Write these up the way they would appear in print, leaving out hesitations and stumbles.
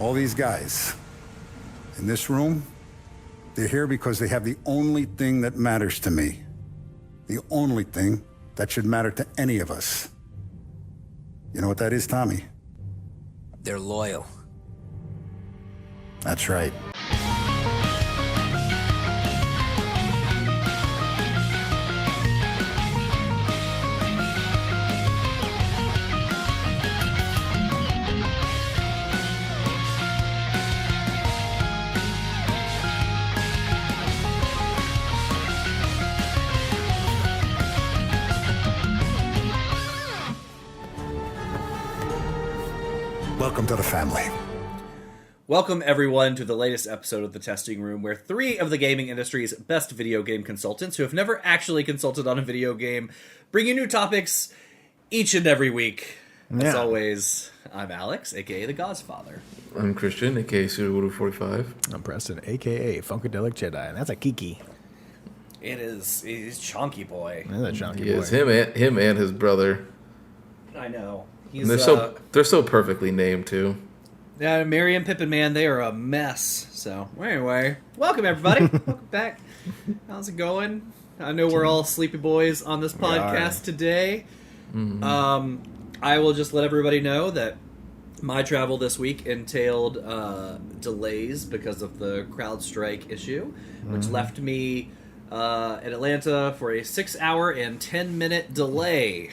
All these guys in this room, they're here because they have the only thing that matters to me. The only thing that should matter to any of us. You know what that is, Tommy? They're loyal. That's right. Welcome to the family. Welcome, everyone, to the latest episode of The Testing Room, where three of the gaming industry's best video game consultants, who have never actually consulted on a video game, bring you new topics each and every week. As always, I'm Alex, a.k.a. The Godfather. I'm Christian, a.k.a. Sudowoodoo45. I'm Preston, a.k.a. Funkadelic Jedi, and that's a Kiki. He's Chonky Boy. That's a Chonky He boy. is him and his brother. I know. And they're so perfectly named, too. Yeah, Mary and Pippin, man, they are a mess. So, anyway, welcome, everybody. Welcome back. How's it going? I know we're all sleepy boys on this podcast today. Mm-hmm. I will just let everybody know that my travel this week entailed delays because of the CrowdStrike issue, which left me in Atlanta for a 6-hour and 10-minute delay.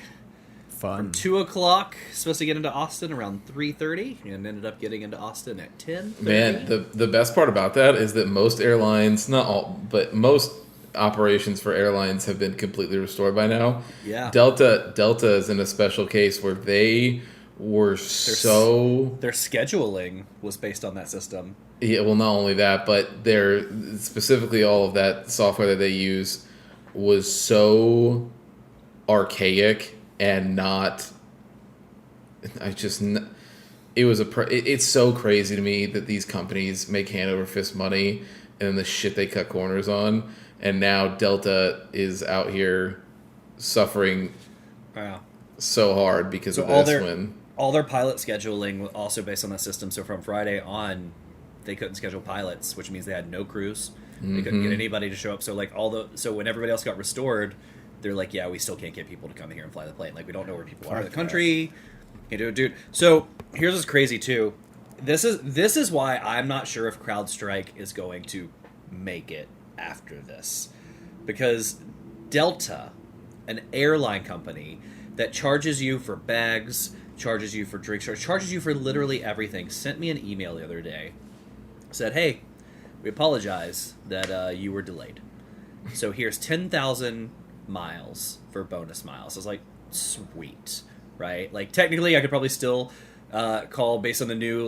Fun. 2 o'clock, supposed to get into Austin around 3:30, and ended up getting into Austin at 10:30. Man, the best part about that is that most airlines, not all, but most operations for airlines have been completely restored by now. Yeah. Delta is in a special case where they were their scheduling was based on that system. Yeah, well, not only that, but they're specifically all of that software that they use was so archaic and not. It's so crazy to me that these companies make hand over fist money and the shit they cut corners on, and now Delta is out here suffering so hard because of this. All their pilot scheduling was also based on that system. So from Friday on, they couldn't schedule pilots, which means they had no crews. They couldn't get anybody to show up. So when everybody else got restored, they're like, yeah, we still can't get people to come here and fly the plane. Like, we don't know where people are in the country. You know, dude. So here's what's crazy too. This is why I'm not sure if CrowdStrike is going to make it after this, because Delta, an airline company that charges you for bags, charges you for drinks, charges you for literally everything, sent me an email the other day. Said, hey, we apologize that you were delayed. So here's 10,000 miles for bonus miles. I was like, sweet, right? Like, technically, I could probably still call based on the new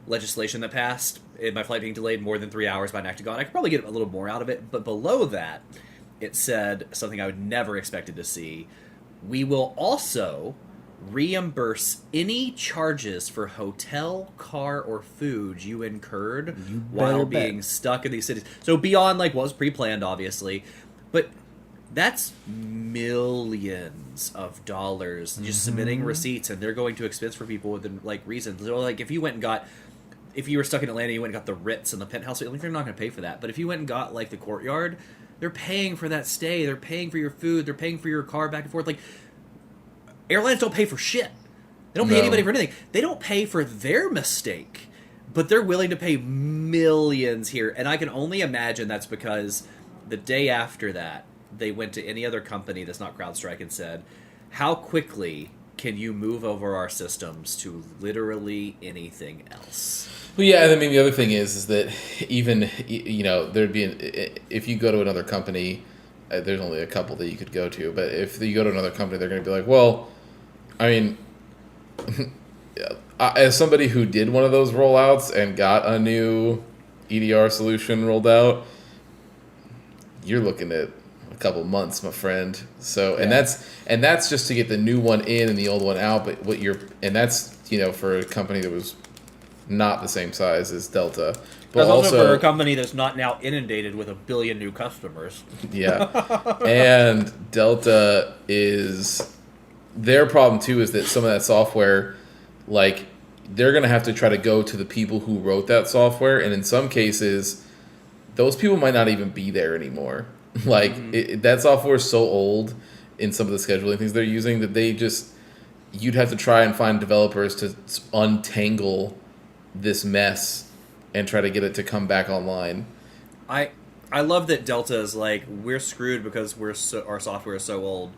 legislation that passed. My flight being delayed more than 3 hours by an act of God, I could probably get a little more out of it. But below that, it said something I would never expected to see. We will also reimburse any charges for hotel, car, or food you incurred while being stuck in these cities. So beyond what was pre-planned, obviously, but that's millions of dollars just submitting receipts, and they're going to expense for people within reasons. So if you were stuck in Atlanta, you went and got the Ritz and the penthouse, they're not going to pay for that. But if you went and got the Courtyard, they're paying for that stay, they're paying for your food, they're paying for your car back and forth. Airlines don't pay for shit. They don't pay anybody for anything. They don't pay for their mistake, but they're willing to pay millions here. And I can only imagine that's because the day after that, they went to any other company that's not CrowdStrike and said, how quickly can you move over our systems to literally anything else? Well, yeah, and I mean, the other thing is that even, there'd be, if you go to another company, there's only a couple that you could go to, but if you go to another company, they're going to be like, well, I mean, as somebody who did one of those rollouts and got a new EDR solution rolled out, you're looking at a couple months, my friend. So, and that's just to get the new one in and the old one out. But that's for a company that was not the same size as Delta. But also for a company that's not now inundated with 1 billion new customers. Yeah. And Delta is... Their problem, too, is that some of that software, they're going to have to try to go to the people who wrote that software, and in some cases, those people might not even be there anymore. Like, that software is so old in some of the scheduling things they're using that you'd have to try and find developers to untangle this mess and try to get it to come back online. I love that Delta is like, we're screwed because our software is so old.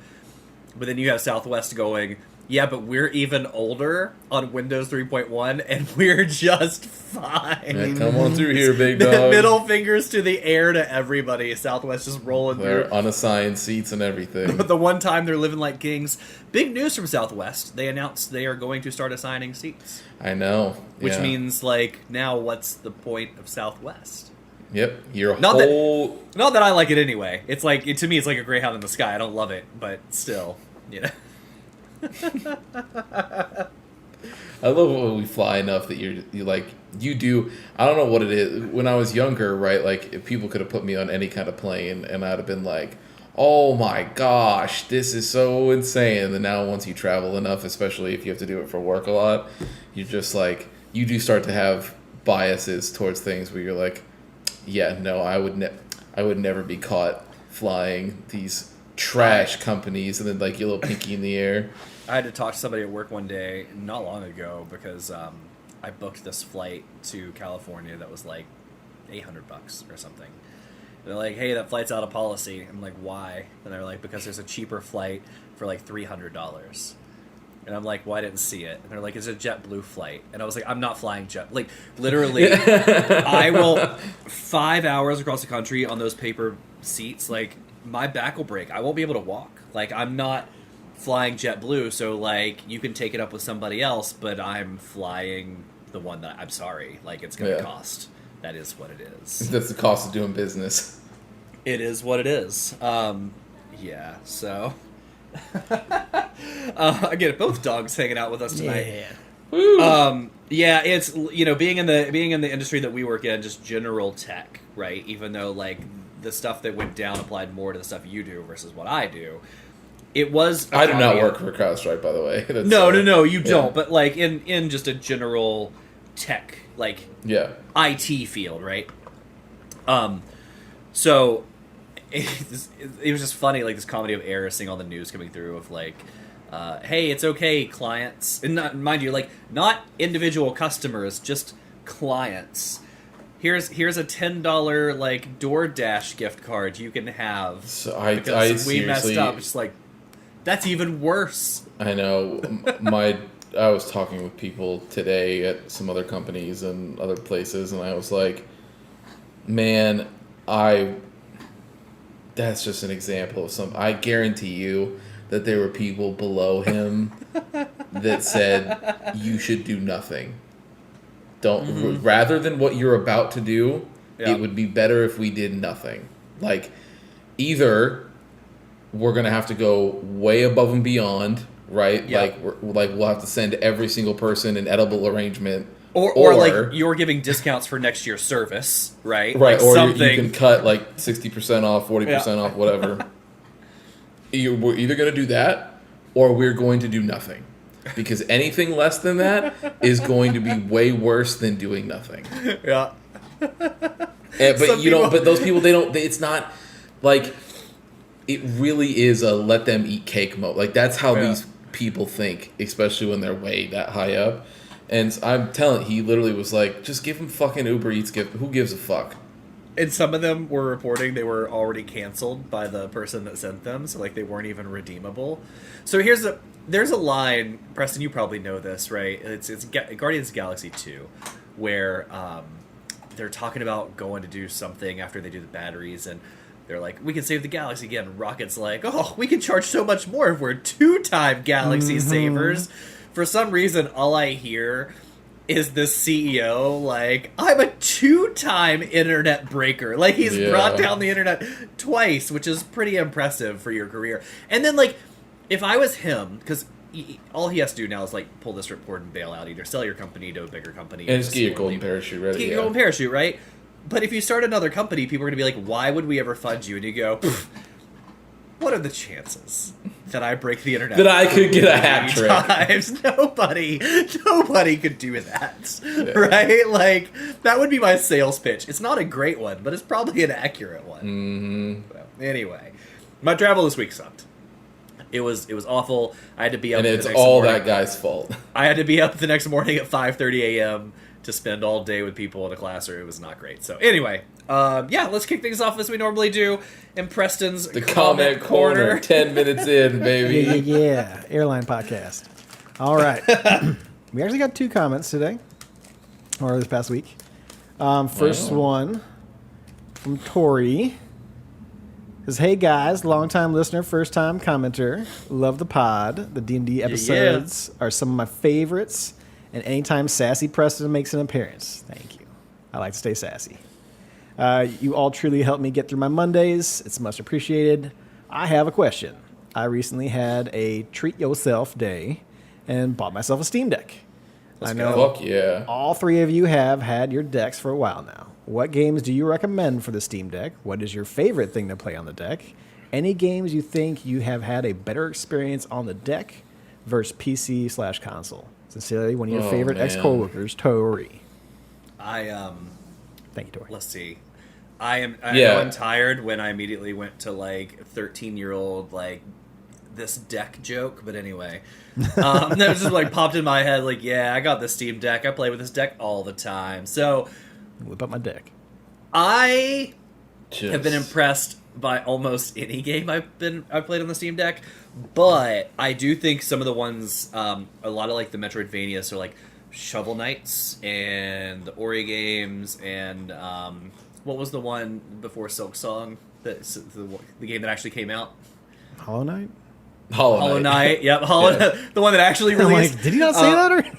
But then you have Southwest going, yeah, but we're even older on Windows 3.1, and we're just fine. Yeah, come on through here, big dog. Middle fingers to the air to everybody. Southwest just rolling They're through. unassigned seats and everything. But the one time they're living like kings. Big news from Southwest. They announced they are going to start assigning seats. I know. Which yeah. means, like, now what's the point of Southwest? Yep, Not that I like it anyway. It's like, to me, it's like a Greyhound in the sky. I don't love it, but still, you know. I love when we fly enough that you do. I don't know what it is. When I was younger, right? Like, if people could have put me on any kind of plane, and I'd have been like, "Oh my gosh, this is so insane." And then now, once you travel enough, especially if you have to do it for work a lot, you're just like, you do start to have biases towards things where you're like, "Yeah, no, I would never be caught flying these trash companies," and then like your little pinky in the air. I had to talk to somebody at work one day, not long ago, because I booked this flight to California that was like $800 or something. They're like, "Hey, that flight's out of policy." I'm like, "Why?" And they're like, "Because there's a cheaper flight for like $300. And I'm like, "Well, I didn't see it." And they're like, "It's a JetBlue flight." And I was like, "I'm not flying Jet." Like, literally, I will 5 hours across the country on those paper seats. Like, my back will break. I won't be able to walk. Like, I'm not flying JetBlue, so like you can take it up with somebody else, but I'm flying the one that I'm sorry. Like, it's going to cost. That is what it is. That's the cost of doing business. It is what it is. Yeah. So. Again, both dogs hanging out with us tonight. Yeah. Woo. Yeah, it's, you know, being in the industry that we work in, just general tech, right? Even though like the stuff that went down applied more to the stuff you do versus what I do. It was. I do not work for CrowdStrike, by the way. That's, no, you don't. But like in just a general tech, like IT field, right? So it was just funny, like this comedy of errors, seeing all the news coming through of like, hey, it's okay, clients, and not, mind you, like not individual customers, just clients. Here's a $10 like DoorDash gift card you can have. So I we messed up. It's like, that's even worse. I know. I was talking with people today at some other companies and other places, and I was like, man, that's just an example of I guarantee you that there were people below him that said, you should do nothing. Rather than what you're about to do, it would be better if we did nothing. Like, either we're going to have to go way above and beyond, right? Yeah. We'll have to send every single person an edible arrangement. Or like you're giving discounts for next year's service, right? Right, like or something. you can cut like 60% off, 40% off, whatever. We're either going to do that, or we're going to do nothing. Because anything less than that is going to be way worse than doing nothing. Yeah. But those people, it's not like, it really is a let them eat cake mode. Like, that's how these people think, especially when they're way that high up. And I'm telling, he literally was like, just give them fucking Uber Eats gift. Who gives a fuck? And some of them were reporting they were already canceled by the person that sent them, so like they weren't even redeemable. So there's a line, Preston, you probably know this, right? It's Guardians of the Galaxy 2, where they're talking about going to do something after they do the batteries, and they're like, we can save the galaxy again. And Rocket's like, oh, we can charge so much more if we're 2-time galaxy savers. For some reason, all I hear is this CEO like, I'm a 2-time internet breaker. Like, he's brought down the internet twice, which is pretty impressive for your career. And then, like, if I was him, because all he has to do now is, like, pull this report and bail out. Either sell your company to a bigger company. And just get your golden parachute, right? Get your golden parachute, right? But if you start another company, people are going to be like, why would we ever fund you? And you go, what are the chances that I break the internet? That I could get a hat 3 trick. times? Nobody could do that, right? Like, that would be my sales pitch. It's not a great one, but it's probably an accurate one. Mm-hmm. Well, anyway, my travel this week sucked. It was awful. I had to be up. And the it's next all morning. that guy's fault. I had to be up the next morning at 5:30 a.m. to spend all day with people in a classroom. It was not great. So anyway, let's kick things off as we normally do in Preston's The comment corner. 10 minutes in, baby. Yeah. Airline podcast. All right. We actually got 2 comments today, or this past week. First one from Tori. Says, hey guys, long-time listener, first-time commenter. Love the pod. The D&D episodes are some of my favorites. And anytime Sassy Preston makes an appearance. Thank you. I like to stay sassy. You all truly help me get through my Mondays. It's much appreciated. I have a question. I recently had a treat yourself day and bought myself a Steam Deck. I know Fuck yeah. all 3 of you have had your decks for a while now. What games do you recommend for the Steam Deck? What is your favorite thing to play on the deck? Any games you think you have had a better experience on the deck versus PC/console? Sincerely, one of your favorite man. ex-coworkers, Tori. Thank you, Tori. Let's see. I know I'm tired when I immediately went to like 13-year-old like this deck joke, but anyway, that was just like popped in my head. Like, yeah, I got the Steam Deck. I play with this deck all the time. So Whip up my deck. I have been impressed by almost any game I've played on the Steam Deck, but I do think some of the ones, a lot of like the Metroidvania, so like Shovel Knights and the Ori games, and what was the one before Silk Song? The game that actually came out. Hollow Knight? Hollow Knight. Yep, Knight. The one that actually I'm released. like, did he not say that already?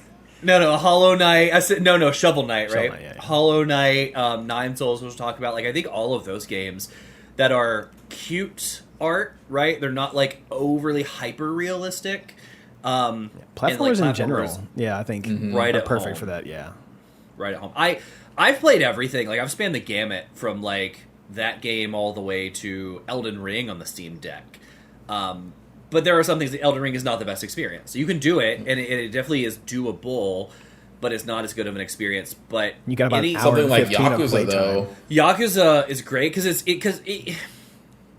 No, Hollow Knight. I said no, Shovel Knight, right? Shovel Knight, yeah. Hollow Knight, Nine Souls, which we'll talk about. Like, I think all of those games that are cute art, right? They're not like overly hyper realistic. Platformers in general, yeah, I think Right are at perfect home. for that. Yeah, Right at home. I've played everything. Like, I've spanned the gamut from like that game all the way to Elden Ring on the Steam Deck. But there are some things that Elden Ring is not the best experience. So you can do it, and it definitely is doable, but it's not as good of an experience. But you got about an hour Something and like 15 of Yakuza, playtime. though. Yakuza is great because any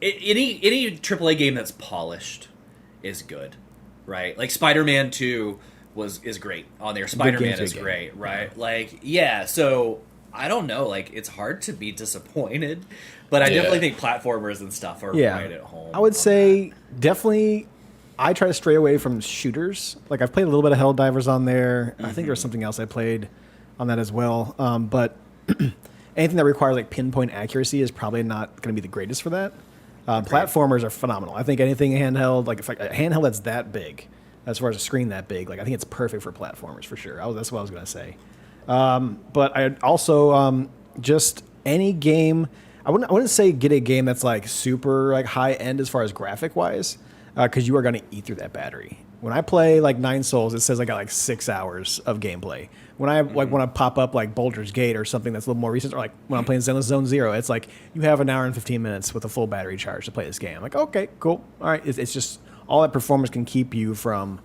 AAA game that's polished is good, right? Like Spider-Man 2 is great on there. Spider-Man is great, right? Yeah. Like, yeah. So I don't know. Like, it's hard to be disappointed, but I definitely think platformers and stuff are right at home. I would say definitely. I try to stray away from shooters. Like, I've played a little bit of Helldivers on there. I think there's something else I played on that as well. But anything that requires like pinpoint accuracy is probably not going to be the greatest for that. Platformers are phenomenal. I think anything handheld, like if a handheld that's that big, as far as a screen that big, like I think it's perfect for platformers for sure. That's what I was going to say. But I also just any game. I wouldn't say get a game that's like super like high end as far as graphic wise, because you are going to eat through that battery. When I play like Nine Souls, it says I got like 6 hours of gameplay. When I like when I pop up like Baldur's Gate or something that's a little more recent, or like when I'm playing Zone Zero, it's like you have an hour and 15 minutes with a full battery charge to play this game. I'm like, okay, cool, all right. It's just all that performance can keep you from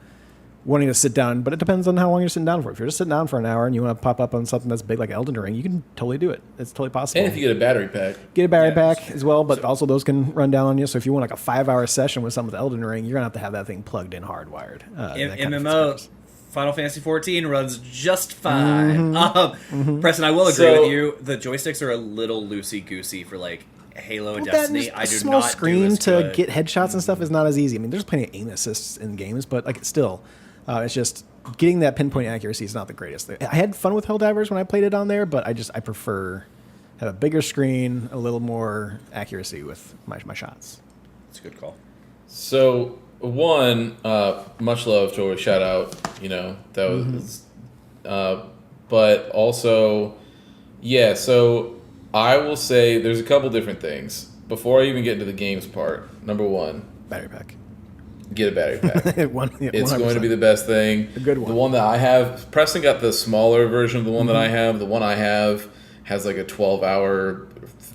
wanting to sit down, but it depends on how long you're sitting down for. If you're just sitting down for an hour and you want to pop up on something that's big like Elden Ring, you can totally do it. It's totally possible. And if you get a battery pack. Get a battery pack as well, but also those can run down on you. So if you want like a 5-hour session with something with Elden Ring, you're going to have that thing plugged in hardwired. That kind of MMO, experience. Final Fantasy 14 runs just fine. Preston, I will agree with you. The joysticks are a little loosey-goosey for like Halo and Well, Destiny. that I do small not screen do as to good. get headshots and stuff is not as easy. I mean, there's plenty of aim assists in games, but like still, it's just getting that pinpoint accuracy is not the greatest. I had fun with Helldivers when I played it on there, but I prefer have a bigger screen, a little more accuracy with my shots. It's a good call. So, one, much love, Joey, shout out, that was, but also, yeah, so I will say there's a couple different things. Before I even get into the games part, number one, Battery pack. get a battery pack. It's 100%. going to be the best thing. A good one. The one that I have, Preston got the smaller version of the one that I have. The one I have has like a 12-hour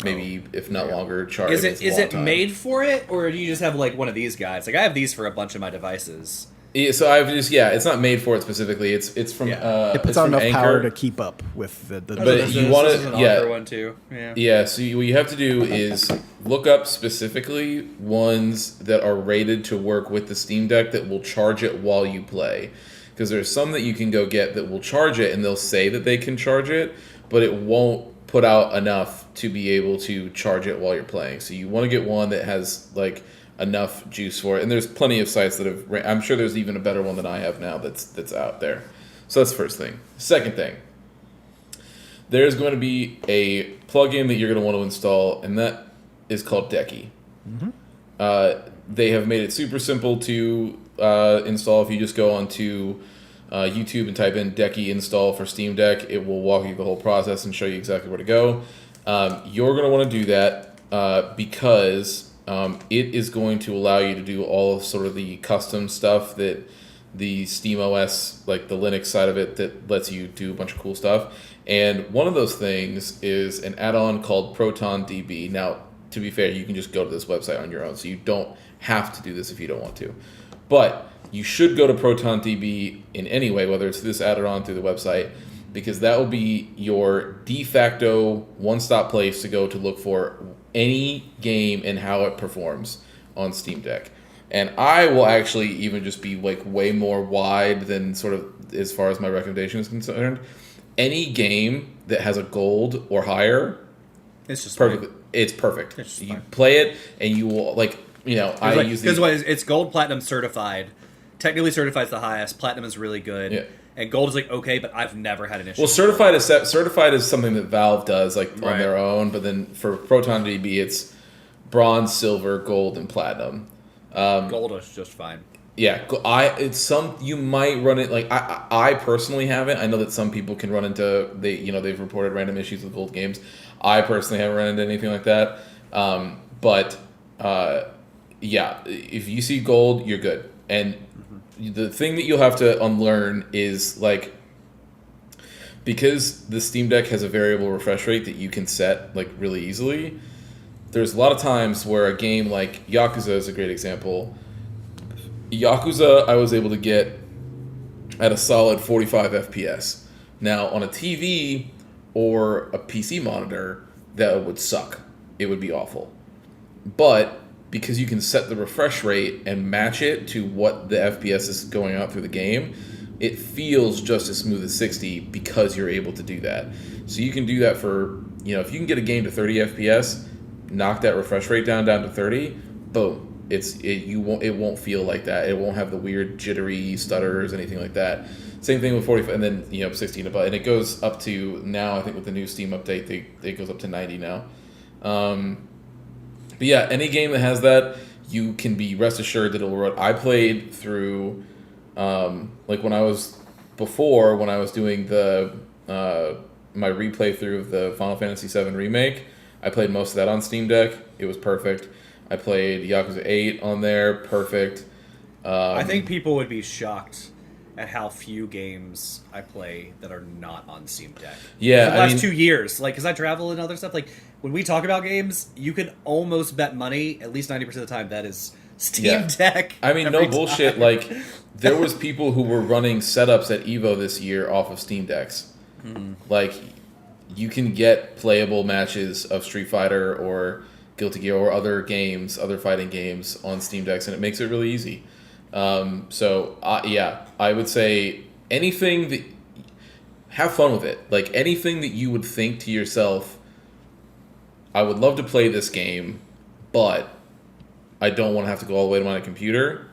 maybe if not longer. Is it's a it long time. made for it, or do you just have like one of these guys? Like I have these for a bunch of my devices. Yeah, so I've just it's not made for it specifically. It's from Yeah. It puts it's out from enough Anchor. power to keep up with the But you want This is to an Anchor one too. Yeah. Yeah, so what you have to do is look up specifically ones that are rated to work with the Steam Deck that will charge it while you play. Because there's some that you can go get that will charge it, and they'll say that they can charge it, but it won't put out enough to be able to charge it while you're playing. So you want to get one that has like enough juice for it. And there's plenty of sites that have. I'm sure there's even a better one than I have now that's out there. So that's the first thing. Second thing. There's going to be a plugin that you're going to want to install, and that is called Decky. They have made it super simple to install. If you just go onto YouTube and type in Decky install for Steam Deck, it will walk you the whole process and show you exactly where to go. You're going to want to do that because it is going to allow you to do all of sort of the custom stuff that the SteamOS, like the Linux side of it, that lets you do a bunch of cool stuff. And one of those things is an add-on called ProtonDB. Now, to be fair, you can just go to this website on your own, so you don't have to do this if you don't want to. But you should go to ProtonDB in any way, whether it's this add-on through the website, because that will be your de facto one-stop place to go to look for any game and how it performs on Steam Deck. And I will actually even just be like way more wide than sort of as far as my recommendation is concerned. Any game that has a gold or higher, It's just perfect. fine. It's perfect. It's just You fine. play it and you will I use Because the it's gold, platinum certified. Technically, certified is the highest. Platinum is really good. Yeah. And gold is like okay, but I've never had an issue. well certified is something that Valve does like on Right. their own, but then for ProtonDB it's bronze, silver, gold, and platinum. Gold is just fine. Yeah, you might run it like I personally haven't. I know that some people can run into they've reported random issues with gold games. I personally haven't run into anything like that. But if you see gold, you're good. And the thing that you'll have to unlearn is like because the Steam Deck has a variable refresh rate that you can set like really easily. There's a lot of times where a game like Yakuza is a great example. Yakuza, I was able to get at a solid 45 FPS. Now, on a TV or a PC monitor, that would suck. It would be awful. But because you can set the refresh rate and match it to what the FPS is going out through the game, it feels just as smooth as 60 because you're able to do that. So you can do that for, if you can get a game to 30 FPS, knock that refresh rate down to 30, boom. It won't feel like that. It won't have the weird jittery stutters, anything like that. Same thing with 45, and then 16 above, and it goes up to now. I think with the new Steam update, it goes up to 90 now. But yeah, any game that has that, you can be rest assured that it'll run. I played through, like when I was doing the my replay through of the Final Fantasy VII Remake. I played most of that on Steam Deck. It was perfect. I played Yakuza 8 on there. Perfect. I think people would be shocked at how few games I play that are not on Steam Deck. Yeah, For the last 2 years, because I travel and other stuff. Like when we talk about games, you can almost bet money at least 90% of the time that is Steam Deck. I mean, no every bullshit. time. Like there was people who were running setups at Evo this year off of Steam Decks. Like you can get playable matches of Street Fighter or Guilty Gear or other games, other fighting games on Steam Decks, and it makes it really easy. I would say anything that have fun with it. Like anything that you would think to yourself, I would love to play this game, but I don't want to have to go all the way to my computer.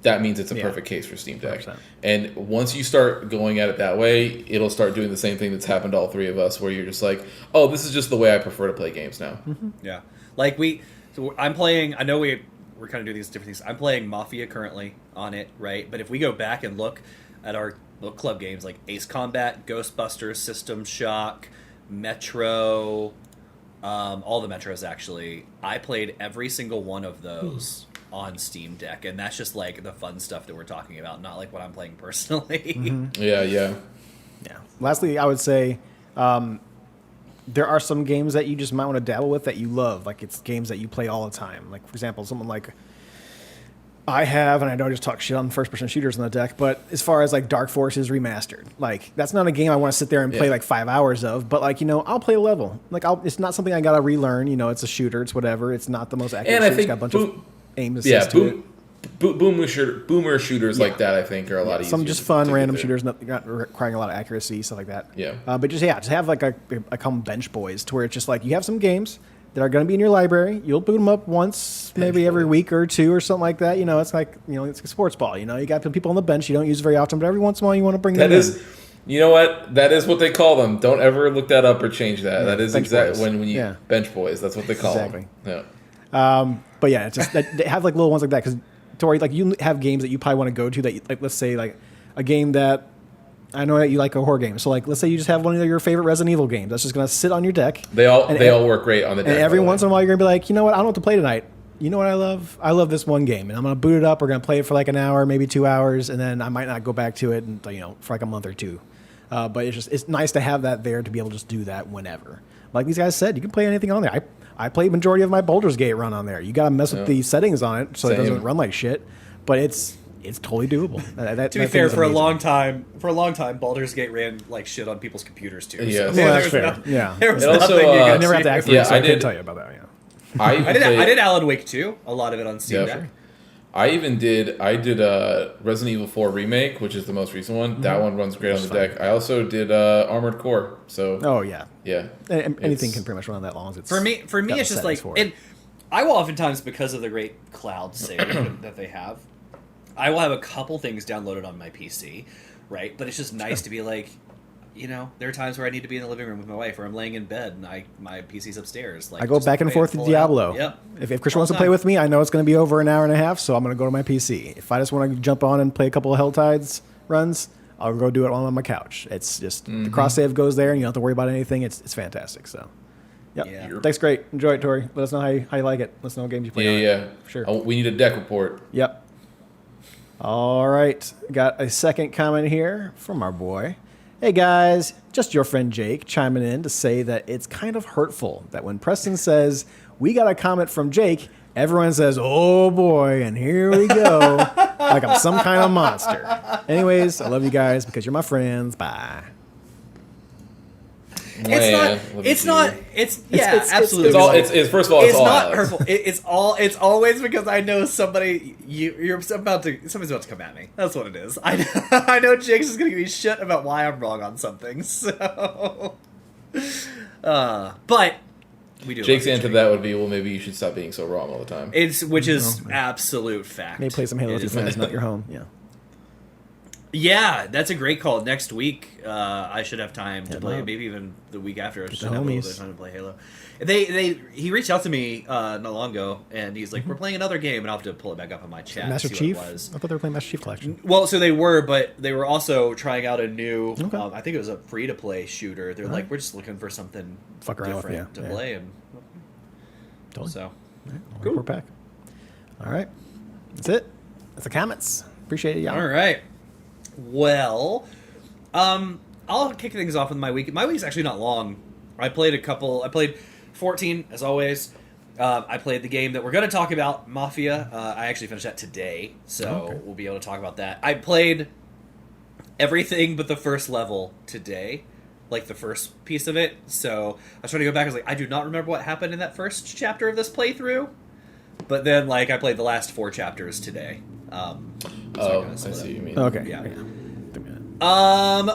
That means it's a perfect case for Steam Deck. 100%. And once you start going at it that way, it'll start doing the same thing that's happened to all three of us, where you're just like, oh, this is just the way I prefer to play games now. Yeah. Like I'm playing, I know we're kind of doing these different things. I'm playing Mafia currently on it, right? But if we go back and look at our book club games like Ace Combat, Ghostbusters, System Shock, Metro, all the Metros actually, I played every single one of those on Steam Deck, and that's just like the fun stuff that we're talking about, not like what I'm playing personally. Yeah. Yeah. Lastly, I would say there are some games that you just might want to dabble with that you love. Like it's games that you play all the time. Like for example, someone like I have, and I know I just talk shit on first-person shooters on the deck, but as far as like Dark Forces Remastered, like that's not a game I want to sit there and play like 5 hours of. But like I'll play a level. Like it's not something I gotta relearn. It's a shooter. It's whatever. It's not the most accurate. And I shooter. think It's got a bunch of aim assist to it. Boomer shooters like that I think are a lot easier. Some just fun random shooters, not requiring a lot of accuracy, stuff like that. Yeah. But just have like a come bench boys to where it's just like you have some games that are going to be in your library. You'll boot them up once, maybe every week or two or something like that. It's like it's like a sports ball. You got people on the bench you don't use very often, but every once in a while you want to bring them in. You know what? That is what they call them. Don't ever look that up or change that. That is exactly when you bench boys. That's what they call them. Yeah. But yeah, it's just they have like little ones like that because Tori, like you have games that you probably want to go to that like let's say like a game that I know that you like a horror game. So like let's say you just have one of your favorite Resident Evil games that's just going to sit on your deck. They all work great on the deck. And every once in a while you're going to be like, you know what? I don't know what to play tonight. You know what I love? I love this one game, and I'm going to boot it up. We're going to play it for like an hour, maybe 2 hours, and then I might not go back to it, and for like a month or two. But it's nice to have that there to be able to just do that whenever. Like these guys said, you can play anything on there. I played majority of my Baldur's Gate run on there. You got to mess with the settings on it so it doesn't run like shit. But it's totally doable. To be fair, for a long time, Baldur's Gate ran like shit on people's computers too. Yeah, so that's fair. There was nothing you I could never had to act for it, so I couldn't tell you about that. Yeah. I did Alan Wake 2, a lot of it on Steam Deck. Sure. I did Resident Evil 4 Remake, which is the most recent one. That one runs great on the deck. I also did Armored Core. So yeah. Anything can pretty much run on that long as it's for me it's just like and I will oftentimes, because of the great cloud save that they have, I will have a couple things downloaded on my PC, right? But it's just nice to be like, there are times where I need to be in the living room with my wife, or I'm laying in bed and my PC's upstairs. Like I go back and forth with Diablo. Yep. If Christian wants to play with me, I know it's going to be over an hour and a half, so I'm going to go to my PC. If I just want to jump on and play a couple of Helltides runs, I'll go do it on my couch. It's just the cross save goes there, and you don't have to worry about anything. It's fantastic. So. Yep. Yeah. Thanks, great. Enjoy it, Tori. Let us know how you like it. Let us know what games you play. Yeah. For sure. We need a deck report. Yep. All right. Got a second comment here from our boy. Hey guys, just your friend Jake chiming in to say that it's kind of hurtful that when Preston says we got a comment from Jake, everyone says, "Oh boy," and here we go, like I'm some kind of monster. Anyways, I love you guys because you're my friends. Bye. Absolutely. It's first of all, it's all not Alex. hurtful. It's always because I know somebody's about to come at me. That's what it is. I know Jake's is gonna give me shit about why I'm wrong on something. So, but we do. Jake's answer to that would be, well, maybe you should stop being so wrong all the time. Which is absolute fact. Maybe play some Halo with your friends, not your home. Yeah. Yeah, that's a great call. Next week, I should have time to play. Maybe even the week after, I should have a little bit of time to play Halo. He reached out to me not long ago, and he's like, "We're playing another game," and I'll have to pull it back up on my chat. Master see Chief. What it was. I thought they were playing Master Chief Collection. Well, so they were, but they were also trying out a new. I think it was a free to play shooter. They're like, we're just looking for something different to play, and totally. So cool. Report back. All right, that's it. That's the comments. Appreciate it, y'all. All right. Well, I'll kick things off with my week. My week's actually not long. I played 14, as always. I played the game that we're going to talk about, Mafia. I actually finished that today, so we'll be able to talk about that. I played everything but the first level today, like the first piece of it. So I was trying to go back. I was like, I do not remember what happened in that first chapter of this playthrough. But then, I played the last 4 chapters today. I see what you mean. Okay. Yeah.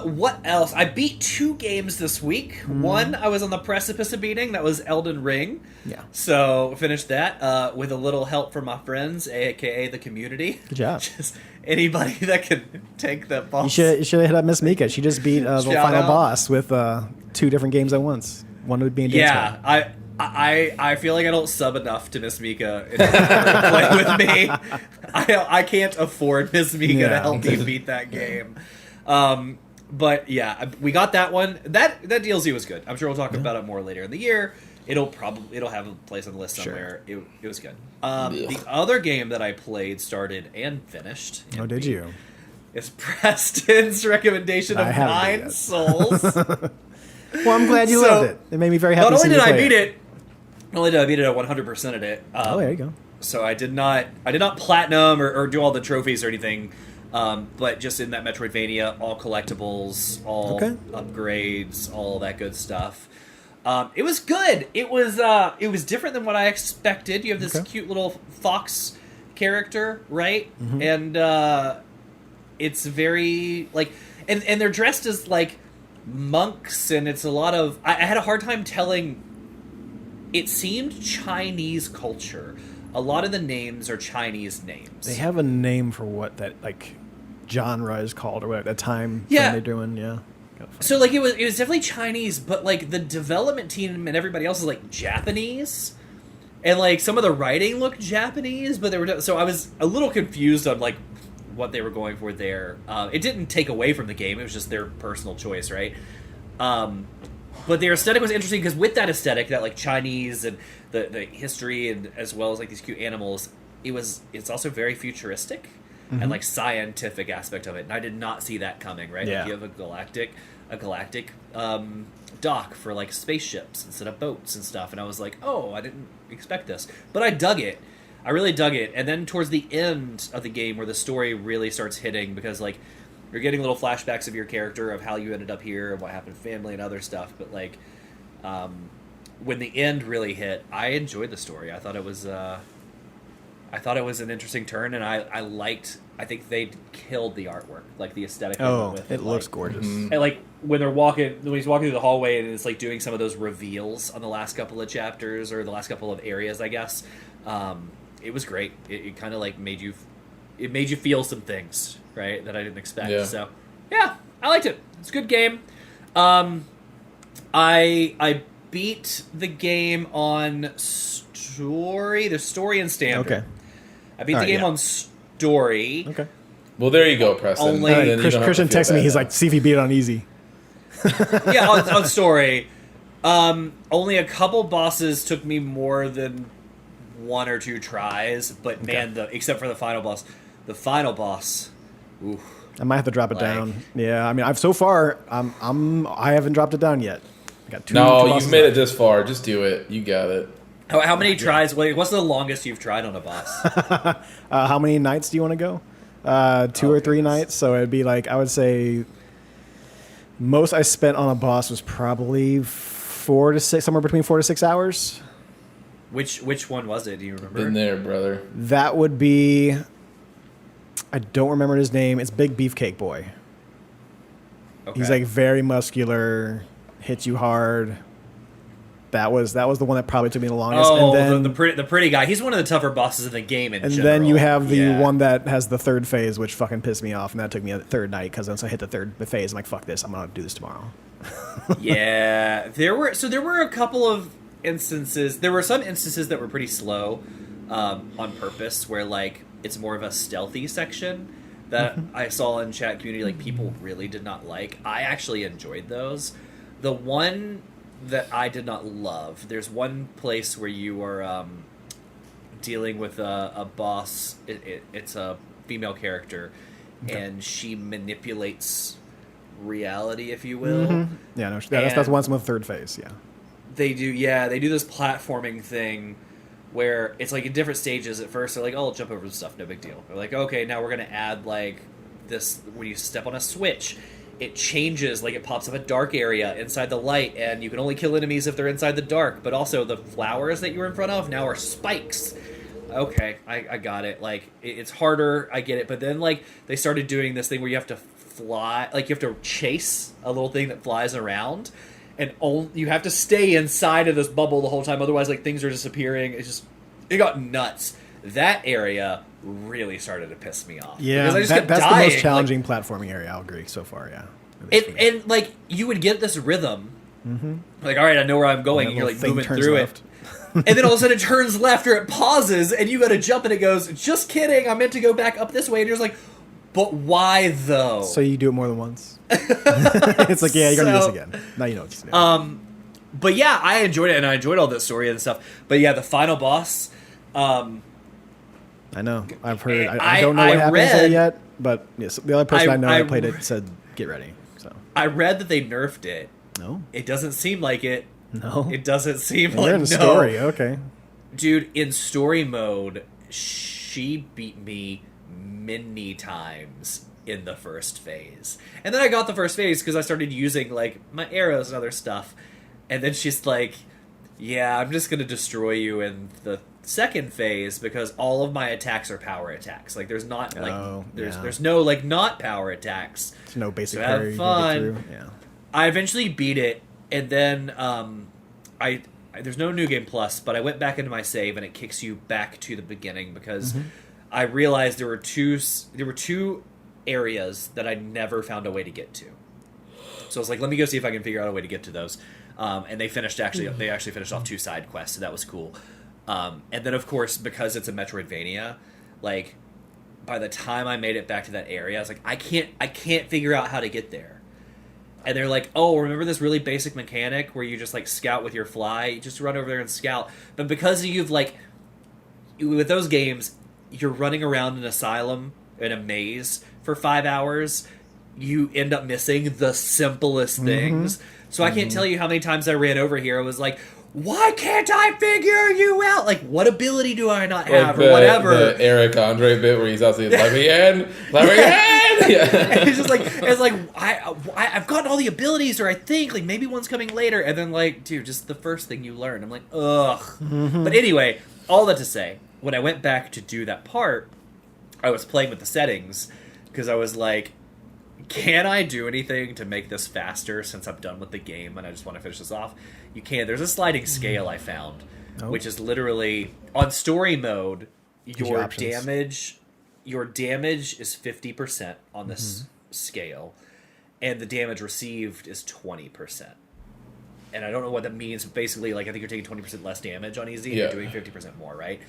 What else? I beat 2 games this week. One I was on the precipice of beating. That was Elden Ring. Yeah. So finished that with a little help from my friends, aka the community. Good job. Just anybody that can take the boss. You should have hit up Miss Mika. She just beat the final out. boss with 2 different games at once. One would be in Dance Hall. I feel like I don't sub enough to Miss Mika in order to play with me. I can't afford Miss Mika to help me beat that game. But yeah, we got that one. That DLC was good. I'm sure we'll talk about it more later in the year. It'll have a place on the list somewhere. Sure. It was good. The other game that I played, started, and finished. Oh, did you? It's Preston's recommendation of 9 Souls. Well, I'm glad you So, loved it. It made me very happy. Not to only see did you I play beat it, not only did I beat it, I 100%ed it. Oh, there you go. So I did not platinum or do all the trophies or anything, but just in that Metroidvania, all collectibles, all Okay. upgrades, all that good stuff. It was good. It was different than what I expected. You have this Okay. cute little fox character, right? Mm-hmm. And it's very like, and they're dressed as like monks, and it's a lot of. I had a hard time telling. It seemed Chinese culture. A lot of the names are Chinese names. They have a name for what that like genre is called or what that time Yeah. frame they're doing. Yeah. So like it was definitely Chinese, but like the development team and everybody else is like Japanese, and like some of the writing looked Japanese, but they were so I was a little confused on like what they were going for there. It didn't take away from the game; it was just their personal choice, right? But their aesthetic was interesting because with that aesthetic, that like Chinese and the history and as well as like these cute animals, it's also very futuristic. And like scientific aspect of it, and I did not see that coming. Right, Yeah. like you have a galactic dock for like spaceships instead of boats and stuff, and I was like, oh, I didn't expect this, but I dug it. I really dug it. And then towards the end of the game, where the story really starts hitting, because like you're getting little flashbacks of your character of how you ended up here and what happened to family and other stuff, but like when the end really hit, I enjoyed the story. I thought it was an interesting turn, and I think they killed the artwork, like the aesthetic. they went Oh, with it looks like, gorgeous. And like when he's walking through the hallway, and it's like doing some of those reveals on the last couple of chapters or the last couple of areas, I guess. It was great. It kind of like made you feel some things, right, that I didn't expect. Yeah. So yeah, I liked it. It's a good game. I beat the game on story. There's story and standard. Okay. I beat the Alright, game yeah. on story. Okay. Well, there you go, Preston. Only- And then you don't have to Christian feel texted me. bad He's now. like, "See if you beat it on easy." Yeah, on story. Only a couple bosses took me more than one or two tries, but man, except for the final boss. The final boss, ooh. I might have to drop it Like- down. Yeah, I mean, I haven't dropped it down yet. I got two. No, two you've bosses made it left. this far. Just do it. You got it. How many tries? What's the longest you've tried on a boss? How many nights do you want to go? 2 or 3 nights. So it'd be like, I would say most I spent on a boss was probably 4 to 6, somewhere between 4 to 6 hours. Which one was it? Do you remember? Been there, brother. That would be, I don't remember his name. It's Big Beefcake Boy. Okay. He's like very muscular, hits you hard. That was the one that probably took me the longest. oh, and then, the pretty guy. He's one of the tougher bosses in the game. In and general. then you have the Yeah. one that has the third phase, which fucking pissed me off, and that took me a third night because once I hit the third phase, I'm like, fuck this, I'm gonna do this tomorrow. Yeah, there were a couple of instances. There were some instances that were pretty slow, on purpose, where like it's more of a stealthy section that I saw in chat community. Like people really did not like. I actually enjoyed those. The one that I did not love. There's one place where you are dealing with a boss. It's a female character, and she manipulates reality, if you will. Yeah, no, that's And- once in the third phase. Yeah. They do this platforming thing where it's like in different stages. At first they're like, oh, I'll jump over the stuff, no big deal. They're like, okay, now we're gonna add like this. When you step on a switch, it changes, like it pops up a dark area inside the light, and you can only kill enemies if they're inside the dark. But also the flowers that you were in front of now are spikes. Okay, I got it. Like it's harder, I get it. But then like they started doing this thing where you have to fly, like you have to chase a little thing that flies around, and you have to stay inside of this bubble the whole time. Otherwise, like things are disappearing. It got nuts. That area really started to piss me off. Yeah, because I just kept that's the dying. most challenging platforming area. I'll agree so far. Yeah. And like you would get this rhythm, like all right, I know where I'm going, and you're like moving through it, and then all of a sudden it turns left or it pauses, and you got to jump, and it goes, just kidding, I meant to go back up this way, and you're just like, but why though? So you do it more than once. It's like, yeah, you're gonna do So- this again. Now you know what to do. But yeah, I enjoyed it, and I enjoyed all this story and stuff. But yeah, the final boss. I know. I've heard. I- I don't know I what happens there read- yet, but yes, the other person I know I that played re- it said, "Get ready." So I read that they nerfed it, No. It doesn't seem like it. No. It doesn't seem And like you're in the story. Okay. Dude, in story mode, she beat me many times in the first phase. And then I got the first phase because I started using, like, my arrows and other stuff. And then she's like, yeah, I'm just going to destroy you in the second phase because all of my attacks are power attacks. Like, there's not, like, there's no, like, not power attacks. There's no basic So parry have you can get fun. through. Yeah. I eventually beat it, and then there's no New Game Plus, but I went back into my save, and it kicks you back to the beginning because I realized there were two areas that I never found a way to get to. So I was like, let me go see if I can figure out a way to get to those. And they actually finished off 2 side quests, so that was cool. And then, of course, because it's a Metroidvania, like, by the time I made it back to that area, I was like, I can't figure out how to get there. And they're like, oh, remember this really basic mechanic where you just, like, scout with your fly? You just run over there and scout. But because you've, like, with those games, you're running around an asylum in a maze for 5 hours, you end up missing the simplest things. So I can't tell you how many times I ran over here. I was like, why can't I figure you out? Like, what ability do I not have, or whatever? The Eric Andre bit where he's out saying, let me in! Yeah. It's just like, I've gotten all the abilities, or I think, like, maybe one's coming later, and then, like, dude, just the first thing you learn. I'm like, ugh. But anyway, all that to say, when I went back to do that part, I was playing with the settings, because I was like, can I do anything to make this faster since I'm done with the game and I just want to finish this off? You can. There's a sliding scale I found, which is literally, on story mode, your damage is 50% on this scale, and the damage received is 20%. And I don't know what that means, but basically, like, I think you're taking 20% less damage on easy, and you're doing 50% more, right?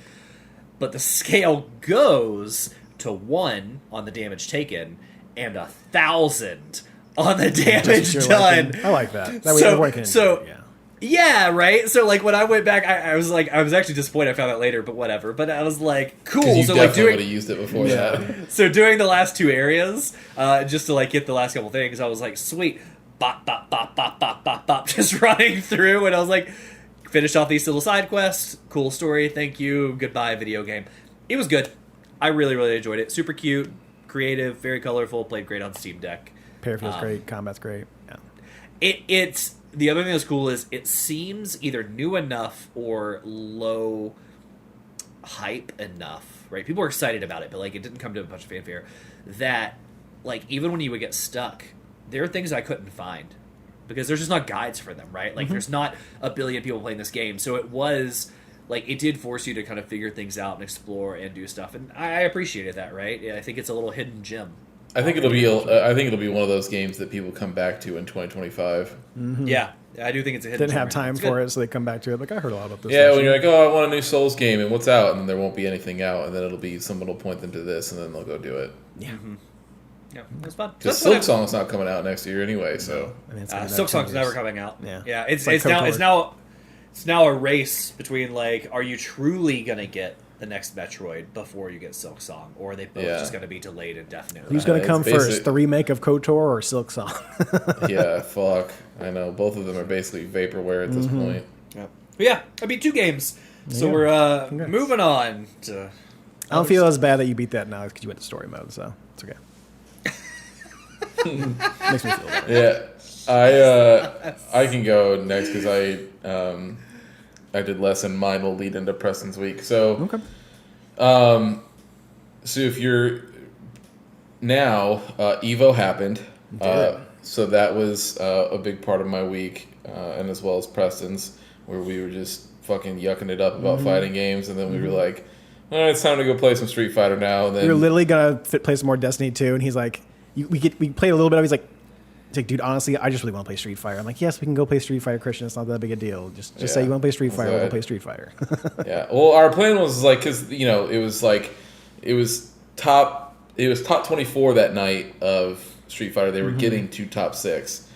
But the scale goes to 1 on the damage taken, and 1,000 on the damage done. I like that. That way everyone can enjoy it, yeah, right. So, like, when I went back, I was like, I was actually disappointed. I found out later, but whatever. But I was like, cool. You so, definitely like, would have used it before that. So doing the last 2 areas, just to, like, get the last couple things, I was like, sweet, bop, bop, bop, bop, bop, bop, bop, just running through, and I was like, finish off these little side quests. Cool story. Thank you. Goodbye, video game. It was good. I really, really enjoyed it. Super cute, creative, very colorful. Played great on Steam Deck. Parry feels great. Combat's great. Yeah. It's the other thing that's cool is it seems either new enough or low hype enough, right? People are excited about it, but, like, it didn't come to a bunch of fanfare. That, like, even when you would get stuck, there are things I couldn't find because there's just not guides for them, right? Like, there's not a billion people playing this game, so it was, like, it did force you to kind of figure things out and explore and do stuff, and I appreciated that, right? I think it's a little hidden gem. I think it'll be one of those games that people come back to in 2025. Yeah, I do think it's a hidden Didn't gem have right time now. It's for good. it, so they come back to it. Like, I heard a lot about this. Yeah, when you're like, oh, I want a new Souls game, and what's out? And then there won't be anything out, and then it'll be someone will point them to this, and then they'll go do it. Yeah, it was fun. Because Silk Song's not coming out next year anyway, so. I mean, it's gonna be Silk about Song's 10 years. never coming out. Yeah. It's like now a race between, like, are you truly gonna get the next Metroid before you get Silk Song, or are they both just gonna be delayed indefinitely? Who's going to It's come basic. first, the remake of KOTOR or Silk Song? Yeah, fuck. I know. Both of them are basically vaporware at this point. But yeah, I beat 2 games, so Yeah. we're Congrats. moving on to. I don't feel as bad that you beat that now because you went to story mode, so it's okay. Makes me feel better. Yeah. I can go next because I did less, and mine will lead into Preston's week. So, Okay. so if you're now, Evo happened. So that was a big part of my week, and as well as Preston's, where we were just fucking yucking it up about fighting games, and then we were like, all right, it's time to go play some Street Fighter now. And then We were literally going to play some more Destiny 2, and he's like, we played a little bit of it. He's like, dude, honestly, I just really want to play Street Fighter. I'm like, yes, we can go play Street Fighter, Christian. It's not that big a deal. Just say you want to play Street Fighter, we'll go play Street Fighter. Yeah. Well, our plan was like, because it was top 24 that night of Street Fighter. They were getting to top 6,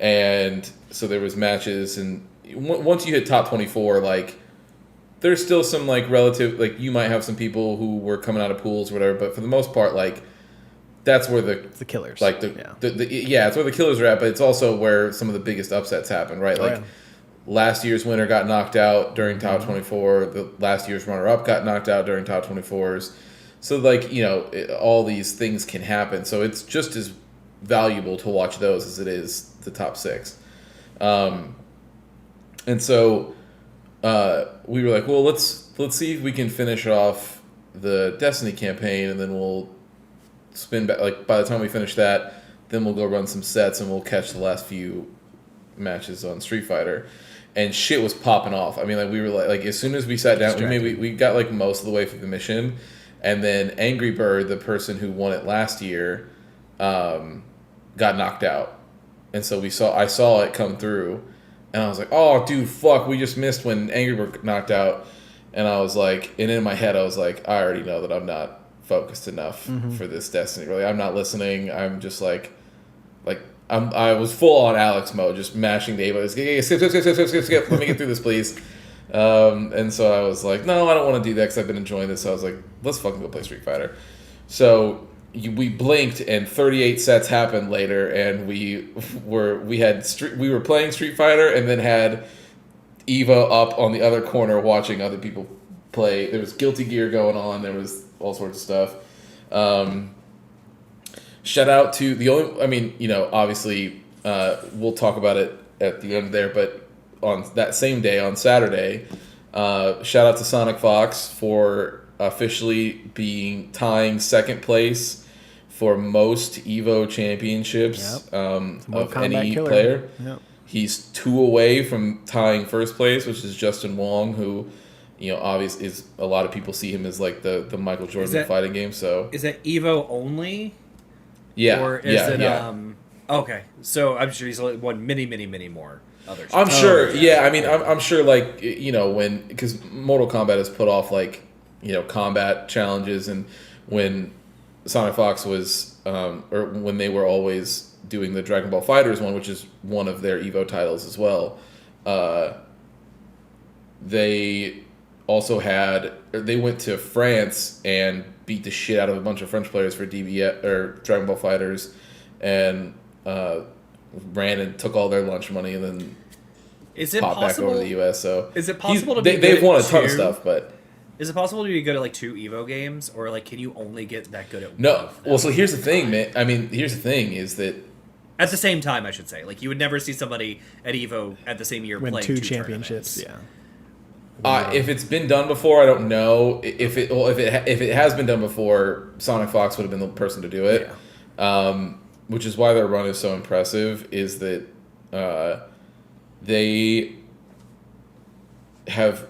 and so there was matches. And once you hit top 24, like, there's still some, like, relative, like, you might have some people who were coming out of pools or whatever, but for the most part, like, that's where the It's the killers. like it's where the killers are at, but it's also where some of the biggest upsets happen, right? Oh, Like yeah. last year's winner got knocked out during top 24. The last year's runner-up got knocked out during top 24s. So like, all these things can happen. So it's just as valuable to watch those as it is the top 6. And so we were like, well, let's see if we can finish off the Destiny campaign, and then we'll spin back. Like by the time we finish that, then we'll go run some sets and we'll catch the last few matches on Street Fighter. And shit was popping off. I mean, like we were like as soon as we sat down, we got like most of the way through the mission, and then Angry Bird, the person who won it last year, got knocked out, and so I saw it come through, and I was like, oh dude, fuck, we just missed when Angry Bird got knocked out, and I was like, and in my head I was like, I already know that I'm not focused enough for this Destiny. Really, I'm not listening. I'm just like. I was full on Alex mode, just mashing the A buttons. Skip. Let me get through this, please. And so I was like, no, I don't want to do that because I've been enjoying this. So I was like, let's fucking go play Street Fighter. So we blinked, and 38 sets happened later, and we were playing Street Fighter, and then had Evo up on the other corner watching other people play. There was Guilty Gear going on. There was all sorts of stuff. Shout out to obviously, we'll talk about it at the end there, but on that same day, on Saturday, shout out to Sonic Fox for officially tying second place for most Evo championships of any player. Yep. He's 2 away from tying first place, which is Justin Wong, who, obviously is a lot of people see him as like the Michael Jordan of fighting game. So Is that Evo only? yeah, Or is it yeah. Okay, so I'm sure he's won many more others. I'm sure. Yeah, I mean, I'm sure. Like because Mortal Kombat has put off like combat challenges, and when Sonic Fox was or when they were always doing the Dragon Ball Fighters one, which is one of their Evo titles as well. They also they went to France and beat the shit out of a bunch of French players for DBS or Dragon Ball Fighters, and ran and took all their lunch money and then Is it popped back possible? over to the US. So Is it possible to be? They've good won a at ton of two? stuff, but Is it possible to be good at like 2 Evo games, or like can you only get that good at one? no. of them Well, so here's the at a thing, time? man. I mean, here's the thing is that At the same time, I should say, like you would never see somebody at Evo at the same year Win playing 2 two championships. tournaments. Yeah. if it's been done before, I don't know. If it has been done before, Sonic Fox would have been the person to do it. Which is why their run is so impressive. Is that they have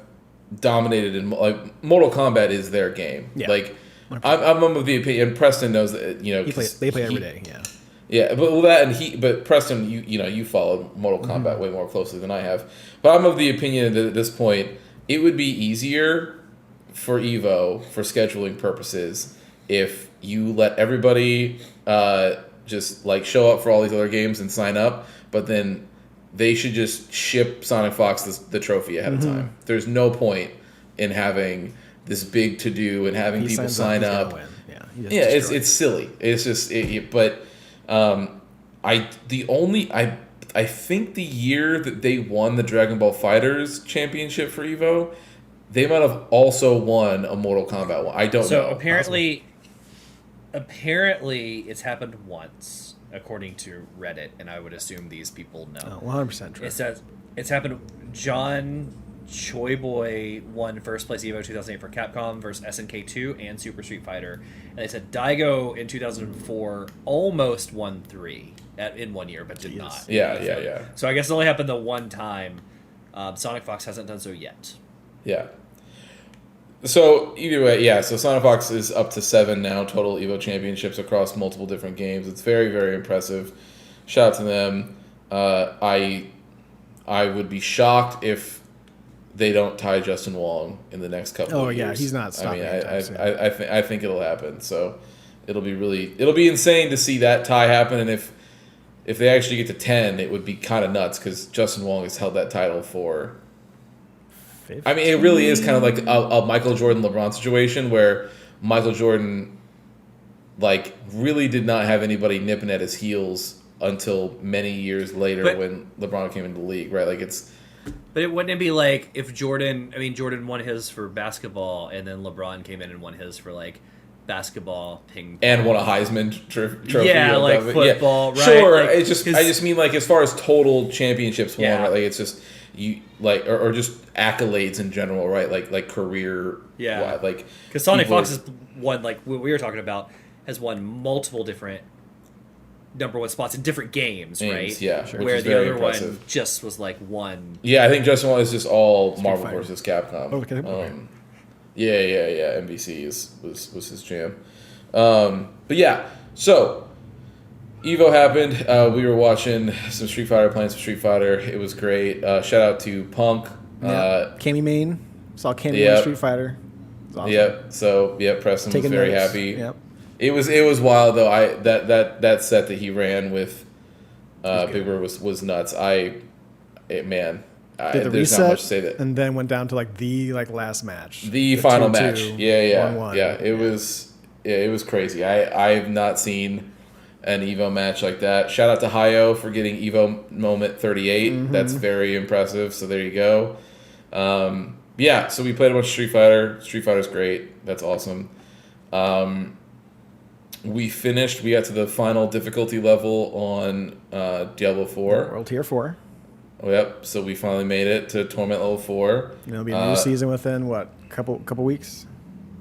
dominated in like Mortal Kombat is their game. Yeah. Like I'm of the opinion. And Preston knows that They play every day. Yeah. Yeah, but Preston, you followed Mortal Kombat way more closely than I have. But I'm of the opinion that at this point, it would be easier for Evo, for scheduling purposes, if you let everybody just like show up for all these other games and sign up, but then they should just ship Sonic Fox the trophy ahead of time. There's no point in having this big to do and having people sign up. Yeah, it's silly. It's just I think the year that they won the Dragon Ball Fighters championship for Evo, they might have also won a Mortal Kombat one. I don't know. So apparently, it's happened once, according to Reddit, and I would assume these people know. 100% true. It says it's happened. John Choi Boy won first place Evo 2008 for Capcom versus SNK 2 and Super Street Fighter, and they said Daigo in 2004 almost won 3 in 1 year, but did not. Yeah. So I guess it only happened the one time. Sonic Fox hasn't done so yet. Yeah. So either way, yeah. So Sonic Fox is up to 7 now total Evo championships across multiple different games. It's very, very impressive. Shout out to them. I would be shocked if they don't tie Justin Wong in the next couple of years. Yeah, he's not stopping. I think it'll happen. So it'll be insane to see that tie happen. And if they actually get to 10, it would be kind of nuts because Justin Wong has held that title for. 15? I mean, it really is kind of like a Michael Jordan LeBron situation where Michael Jordan like really did not have anybody nipping at his heels until many years later But- when LeBron came into the league, right? Like it's But it wouldn't be like if Jordan won his for basketball, and then LeBron came in and won his for like basketball, ping pong. and won a Heisman trophy. Yeah, on like top of it. football, right? Sure, Like, I just 'cause- mean like as far as total championships won, Yeah. right? Like it's just you like or just accolades in general, right? Like career, Yeah. like Because Sonic people- Fox has won, like what we were talking about, has won multiple different number one spots in different games, Games, right? yeah, sure. Which Where is the very other one impressive. just was like one. Yeah, I think Justin Wall is just all Marvel Fighter. versus Capcom. Oh, okay. Yeah. MVC was his jam. But yeah, so Evo happened. We were watching some Street Fighter, playing some Street Fighter. It was great. Shout out to Punk. Cammy Main. Saw Cammy yeah. Main Street Fighter. It's awesome. Yep. So Preston Taking was very notes. happy. Yep. It was wild though. That set that he ran with Big Bird was nuts. Did the there's reset not much to say that. and then went down to like the last match. The final 2-2, match. Yeah. 1-1. Yeah, it was crazy. I've not seen an Evo match like that. Shout out to Hayo for getting Evo moment 38. Mm-hmm. That's very impressive. So there you go. Yeah, so we played a bunch of Street Fighter. Street Fighter's great. That's awesome. We got to the final difficulty level on Diablo 4. World Tier 4. Oh, yep, so we finally made it to Torment level 4. And it'll be a new season within what, couple weeks?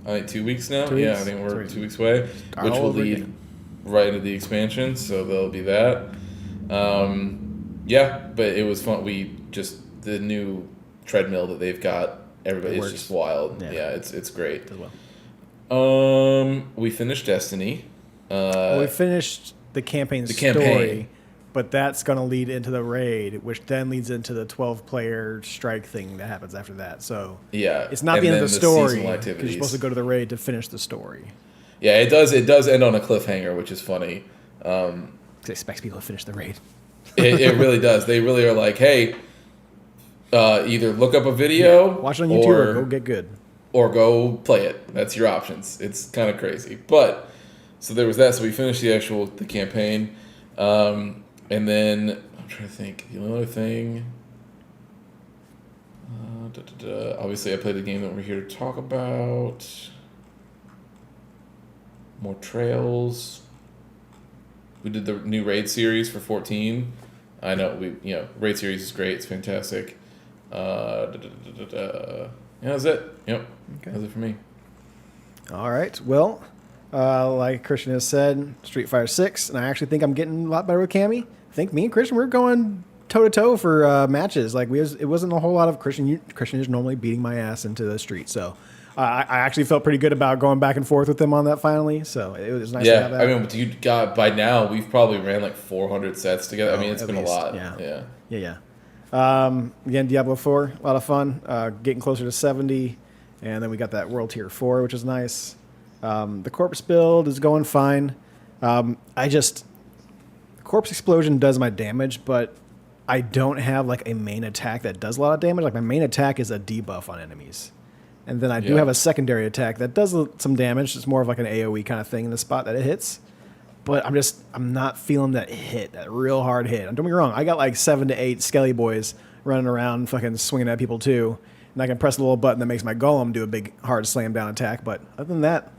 I think 2 weeks now. 2 Yeah, weeks? I think we're Sweet. 2 weeks away, Start which all will over lead again. right into the expansion. So there'll be that. Yeah, but it was fun. The new treadmill that they've got. Everybody, It it's works. just wild. Yeah. Yeah, it's great. As well. We finished Destiny. We finished the campaign story, but that's going to lead into the raid, which then leads into the 12-player strike thing that happens after that. So Yeah, it's not and the end then of the story seasonal because you're activities. supposed to go to the raid to finish the story. Yeah, it does. It does end on a cliffhanger, which is funny. It expects people to finish the raid. It really does. They really are like, hey, either look up a video, Watch it on YouTube or go get good. or go play it. That's your options. It's kind of crazy, but so there was that. So we finished the campaign, and then I'm trying to think. The only other thing, obviously, I played the game that we're here to talk about. More Trails. We did the new raid series for 14. I know raid series is great. It's fantastic. Yeah, that's it. Yep, Okay. that's it for me. All right. Well, like Christian has said, Street Fighter 6, and I actually think I'm getting a lot better with Cammy. I think me and Christian, we're going toe-to-toe for matches. Like it wasn't a whole lot of Christian. Christian is normally beating my ass into the street. So I actually felt pretty good about going back and forth with him on that finally. So it was nice to have Yeah, that. I mean, you got by now we've probably ran like 400 sets together. I mean, it's at been least, a lot. yeah. Yeah. Again, Diablo 4, a lot of fun. Getting closer to 70. And then we got that World Tier 4, which is nice. The Corpse build is going fine. Corpse Explosion does my damage, but I don't have like a main attack that does a lot of damage. Like my main attack is a debuff on enemies. And then I do Yeah. have a secondary attack that does some damage. It's more of like an AoE kind of thing in the spot that it hits. But I'm not feeling that hit, that real hard hit. Don't get me wrong, I got like 7 to 8 Skelly boys running around fucking swinging at people too. And I can press a little button that makes my golem do a big hard slam down attack. But other than that,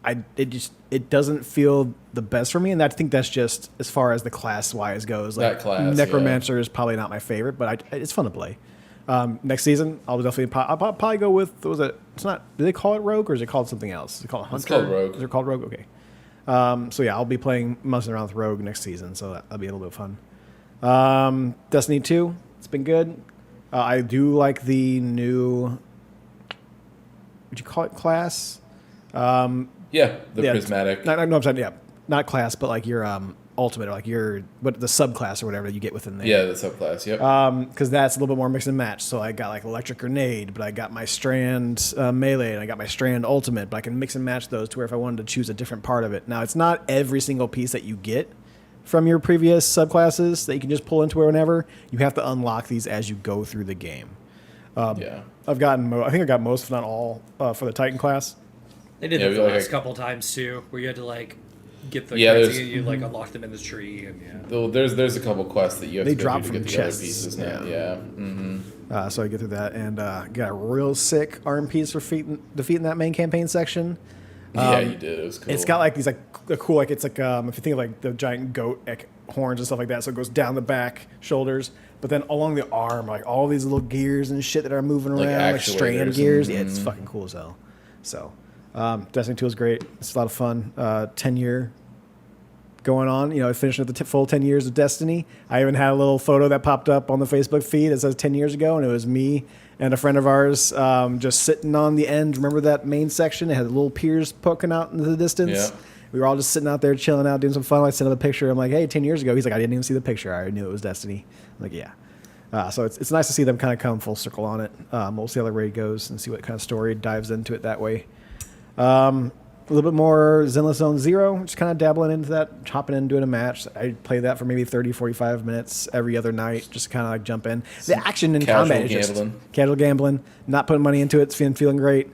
it doesn't feel the best for me. And I think that's just as far as the class-wise goes. Like That class, Necromancer is probably not my favorite, but it's fun to play. Next season, I'll probably go with, what was it? It's not, do they call it Rogue or is it called something else? Is it called Hunter? It's called Rogue. Is it called Rogue? Okay. So yeah, I'll be playing messing around with Rogue next season, so that'll be a little bit of fun. Destiny 2, it's been good. I do like the new, would you call it class? Yeah, Yeah, prismatic. No, I'm saying, yeah, not class, but like your ultimate, or like your the subclass or whatever that you get within there. Yeah, the subclass. Yep. Because that's a little bit more mix and match. So I got like electric grenade, but I got my strand melee, and I got my strand ultimate. But I can mix and match those to where if I wanted to choose a different part of it. Now it's not every single piece that you get from your previous subclasses that you can just pull into whenever. You have to unlock these as you go through the game. Yeah. I've gotten, I think I got most, if not all, for the Titan class. They did Yeah, that we the like last a- couple times too, where you had to like get the Yeah, currency, there's- you like unlock them in the tree, and yeah. Though there's a couple quests that you have They to go drop through to from get the other chests, pieces now. yeah. Yeah. So I get through that and got a real sick arm piece for defeating that main campaign section. Yeah, you did. It was cool. It's got like these like cool like it's like if you think of like the giant goat like, horns and stuff like that, so it goes down the back shoulders, but then along the arm like all these little gears and shit that are moving Like around, like strand actuators gears. and- Yeah, it's fucking cool as hell. So Destiny 2 is great. It's a lot of fun. 10-year going on. You know, finishing up the full 10 years of Destiny. I even had a little photo that popped up on the Facebook feed that says 10 years ago, and it was me and a friend of ours just sitting on the end. Remember that main section? It had little piers poking out into the distance. Yeah. We were all just sitting out there chilling out, doing some fun. I sent him a picture. I'm like, hey, 10 years ago. He's like, I didn't even see the picture. I already knew it was Destiny. I'm like, yeah. So it's nice to see them kind of come full circle on it. We'll see how the raid goes and see what kind of story dives into it that way. A little bit more Zenless Zone Zero, just kind of dabbling into that, hopping in, doing a match. I play that for maybe 30, 45 minutes every other night, just kind of like jump in. The action in casual combat is just gambling. casual gambling, not putting money into it, it's feeling great.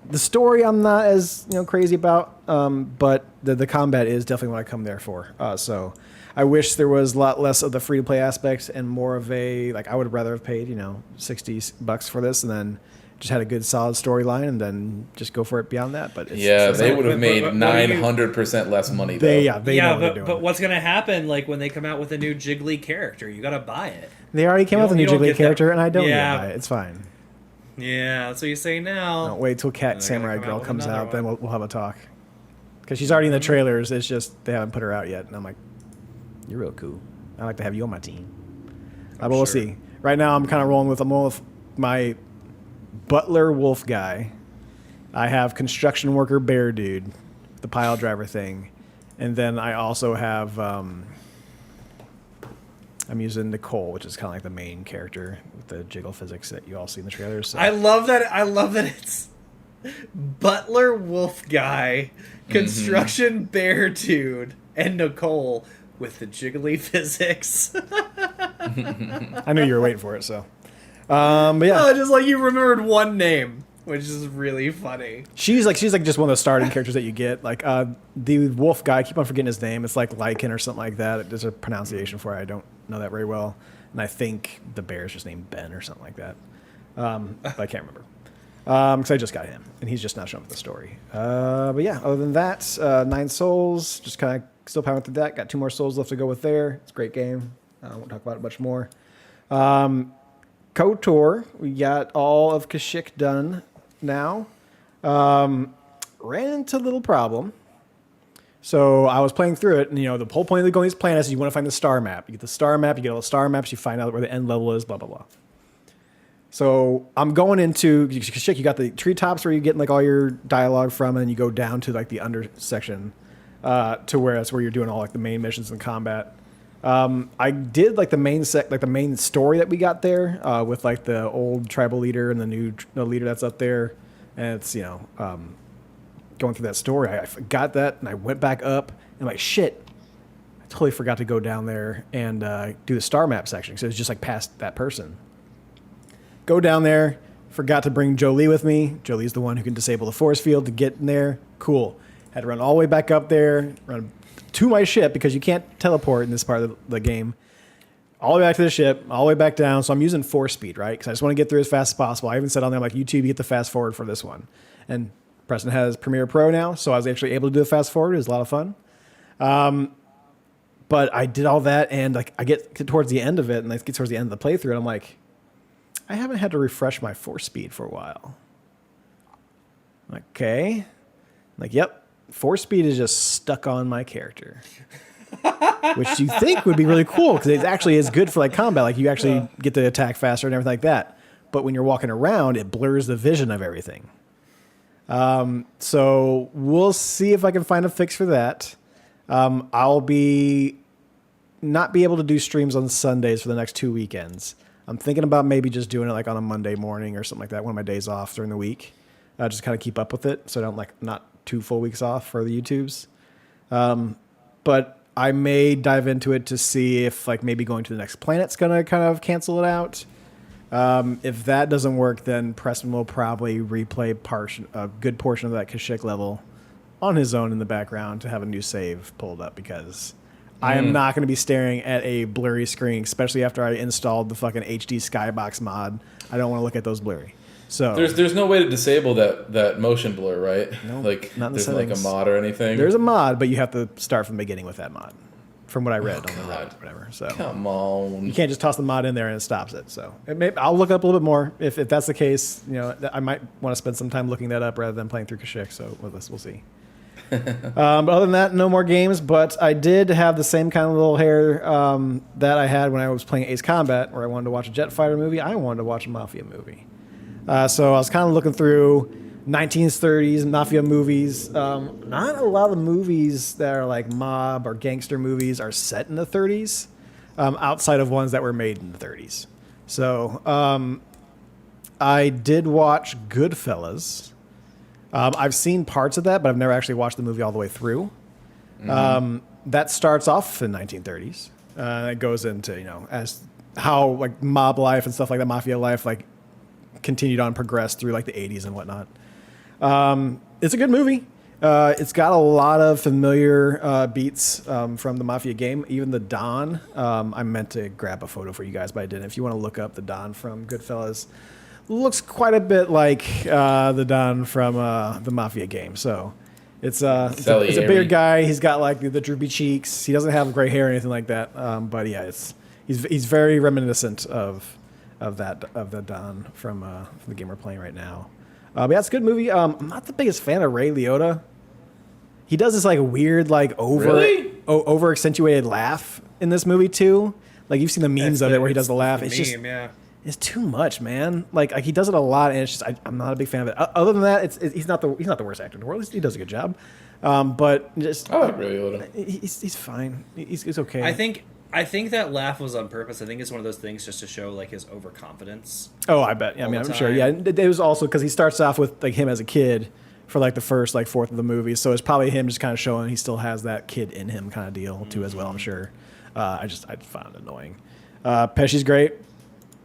The story I'm not as crazy about, but the combat is definitely what I come there for. So I wish there was a lot less of the free to play aspects and more of a like I would rather have paid $60 for this and then just had a good solid storyline and then just go for it beyond that. But They would have but- made but what do you- 900% less money. Though. they know what they're yeah, doing. but what's gonna happen like when they come out with a new Jiggly character? You gotta buy it. They already came out with a new you don't Jiggly get that- character and I don't Yeah. yet buy it. It's fine. Yeah, that's what you say now. Don't wait till Cat they're gonna Samurai come out Girl with comes another out, then one. we'll have a talk. Because she's already in the trailers. It's just they haven't put her out yet, and I'm like, you're real cool. I like to have you on my team. But we'll sure. see. Right now, I'm kind of rolling with my butler wolf guy. I have construction worker bear dude, the pile driver thing, and then I also have I'm using Nicole, which is kind of like the main character with the jiggle physics that you all see in the trailers. So. I love that it's Butler Wolf Guy, Construction Bear Dude, and Nicole with the jiggly physics. I knew you were waiting for it, so. But yeah, Oh, just like you remembered one name, which is really funny. she's like just one of the starting characters that you get. Like the wolf guy, I keep on forgetting his name. It's like Lycan or something like that. There's a pronunciation for it. I don't know that very well, and I think the bear is just named Ben or something like that. But I can't remember. Because I just got him, and he's just not showing up the story. But yeah, other than that, 9 souls, just kind of still powering through that. Got 2 more souls left to go with there. It's a great game. I won't talk about it much more. KOTOR, we got all of Kashyyyk done now. Ran into a little problem. So I was playing through it, and the whole point of going these planets is you want to find the star map. You get the star map, you get all the star maps, you find out where the end level is, blah blah blah. So I'm going into Kashyyyk. You got the treetops where you're getting like all your dialogue from, and then you go down to like the under section to where that's where you're doing all like the main missions and combat. I did like the main main story that we got there with like the old tribal leader and the new leader that's up there, and it's going through that story. I forgot that, and I went back up and I'm like, shit, I totally forgot to go down there and do the star map section. So it's just like past that person. Go down there. Forgot to bring Jolie with me. Jolie's the one who can disable the force field to get in there. Cool. Had to run all the way back up there, run to my ship because you can't teleport in this part of the game. All the way back to the ship, all the way back down. So I'm using force speed, right? Because I just want to get through as fast as possible. I even said on there, like, YouTube, you get the fast forward for this one. And Preston has Premiere Pro now, so I was actually able to do the fast forward. It was a lot of fun. But I did all that, and like I get towards the end of it, and I get towards the end of the playthrough, and I'm like, I haven't had to refresh my force speed for a while. Okay. Like, yep, force speed is just stuck on my character. Which you think would be really cool, because it actually is good for like combat. Like you actually get to attack faster and everything like that. But when you're walking around, it blurs the vision of everything. So we'll see if I can find a fix for that. I'll not be able to do streams on Sundays for the next 2 weekends. I'm thinking about maybe just doing it like on a Monday morning or something like that, one of my days off during the week. Just kind of keep up with it so I don't like not 2 full weeks off for the YouTubes. But I may dive into it to see if like maybe going to the next planet's going to kind of cancel it out. If that doesn't work, then Preston will probably replay a good portion of that Kashyyyk level on his own in the background to have a new save pulled up because I am not going to be staring at a blurry screen, especially after I installed the fucking HD Skybox mod. I don't want to look at those blurry. So There's no way to disable that motion blur, right? No, Like not in the there's like a settings. mod or anything. there's a mod, but you have to start from the beginning with that mod, from what I read on the God. Reddit, whatever. So Come on. you can't just toss the mod in there and it stops it. So I'll look up a little bit more if that's the case. You know, I might want to spend some time looking that up rather than playing through Kashyyyk. So we'll see. But other than that, no more games. But I did have the same kind of little hair that I had when I was playing Ace Combat, where I wanted to watch a jet fighter movie. I wanted to watch a Mafia movie. So I was kind of looking through 1930s Mafia movies. Not a lot of the movies that are like mob or gangster movies are set in the 30s, outside of ones that were made in the 30s. So I did watch Goodfellas. I've seen parts of that, but I've never actually watched the movie all the way through. That starts off in 1930s. It goes into, you know, as how like mob life and stuff like that, mafia life, like continued on, progressed through like the 80s and whatnot. It's a good movie. It's got a lot of familiar beats from the Mafia game. Even the Don. I meant to grab a photo for you guys, but I didn't. If you want to look up the Don from Goodfellas, looks quite a bit like the Don from the Mafia game. So it's a bigger guy. He's got like the droopy cheeks. He doesn't have gray hair or anything like that. But yeah, he's very reminiscent of the Don from the game we're playing right now. But yeah, it's a good movie. I'm not the biggest fan of Ray Liotta. He does this like weird, like over accentuated laugh in this movie too. Like you've seen the memes of it where he does the laugh. It's just it's too much, man. Like he does it a lot, and it's just I'm not a big fan of it. Other than that, he's not the worst actor in the world. He does a good job. But just I like Ray Liotta. He's fine. He's okay. I think that laugh was on purpose. I think it's one of those things just to show like his overconfidence. Oh, I bet. Yeah, I mean, I'm sure. Yeah, it was also because he starts off with like him as a kid for like the first like fourth of the movie, so it's probably him just kind of showing he still has that kid in him kind of deal too as well. I'm sure. I found it annoying. Pesci's great.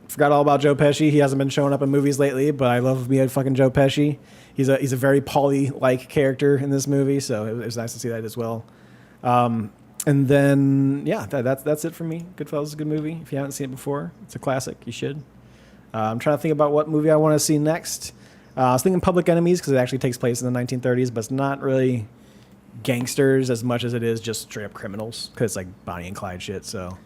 Forgot all about Joe Pesci. He hasn't been showing up in movies lately, but I love me a fucking Joe Pesci. He's a very Paulie-like character in this movie, so it was nice to see that as well. And then, yeah, that's it for me. Goodfellas is a good movie. If you haven't seen it before, it's a classic. You should. I'm trying to think about what movie I want to see next. I was thinking Public Enemies because it actually takes place in the 1930s, but it's not really gangsters as much as it is just straight up criminals because it's like Bonnie and Clyde shit. So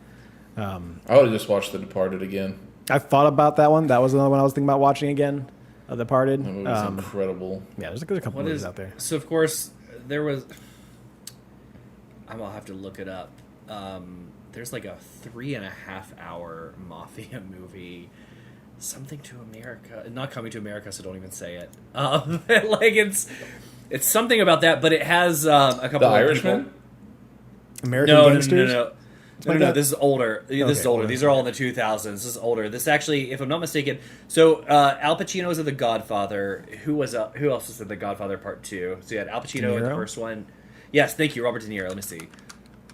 I would have just watched The Departed again. I thought about that one. That was another one I was thinking about watching again. The Departed. That movie's incredible. Yeah, there's a couple movies out there. So of course there was. I'll have to look it up. There's like a 3.5 hour Mafia movie, Something to America, not Coming to America, so don't even say it. Like it's something about that, but it has a couple. The of Irishman. People. American Gangsters. No, this is older. This is older. older. These are all in the 2000s. This is older. This actually, if I'm not mistaken, so Al Pacino was in The Godfather. Who else was in The Godfather Part 2? So you had Al Pacino in the first one. Yes, thank you, Robert De Niro. Let me see.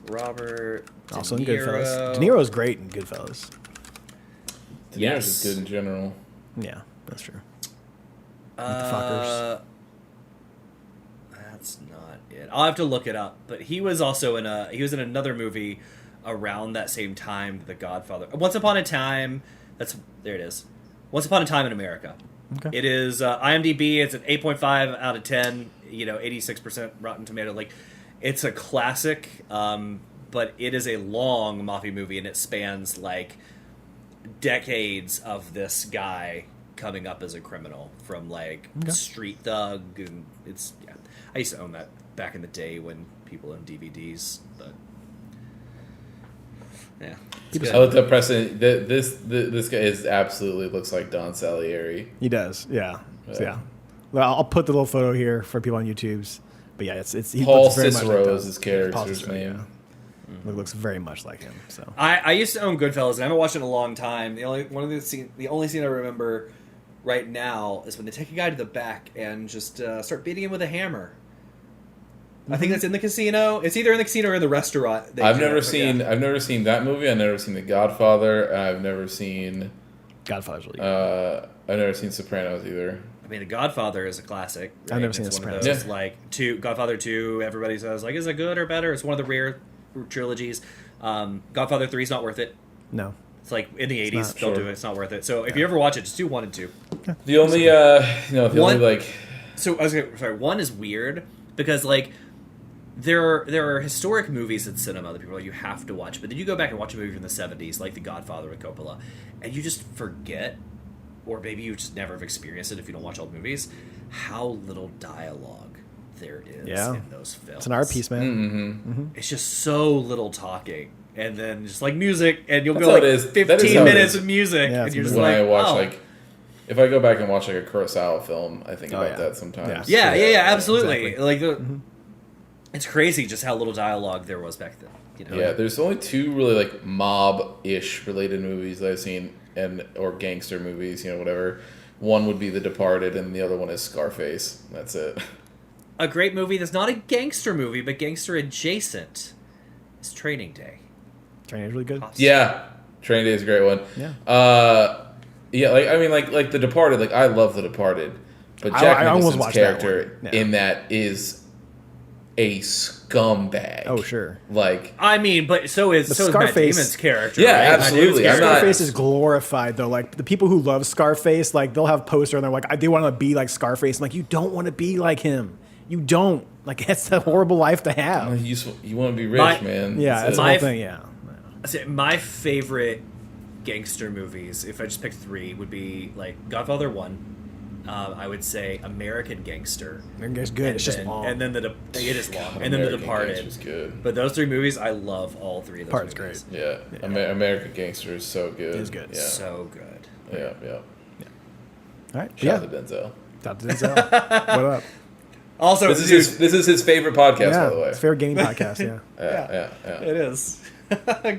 Robert De Also Niro. in Goodfellas. De Niro's great in Goodfellas. De Niro's just good in general. Yeah, that's true. The fuckers. That's not it. I'll have to look it up. But he was also in another movie around that same time, The Godfather. Once Upon a Time. There it is. Once Upon a Time in America. Okay. It is IMDb. It's an 8.5 out of 10. 86% Rotten Tomato. Like, it's a classic. But it is a long Mafia movie, and it spans like decades of this guy coming up as a criminal from like street thug, and I used to own that back in the day when people owned DVDs, but yeah. I looked up Preston. This guy absolutely looks like Don Salieri. He does, yeah. So, yeah. Well, I'll put the little photo here for people on YouTube's. But yeah, he Paul looks very Cicero much like is his character's name. Yeah. It looks very much like him. So I used to own Goodfellas, and I haven't watched it in a long time. The only scene I remember right now is when they take a guy to the back and just start beating him with a hammer. I think that's in the casino. It's either in the casino or in the restaurant. I've never seen that movie. I've never seen The Godfather. I've never seen Godfather's really good. I've never seen Sopranos either. mean, The Godfather is a classic. Right? I've never seen It's The one of Sopranos. those, like Godfather 2. Everybody says like, is it good or better? It's one of the rare trilogies. Godfather 3 is not worth it. No. It's like in the 80s. not, Don't sure. do it. It's not worth it. So if you ever watch it, just do 1 and 2. The only, the One- only like, So I was sorry. 1 is weird because like there are historic movies in cinema that people are like you have to watch, but then you go back and watch a movie from the 70s, like The Godfather with Coppola, and you just forget, or maybe you just never have experienced it if you don't watch old movies, how little dialogue there is Yeah. in those films. It's an art piece, man. It's just so little talking, and then just like music, and you'll That's go how like it is. That is 15 how it minutes is. of music, Yeah, and it's you're just when like, I watch oh. like, if I go back and watch like a Kurosawa film, I think Oh, about yeah. that sometimes. Yeah, absolutely. exactly. Like it's crazy just how little dialogue there was back then. You know? Yeah, there's only 2 really like mob-ish related movies that I've seen, or gangster movies, whatever. One would be The Departed, and the other one is Scarface. That's it. A great movie that's not a gangster movie, but gangster adjacent is Training Day. Training is really good. Yeah, Training Day is a great one. Yeah. Yeah, like I mean, like The Departed. Like I love The Departed, but Jack I almost Nicholson's watched that character one. Yeah. in that is a scumbag. Oh, sure. Like I mean, but so is Matt Scarface- Damon's character. Yeah, right? Matt absolutely. Damon's I'm not- Scarface is glorified though. Like the people who love Scarface, like they'll have poster and they're like, they want to be like Scarface. I'm like, you don't want to be like him. You don't. Like that's a horrible life to have. you want to be rich, My- man. Yeah, that's the My- whole thing. Yeah. My favorite gangster movies, if I just picked 3, would be like Godfather 1. I would say American Gangster. It's good. It's just And- long. And then it is long. And then The American Departed. Gangster's good. But those 3 movies, I love all 3 of those Departed's movies. great. Yeah, American Gangster is so good. It is good. Yeah, So good. yeah. All right. Shout Yeah. out to Denzel. Shout out to Denzel. What up? Also, This is his favorite podcast, Yeah. by the way. It's a fair gaming podcast. Yeah. Yeah. it is.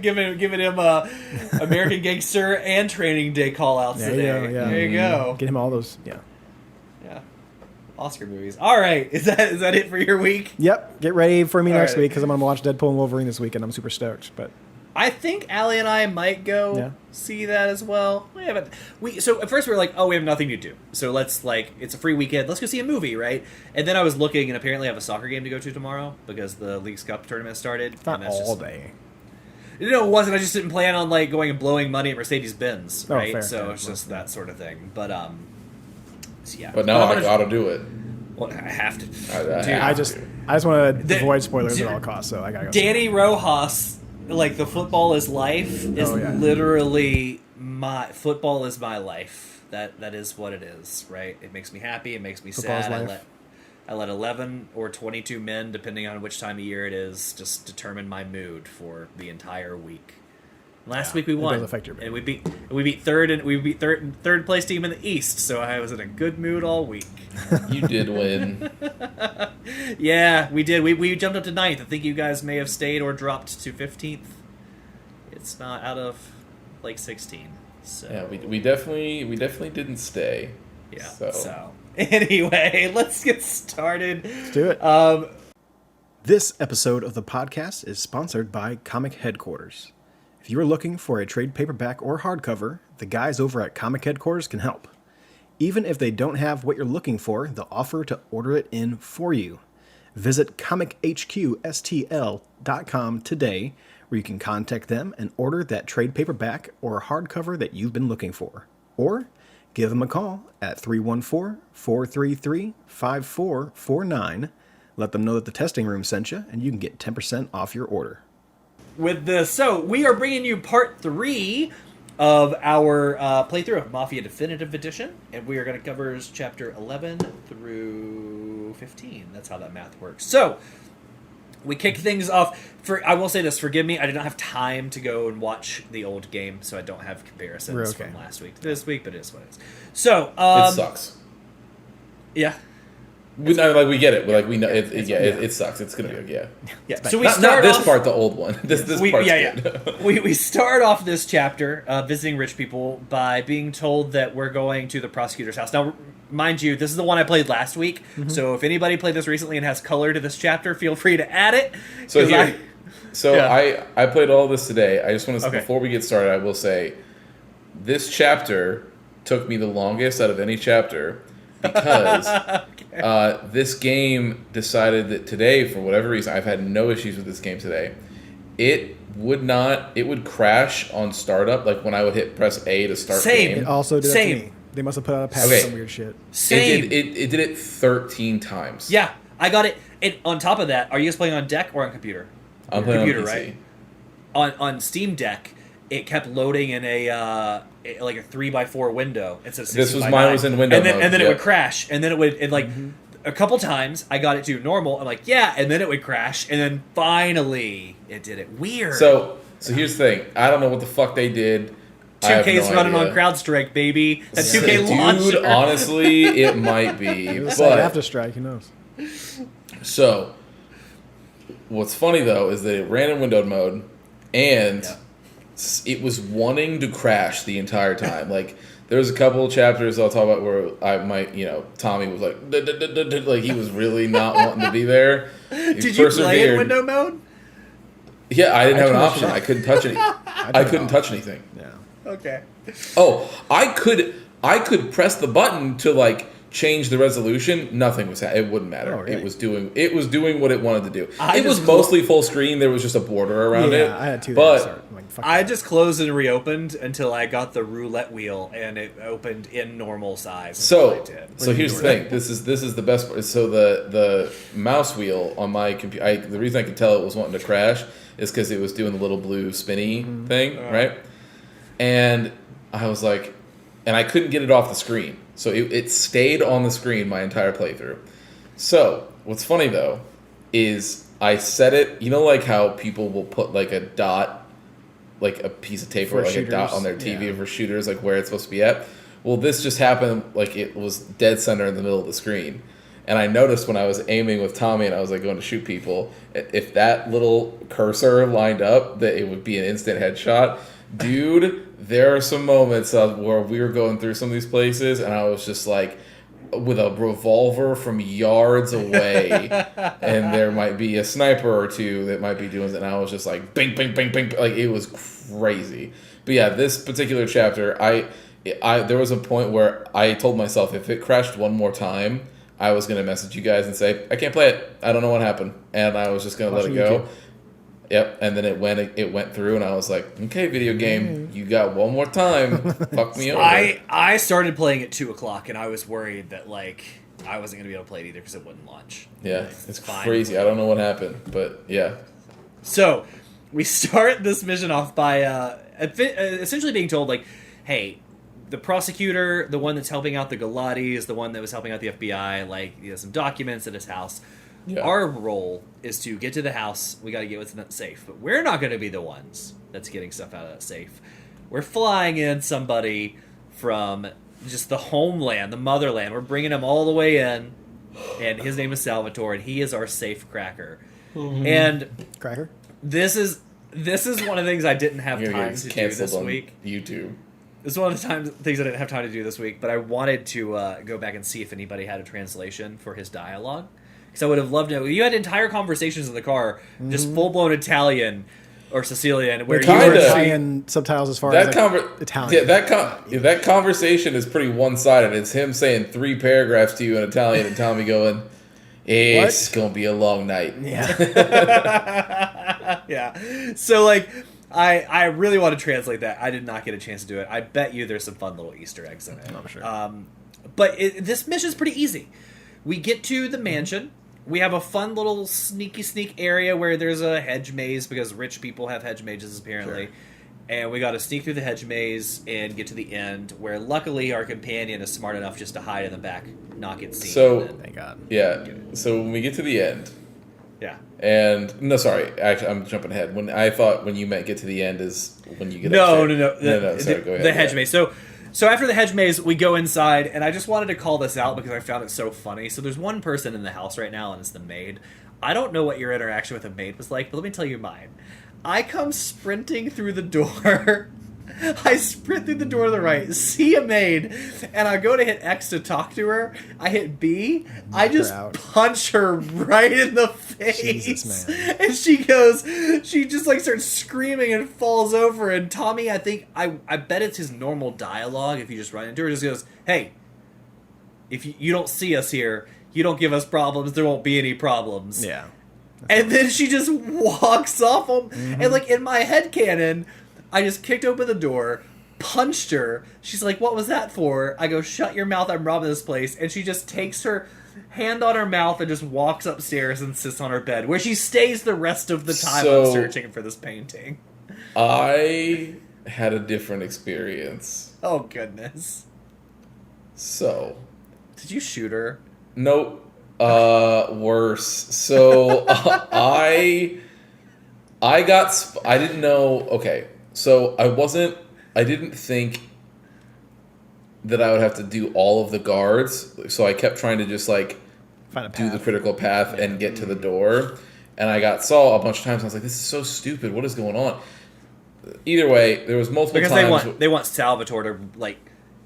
giving him American Gangster and Training Day call outs There today. you go. Yeah. There you go. Get him all those. Yeah. Yeah. Oscar movies. All right. Is that it for your week? Yep. Get ready for me All next right. week because I'm gonna watch Deadpool and Wolverine this weekend. I'm super stoked. But I think Allie and I might go Yeah. see that as well. So at first we were like, oh, we have nothing to do, so let's it's a free weekend. Let's go see a movie, right? And then I was looking, and apparently I have a soccer game to go to tomorrow because the League's Cup tournament started. it's not and that's all just, day. No, it wasn't. I just didn't plan on going and blowing money at Mercedes-Benz, Oh, right? fair, So fair. it's just that sort of thing. But so yeah. But now I'm I gonna- gotta do it. Well, I have to. I Dude, I just want to The- avoid spoilers at all costs. So I gotta go. Danny Rojas, like the football is life, is Oh, yeah. literally football is my life. That is what it is, right? It makes me happy. It makes me Football's sad. life. I let 11 or 22 men, depending on which time of year it is, just determine my mood for the entire week. Last week we it won, does affect your mood. and we beat third place team in the East. So I was in a good mood all week. You did win. Yeah, we did. We jumped up to 9th. I think you guys may have stayed or dropped to 15th. It's not out of like 16. So Yeah, we definitely didn't stay. yeah. So, So anyway, let's get started. Let's do it. This episode of the podcast is sponsored by Comic Headquarters. If you are looking for a trade paperback or hardcover, the guys over at Comic Headquarters can help. Even if they don't have what you're looking for, they'll offer to order it in for you. Visit comichqstl.com today, where you can contact them and order that trade paperback or hardcover that you've been looking for. Or give them a call at 314-433-5449. Let them know that the testing room sent you, and you can get 10% off your order. With this, so we are bringing you part 3 of our playthrough of Mafia Definitive Edition, and we are going to cover chapter 11 through 15. That's how that math works. So we kick things off. I will say this, forgive me, I did not have time to go and watch the old game, so I don't have comparisons We're okay. from last week to this week, but it is what it is. So, it sucks. yeah. We get it. We know it sucks. It's gonna be Yeah. So we not start this off, part, the old one. This part's good. we start off this chapter visiting rich people by being told that we're going to the prosecutor's house. Now, mind you, this is the one I played last week. So if anybody played this recently and has color to this chapter, feel free to add it. So 'cause here, Yeah. I played all this today. I just want to Okay. before we get started, I will say this chapter took me the longest out of any chapter because this game decided that today, for whatever reason, I've had no issues with this game today. It would crash on startup, like when I would press A to start Same. It game. also did that Same. to me. They must have put out a patch Okay. or some weird shit. Same. It did it 13 times. Yeah, I got it. And on top of that, are you guys playing on deck or on computer? I'm playing computer, on PC. right? On Steam Deck, it kept loading in like a 3x4 window instead of 6 This was by mine 9. was in window and then, mode, and then it yeah. would crash, and then it like a couple times I got it to normal. I'm like, yeah, and then it would crash, and then finally it did it. Weird. So here's the thing. I don't know what the fuck they did. I have 2K's no running idea. on CrowdStrike, baby. A 2K Dude, launcher. honestly, it might be. It's like But after strike, who knows? so, what's funny though is that it ran in windowed mode, and Yeah. it was wanting to crash the entire time. Like there was a couple of chapters I'll talk about where Tommy was like, "Duh, duh, duh, duh, duh," like he was really not wanting to be there. He Did you play in persevered. window mode? Yeah, I didn't have an turned it option. off. I couldn't touch any. I couldn't touch anything. Yeah. Okay. Oh, I could press the button to like change the resolution. Nothing was it wouldn't matter. Oh, really? It was doing what it wanted to do. I It was just mostly full screen. There was just a border around it. Yeah, I had two. But that start. I'm like, fuck I that. just closed and reopened until I got the roulette wheel, and it opened in normal size. so That's all I did. so here's the thing. This is the best part. So the mouse wheel on my computer. The reason I could tell it was wanting to crash is because it was doing the little blue spinny thing, right? And I was like, and I couldn't get it off the screen. So it stayed on the screen my entire playthrough. So what's funny though is I set it, you know, like how people will put like a dot, like a piece of tape For or like a dot shooters, on their TV yeah. for shooters, like where it's supposed to be at. Well, this just happened, like it was dead center in the middle of the screen. And I noticed when I was aiming with Tommy and I was like going to shoot people, if that little cursor lined up, that it would be an instant headshot. Dude, there are some moments where we were going through some of these places and I was just like, with a revolver from yards away, and there might be a sniper or two that might be doing it, and I was just like, bing, bing, bing, bing, like it was crazy. But yeah, this particular chapter, I there was a point where I told myself if it crashed one more time, I was gonna message you guys and say I can't play it. I don't know what happened, and I was just gonna let it Watching go. YouTube. Yep, and then it went through, and I was like, okay, video game, you got one more time, fuck me over. I started playing at 2:00, and I was worried that like I wasn't gonna be able to play it either because it wouldn't launch. Yeah, it's fine. crazy. I don't know what happened, but yeah. So we start this mission off by essentially being told like, hey, the prosecutor, the one that's helping out the Galatis, the one that was helping out the FBI, like he has some documents at his house. Yeah. Our role is to get to the house. We got to get what's in that safe, but we're not going to be the ones that's getting stuff out of that safe. We're flying in somebody from just the homeland, the motherland. We're bringing him all the way in, and his name is Salvatore, and he is our safe cracker. And Cracker. this is one of the things I didn't have You're time gonna to get do canceled this on week. YouTube. This is one of the things I didn't have time to do this week, but I wanted to go back and see if anybody had a translation for his dialogue. Because I would have loved to know. You had entire conversations in the car, just full-blown Italian or Sicilian, where you Kinda. were Italian subtitles as far That as like, Italian. Yeah, that conversation is pretty one-sided. It's him saying 3 paragraphs to you in Italian and Tommy going, "It's gonna be a long night." Yeah. yeah. So, like, I really want to translate that. I did not get a chance to do it. I bet you there's some fun little Easter eggs in it. I'm sure. But this mission's pretty easy. We get to the mansion. We have a fun little sneak area where there's a hedge maze because rich people have hedge mazes apparently. Sure. And we got to sneak through the hedge maze and get to the end where luckily our companion is smart enough just to hide in the back, not get seen. So- and then- Thank God. Yeah. So when we get to the end, yeah. and no, sorry, actually, I'm jumping ahead. When you meant get to the end is when you get No. upstairs. No. Sorry, go ahead. The hedge yeah. maze. So after the hedge maze, we go inside, and I just wanted to call this out because I found it so funny. So there's one person in the house right now, and it's the maid. I don't know what your interaction with a maid was like, but let me tell you mine. I come sprinting through the door. I sprint through the door to the right, see a maid, and I go to hit X to talk to her. I hit B. I just out. punch her right in the face. Jesus, man. And she just like starts screaming and falls over. And Tommy, I bet it's his normal dialogue if you just run into her, just goes, "Hey, if you don't see us here, you don't give us problems, there won't be any problems. Yeah. And then she just walks off them. And, like, in my headcanon, I just kicked open the door, punched her. She's like, what was that for? I go, shut your mouth, I'm robbing this place. And she just takes her hand on her mouth and just walks upstairs and sits on her bed, where she stays the rest of the time I'm searching for this painting. I had a different experience. Oh, goodness. So. Did you shoot her? Nope. Worse. So I didn't know. Okay, so I didn't think that I would have to do all of the guards. So I kept trying to just like Find a do the path. critical path and get to the door. And I saw a bunch of times. I was like, this is so stupid. What is going on? Either way, there was multiple Because times. they want Salvatore to, like,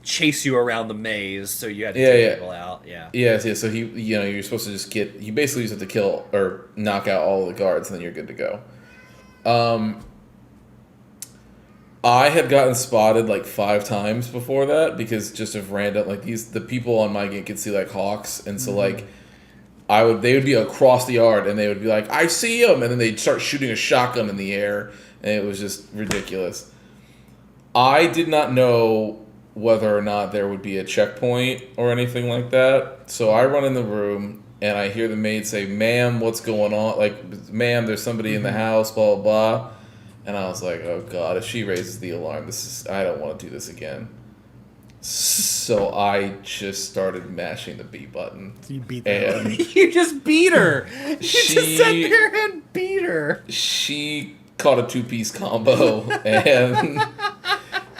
chase you around the maze, so you had to Yeah, take yeah. people out. Yeah. Yes, yeah. So you're supposed to just you basically just have to kill or knock out all the guards, and then you're good to go. I had gotten spotted like 5 times before that because just of random like the people on my game could see like hawks, and so like they would be across the yard and they would be like, I see him, and then they'd start shooting a shotgun in the air, and it was just ridiculous. I did not know whether or not there would be a checkpoint or anything like that. So I run in the room and I hear the maid say, ma'am, what's going on? Like, ma'am, there's somebody in the house, blah, blah, blah. And I was like, oh God, if she raises the alarm, I don't want to do this again. So I just started mashing the B button. You beat that. And You just beat her. You just sat there and beat her. she caught a 2-piece combo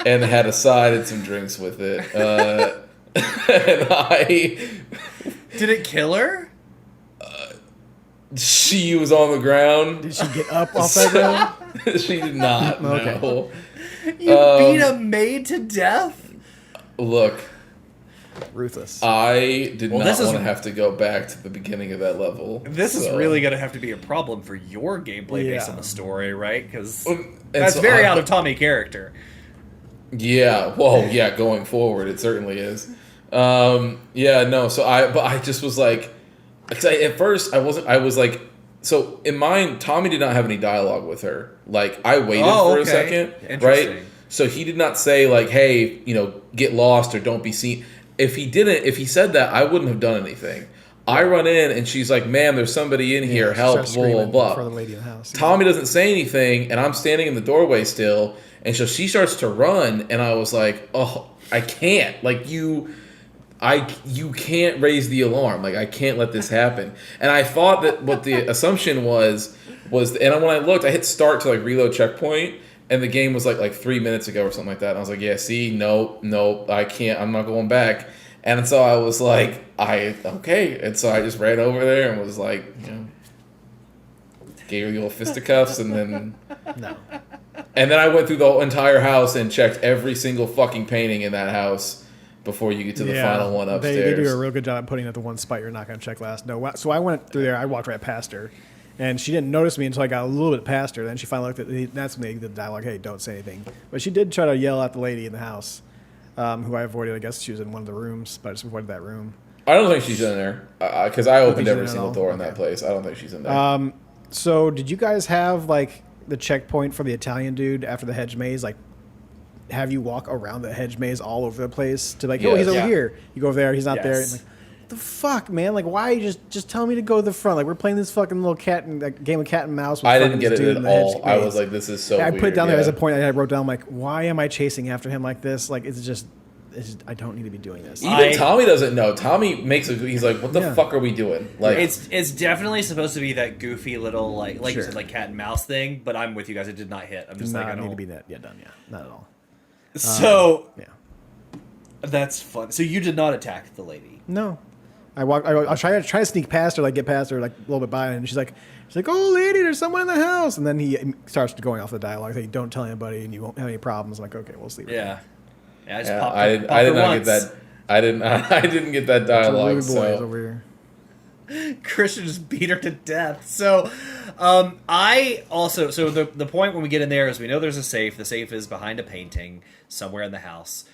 and had a side and some drinks with it. And Did it kill her? she was on the ground. Did she get up off that ground? She did not. Okay. No. You beat a maid to death? Look, Ruthless. I did Well, not this is- want to have to go back to the beginning of that level. This is so- really going to have to be a problem for your gameplay based Yeah. on the story, right? Because And that's so very out of Tommy character. Yeah, well, yeah, going forward, it certainly is. Yeah, no, so I just was like, because at first I was like, so in mine, Tommy did not have any dialogue with her. Like, I waited for a second, right? Interesting. So he did not say like, hey, get lost or don't be seen. If he said that, I wouldn't have done anything. I run in and she's like, ma'am, there's somebody in here, She help, starts blah, blah, screaming blah. for the lady in the house. Tommy doesn't say anything, and I'm standing in the doorway still, and so she starts to run, and I was like, oh, I can't. Like, you can't raise the alarm. Like, I can't let this happen. And I thought that what the assumption was, and when I looked, I hit start to, like, reload checkpoint, and the game was, like 3 minutes ago or something like that, and I was like, yeah, see, nope, I can't, I'm not going back. And so I was like, okay. And so I just ran over there and was like, gave her the old fisticuffs, and then No. and then I went through the whole entire house and checked every single fucking painting in that house before you get to the final one upstairs. They do a real good job at putting at the one spot you're not going to check last. No, so I went through there. I walked right past her, and she didn't notice me until I got a little bit past her. Then she finally looked at. That's when they did the dialogue. Hey, don't say anything. But she did try to yell at the lady in the house, who I avoided. I guess she was in one of the rooms, but I just avoided that room. I don't think she's in there because I opened she's every in single at all? door in that Okay. place. I don't think she's in there. So did you guys have like the checkpoint for the Italian dude after the hedge maze? Like, have you walk around the hedge maze all over the place to like, oh, he's Yes. over Yeah. here. You go over there, he's not there. Yes. And like, what the fuck, man? Like, why just tell me to go to the front? Like, we're playing this fucking little game of cat and mouse. With I fucking didn't get this it dude at in the hedge all. I maze. was like, this is so I weird. put it down there yeah. as a point I wrote down. Like, why am I chasing after him like this? Like, it's just I don't need to be doing this. Even Tommy doesn't know. Tommy he's like, what the Yeah. fuck are we doing? Like, It's definitely supposed to be that goofy little like you Sure. said, like cat and mouse thing, but I'm with you guys. It did not hit. I'm Does just like, I not need don't. to be that done. Yeah, not at all. So Yeah. that's fun. So you did not attack the lady. No. I try to sneak past her, like get past her, like a little bit by, and she's like, oh, lady, there's someone in the house. And then he starts going off the dialogue, like, don't tell anybody, and you won't have any problems. I'm like, okay, we'll sleep. Yeah. Yeah, I just yeah, popped I popped did her not once. get that. I didn't get that dialogue. Boys So. over here. Christian just beat her to death. So, I also the point when we get in there is we know there's a safe. The safe is behind a painting somewhere in the house.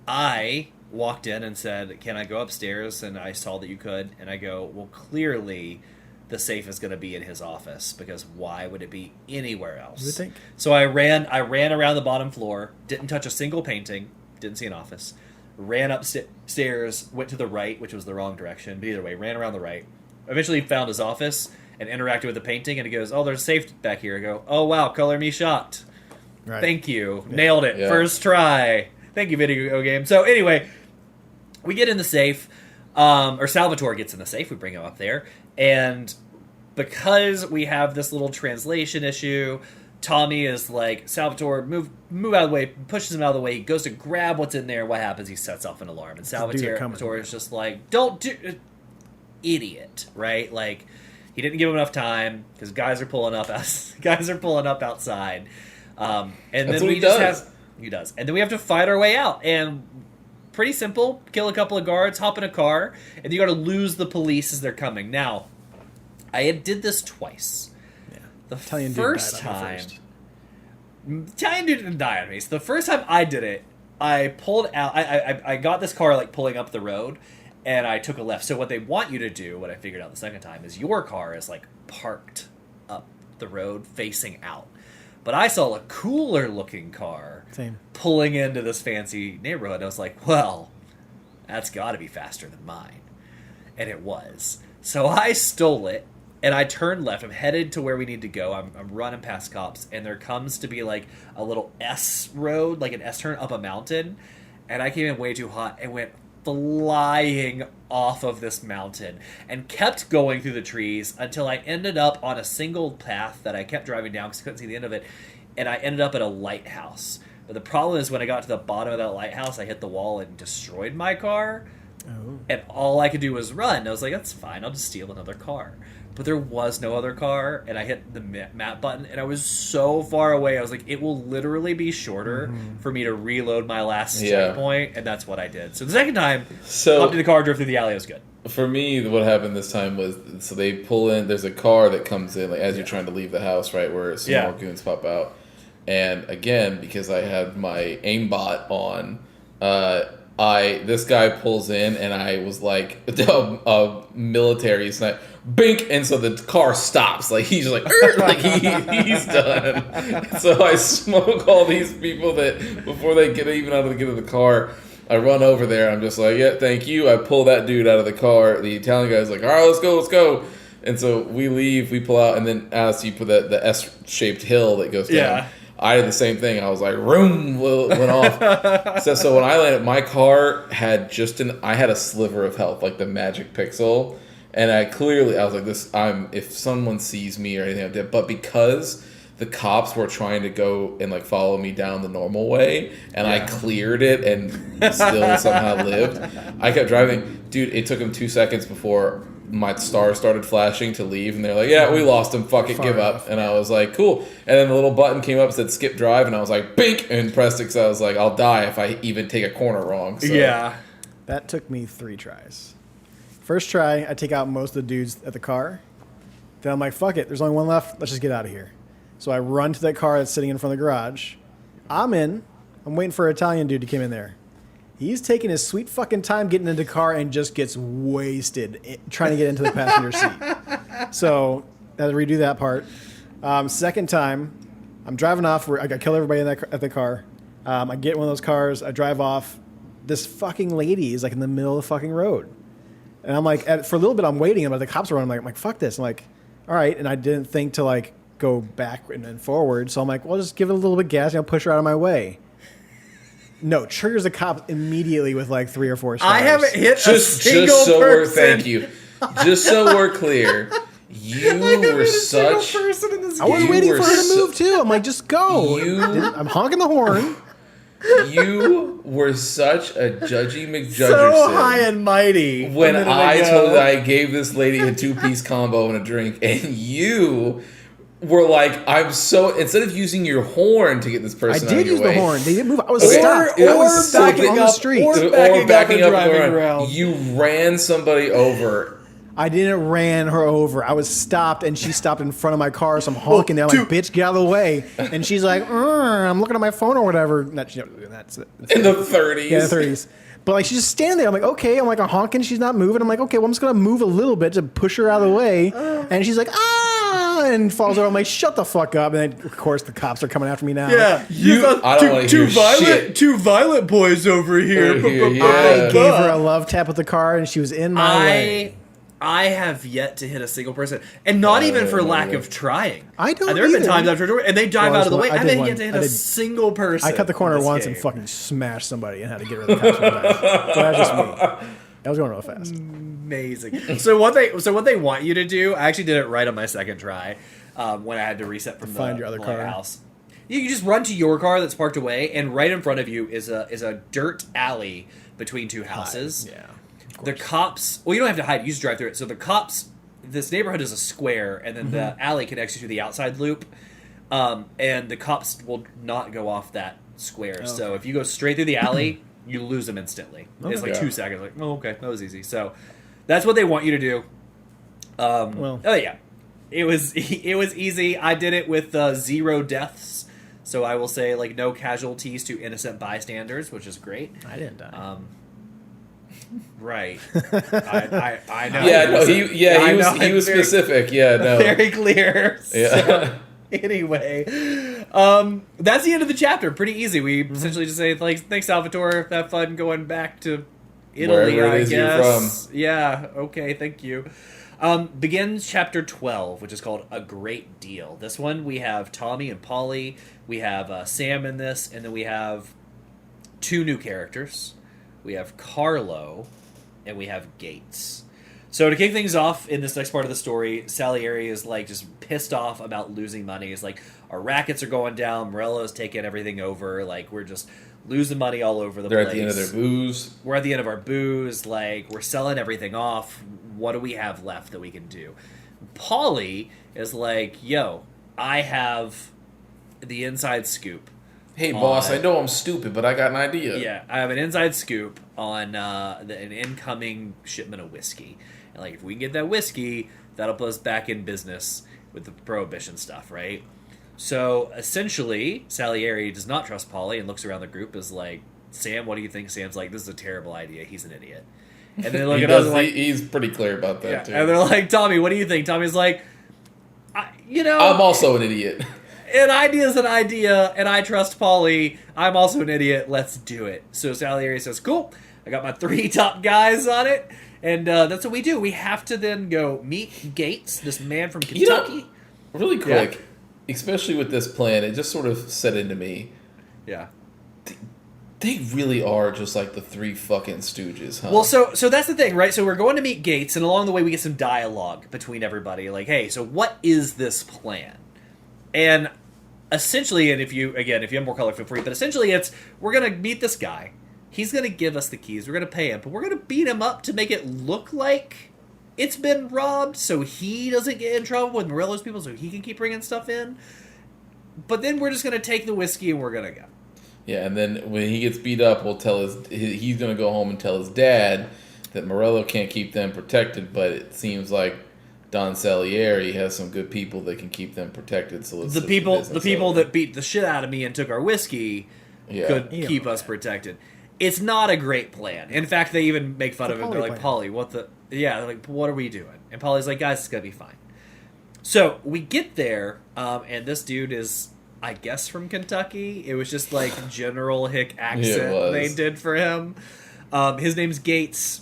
I walked in and said, "Can I go upstairs?" And I saw that you could, and I go, "Well, clearly the safe is going to be in his office because why would it be anywhere else?" You would think. So I ran around the bottom floor, didn't touch a single painting, didn't see an office. Ran upstairs, went to the right, which was the wrong direction, but either way, ran around the right. Eventually found his office and interacted with the painting, and he goes, "Oh, there's a safe back here." I go, "Oh, wow, color me shocked." Right. Thank you. Nailed it. Yeah. First try. Thank you, video game. So anyway, we get in the safe, or Salvatore gets in the safe. We bring him up there, and because we have this little translation issue, Tommy is like, "Salvatore, move out of the way," pushes him out of the way. He goes to grab what's in there. What happens? He sets off an alarm, and Salvatore is just like, "Don't do idiot," right? Like, he didn't give him enough time because guys are pulling up outside, and That's then what we he just does. have he does, and then we have to fight our way out. And pretty simple: kill a couple of guards, hop in a car, and you got to lose the police as they're coming. Now, I did this twice. Yeah. The Italian first dude died on me time, first. Italian dude didn't die on me. So the first time I did it, I pulled out. I got this car like pulling up the road, and I took a left. So what they want you to do, what I figured out the second time, is your car is like parked up the road facing out. But I saw a cooler looking car Same. pulling into this fancy neighborhood. I was like, well, that's got to be faster than mine. And it was. So I stole it, and I turned left. I'm headed to where we need to go. I'm running past cops, and there comes to be like a little S road, like an S turn up a mountain. And I came in way too hot and went flying off of this mountain and kept going through the trees until I ended up on a single path that I kept driving down because I couldn't see the end of it. And I ended up at a lighthouse. But the problem is when I got to the bottom of that lighthouse, I hit the wall and destroyed my car. Oh. And all I could do was run. I was like, that's fine. I'll just steal another car. But there was no other car, and I hit the map button, and I was so far away. I was like, it will literally be shorter for me to reload my last checkpoint, and that's what I did. So the second time, hopped in the car, drove through the alley. It was good. For me, what happened this time was, so they pull in, there's a car that comes in, like as you're trying to leave the house, right, where some more goons pop out. And again, because I had my aimbot on, this guy pulls in, and I was like a military sniper, bink, and so the car stops. Like he's just like he's done. So I smoke all these people that before they get even out of the car. I run over there. I'm just like, yeah, thank you. I pull that dude out of the car. The Italian guy's like, all right, let's go. And so we leave, we pull out, and then as you put the S-shaped hill that goes down. Yeah. I did the same thing. I was like, room, went off. So when I landed, my car had I had a sliver of health, like the magic pixel. And I was like, if someone sees me or anything like that, but because the cops were trying to go and like follow me down the normal way, and I cleared it and still somehow lived, I kept driving. Dude, it took them 2 seconds before my star started flashing to leave, and they're like, yeah, we lost him, fuck it, give up. And I was like, cool. And then the little button came up, said skip drive, and I was like, bink, and pressed it, because I was like, I'll die if I even take a corner wrong. So. Yeah. That took me 3 tries. First try, I take out most of the dudes at the car. Then I'm like, fuck it, there's only one left, let's just get out of here. So I run to that car that's sitting in front of the garage. I'm waiting for an Italian dude to come in there. He's taking his sweet fucking time getting into the car and just gets wasted trying to get into the passenger seat. So I had to redo that part. Second time, I'm driving off. I got killed everybody at the car. I get in one of those cars. I drive off. This fucking lady is like in the middle of the fucking road. And I'm like, for a little bit, I'm waiting. But the cops are running. I'm like, fuck this. I'm like, all right. And I didn't think to like go back and forward. So I'm like, well, just give it a little bit of gas and I'll push her out of my way. No, triggers the cops immediately with like 3 or 4 stars. I haven't hit a single just so person. Thank you. Just so we're clear, you were such. Person in this I was game. waiting for her to move too. I'm like, just go. You- I'm honking the horn. You were such a judgy McJudgerson. So high and mighty. When A minute I ago. told you that I gave this lady a 2-piece combo and a drink, and you were like, instead of using your horn to get this I person out of did your use way, the horn. They didn't move. I was Okay. stopped. Or I was backing backing on the up, street. or or backing backing up up and and driving around. around. You ran somebody over. I didn't ran her over. I was stopped, and she stopped in front of my car, so I'm honking there, like, bitch, get out of the way. And she's like, I'm looking at my phone or whatever. That's In the 30s. Yeah, the 30s. But like she's just standing there. I'm like, okay. I'm honking. She's not moving. I'm like, okay. Well, I'm just gonna move a little bit to push her out of the way. And she's like, and falls over. I'm like, shut the fuck up. And then of course the cops are coming after me now. Yeah, I don't want to hear shit. two violent boys over here. I gave her a love tap with the car, and she was in my way. I have yet to hit a single person, and not even for lack of trying. I don't. There have been either. times I've tried to, and they dive out of the way. I haven't yet to hit I a did- single person. I cut the corner in this once game. and fucking smashed somebody and had to get rid of the cops. But that was just me. That was going real fast. Amazing. So what they want you to do? I actually did it right on my second try when I had to reset from Find the your other car. house. You just run to your car that's parked away, and right in front of you is a dirt alley between two houses. Yeah. The cops. Well, you don't have to hide. You just drive through it. So the cops. This neighborhood is a square, and then the alley connects you to the outside loop. And the cops will not go off that square. So if you go straight through the alley, you lose them instantly. It's like Okay. 2 seconds. Like, oh, okay, that was easy. So that's what they want you to do. Well. Oh yeah, it was easy. I did it with 0 deaths. So I will say like no casualties to innocent bystanders, which is great. I didn't die. Right. I know. Yeah, no, he I know, he was I'm very- specific. Yeah, no. Very clear. Yeah. So, anyway, that's the end of the chapter. Pretty easy. We essentially just say like, thanks, Salvatore. Have fun going back to Italy. Wherever it I is you're guess. Yeah. Okay. Thank you. Begins chapter 12, which is called A Great Deal. This one we have Tommy and Polly. We have Sam in this, and then we have 2 new characters. We have Carlo, and we have Gates. So to kick things off in this next part of the story, Salieri is like just pissed off about losing money. He's like, our rackets are going down. Morello's taking everything over. Like, we're just losing money all over the They're place. at the end of their booze. We're at the end of our booze. Like, we're selling everything off. What do we have left that we can do? Polly is like, yo, I have the inside scoop. Hey, boss, on- I know I'm stupid, but I got an idea. Yeah, I have an inside scoop on an incoming shipment of whiskey. And like, if we can get that whiskey, that'll put us back in business with the prohibition stuff, right? So essentially, Salieri does not trust Polly and looks around the group as like, Sam, what do you think? Sam's like, this is a terrible idea. He's an idiot. And then they look He at us does, and like, he's pretty clear about that, yeah. too. And they're like, Tommy, what do you think? Tommy's like, I'm also an idiot. an idea is an idea, and I trust Polly. I'm also an idiot. Let's do it. So Salieri says, cool. I got my 3 top guys on it. And that's what we do. We have to then go meet Gates, this man from You know, Kentucky. really quick, especially with this plan, it just sort of set into me. Yeah. They really are just like the 3 fucking stooges, huh? Well, so that's the thing, right? So we're going to meet Gates, and along the way we get some dialogue between everybody. Like, hey, so what is this plan? And essentially, and if you have more color, feel free. But essentially, it's we're gonna meet this guy. He's gonna give us the keys. We're gonna pay him, but we're gonna beat him up to make it look like it's been robbed, so he doesn't get in trouble with Morello's people, so he can keep bringing stuff in. But then we're just gonna take the whiskey and we're gonna go. Yeah, and then when he gets beat up, we'll tell he's going to go home and tell his dad that Morello can't keep them protected, but it seems like Don Salieri has some good people that can keep them protected. So let's The lift people business over. that beat the shit out of me and took our whiskey Yeah. could Yeah. keep us protected. It's not a great plan. In fact, they even make fun It's of a it. They're Polly like, plan. Polly, what the... Yeah, they're like, what are we doing? And Polly's like, guys, it's going to be fine. So we get there, and this dude is, I guess, from Kentucky. It was just like General Hick accent was. they did for him. His name's Gates.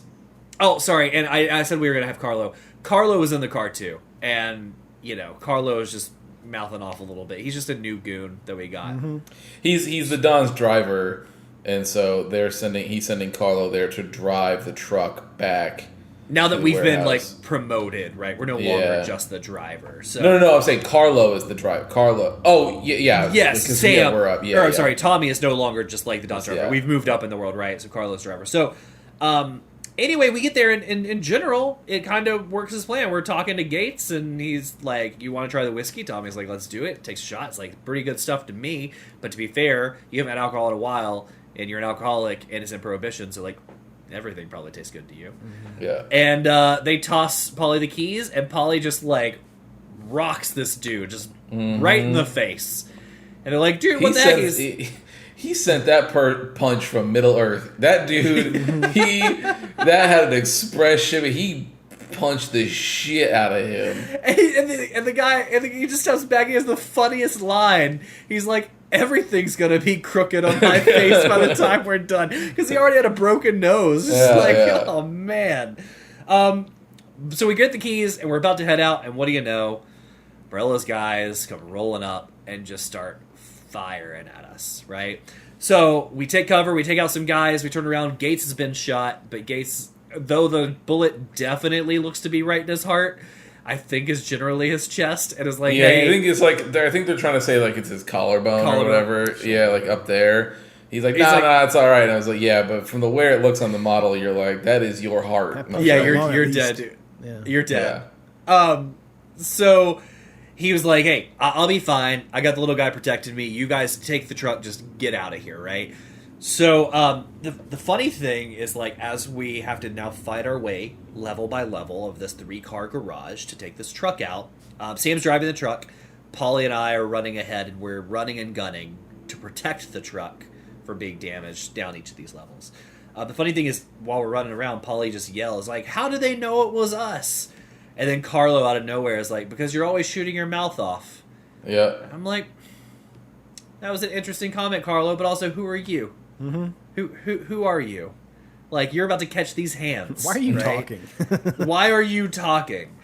Oh, sorry, and I said we were going to have Carlo. Carlo was in the car, too. And, you know, Carlo is just mouthing off a little bit. He's just a new goon that we got. He's the Don's driver, and so he's sending Carlo there to drive the truck back. Now that to the we've been like warehouse. promoted, right? We're no Yeah. longer just the driver. So No. I'm saying Carlo is the driver. Carlo. Oh, yeah. yes, because Sam. we're up. Yeah, or, I'm yeah. sorry, Tommy is no longer just like the Don's driver. Yeah. We've moved up in the world, right? So Carlo's driver. So anyway, we get there, and in general, it kind of works as planned. We're talking to Gates, and he's like, "You want to try the whiskey?" Tommy's like, "Let's do it." Takes a shot. It's like pretty good stuff to me. But to be fair, you haven't had alcohol in a while, and you're an alcoholic, and it's in prohibition. So like, everything probably tastes good to you. Yeah. And they toss Polly the keys, and Polly just like rocks this dude just right in the face. And they're like, dude, what the heck is... He sent that punch from Middle Earth. That dude, that had an express ship. He punched the shit out of him. And the guy, he just steps back. He has the funniest line. He's like, everything's gonna be crooked on my face by the time we're done, because he already had a broken nose. Oh man. So we get the keys and we're about to head out, and what do you know? Morello's guys come rolling up and just start firing at us, right? So we take cover, we take out some guys, we turn around. Gates has been shot, but Gates, though the bullet definitely looks to be right in his heart, I think is generally his chest, and is like, hey, I think it's like, I think they're trying to say like it's his collarbone or whatever. Yeah, like up there. He's like, nah, it's all right. And I was like, yeah, but from the way it looks on the model, you're like, that is your heart. Yeah, you're dead. Yeah. You're dead. Yeah. So he was like, hey, I'll be fine. I got the little guy protecting me. You guys take the truck. Just get out of here, right? So the funny thing is, like, as we have to now fight our way level by level of this 3-car garage to take this truck out, Sam's driving the truck. Polly and I are running ahead, and we're running and gunning to protect the truck from being damaged down each of these levels. The funny thing is, while we're running around, Polly just yells, like, how do they know it was us? And then Carlo out of nowhere is like, because you're always shooting your mouth off. Yeah. I'm like, that was an interesting comment, Carlo, but also, who are you? Mm-hmm. Who are you? Like, you're about to catch these hands. Why are you talking? Why are you talking?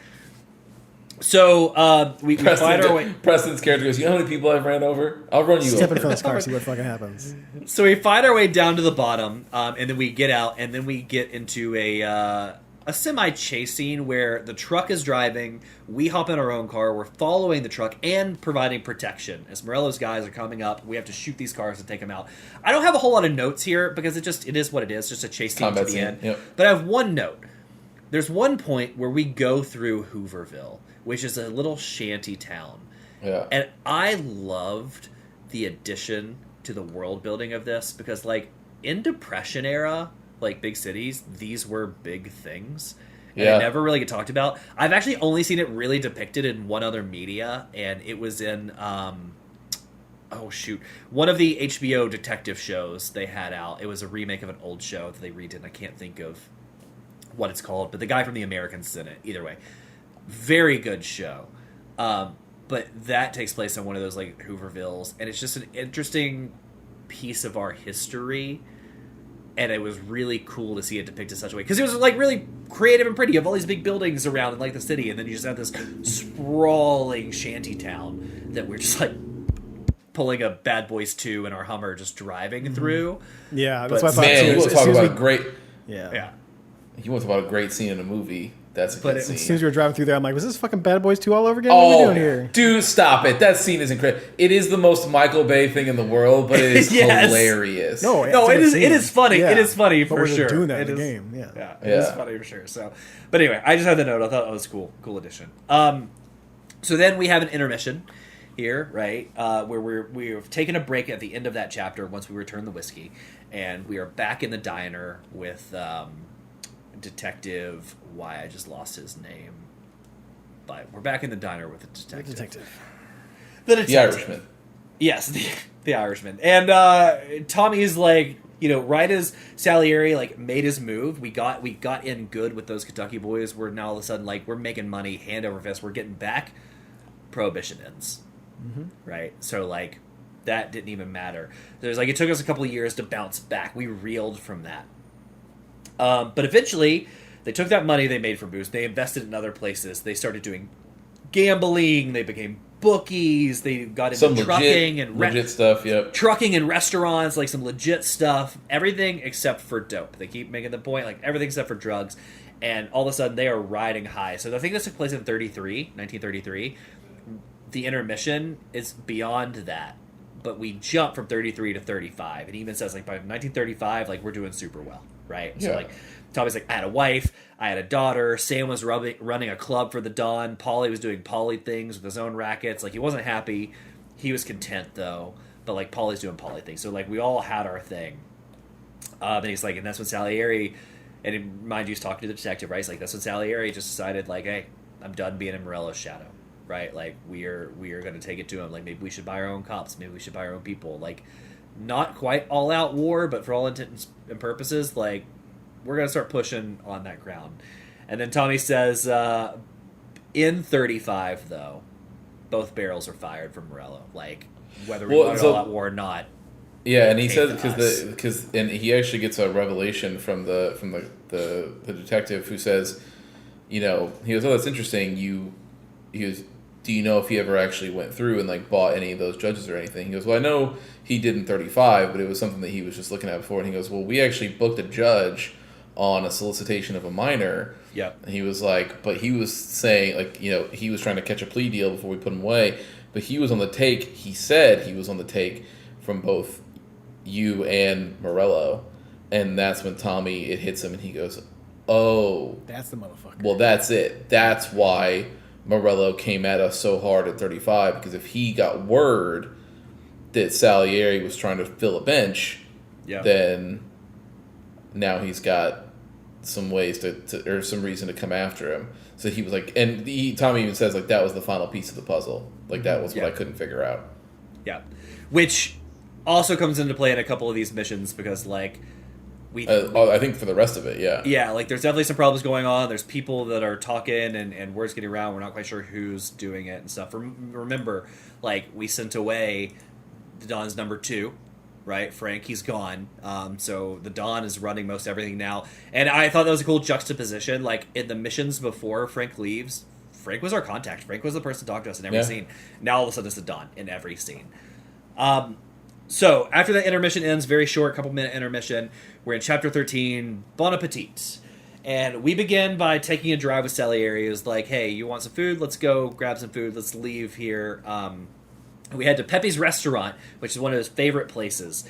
So we fight our way. Preston's character goes, you know how many people I've ran over? I'll run you Step over. in front of this car, see what fucking happens. So we fight our way down to the bottom, and then we get out, and then we get into a semi-chase scene where the truck is driving, we hop in our own car, we're following the truck and providing protection. As Morello's guys are coming up, we have to shoot these cars and take them out. I don't have a whole lot of notes here, because it is what it is, just a chase scene to the end. Yep. But I have one note. There's one point where we go through Hooverville, which is a little shanty town. Yeah. And I loved the addition to the world building of this, because, like, in Depression era, like, big cities, these were big things. And Yeah. they never really get talked about. I've actually only seen it really depicted in one other media, and it was in, one of the HBO detective shows they had out. It was a remake of an old show that they redid. I can't think of what it's called, but the guy from The Americans in it. Either way, very good show. But that takes place in one of those, like, Hoovervilles, and it's just an interesting piece of our history. And it was really cool to see it depicted in such a way, because it was, like, really creative and pretty. You have all these big buildings around in, like, the city, and then you just have this sprawling shanty town that we're just, like, pulling a Bad Boys 2 in our Hummer, just driving through. Yeah, that's But, what I thought Man, too. you want to talk about a great... Yeah. You want to talk about a great scene in a movie. That's a good As scene. soon as we were driving through there, I'm like, was this fucking Bad Boys 2 all over again? What are we doing here? Dude, stop it. That scene is incredible. It is the most Michael Bay thing in the world, but it is Yes. hilarious. No, It is funny. Yeah. It is funny But for we're sure. just doing that It in the is- game. Yeah. Yeah, it is Yeah. funny for sure. So, but anyway, I just had the note. I thought it was cool addition. So then we have an intermission here, right? Where we've taken a break at the end of that chapter once we return the whiskey, and we are back in the diner with Detective. Why I just lost his name, but we're back in the diner with the detective. The detective. The Irishman. Yes, the Irishman. And Tommy is like, right as Salieri, like, made his move, we got in good with those Kentucky boys. We're now all of a sudden, like, we're making money hand over fist. We're getting back. Prohibition ends. Mm-hmm. Right? So, like, that didn't even matter. There's, like, it took us a couple of years to bounce back. We reeled from that. But eventually, they took that money they made from booze. They invested in other places. They started doing gambling. They became bookies. They got into Some trucking and legit stuff, yep. trucking and restaurants, like some legit stuff. Everything except for dope. They keep making the point, like, everything except for drugs. And all of a sudden, they are riding high. So I think this took place in 1933. The intermission is beyond that. But we jump from 33 to 35. And he even says, like, by 1935, like, we're doing super well, right? So, Yeah. like, Tommy's like, I had a wife, I had a daughter, Sam was running a club for the Dawn, Paulie was doing Paulie things with his own rackets. Like, he wasn't happy. He was content, though. But, like, Paulie's doing Paulie things. So, like, we all had our thing. And he's like, and that's when Salieri mind you, he's talking to the detective, right? He's like, that's when Salieri just decided, like, hey, I'm done being in Morello's shadow, right? Like, we are going to take it to him. Like, maybe we should buy our own cops. Maybe we should buy our own people. Like, not quite all out war, but for all intents and purposes, like, we're going to start pushing on that ground. And then Tommy says, in 35, though, both barrels are fired from Morello. Like, whether we want all out war or not. Yeah, and he says because and he actually gets a revelation from the detective who says, he goes, oh, that's interesting. He goes, do you know if he ever actually went through and like bought any of those judges or anything? He goes, well, I know he did in 35, but it was something that he was just looking at before. And he goes, well, we actually booked a judge on a solicitation of a minor. Yeah. And he was like, but he was saying like, he was trying to catch a plea deal before we put him away, but he was on the take. He said he was on the take from both you and Morello, and that's when it hits him, and he goes, "Oh, That's the motherfucker. well, that's it. That's why Morello came at us so hard at 35, because if he got word that Salieri was trying to fill a bench, then now he's got some ways to or some reason to come after him." So he was like, and Tommy even says like that was the final piece of the puzzle. Like that was what I couldn't figure out. Yeah, which also comes into play in a couple of these missions because like I think for the rest of it, yeah, like there's definitely some problems going on. There's people that are talking and words getting around. We're not quite sure who's doing it and stuff. Remember, like we sent away the Don's number 2, right? Frank, he's gone. So the Don is running most everything now, and I thought that was a cool juxtaposition. Like in the missions before Frank leaves, Frank was our contact. Frank was the person to talk to us in every scene. Now all of a sudden it's the Don in every scene. So after that intermission ends, very short, couple-minute intermission, we're in Chapter 13, Bon Appetit. And we begin by taking a drive with Salieri. It was like, hey, you want some food? Let's go grab some food. Let's leave here. We head to Pepe's Restaurant, which is one of his favorite places.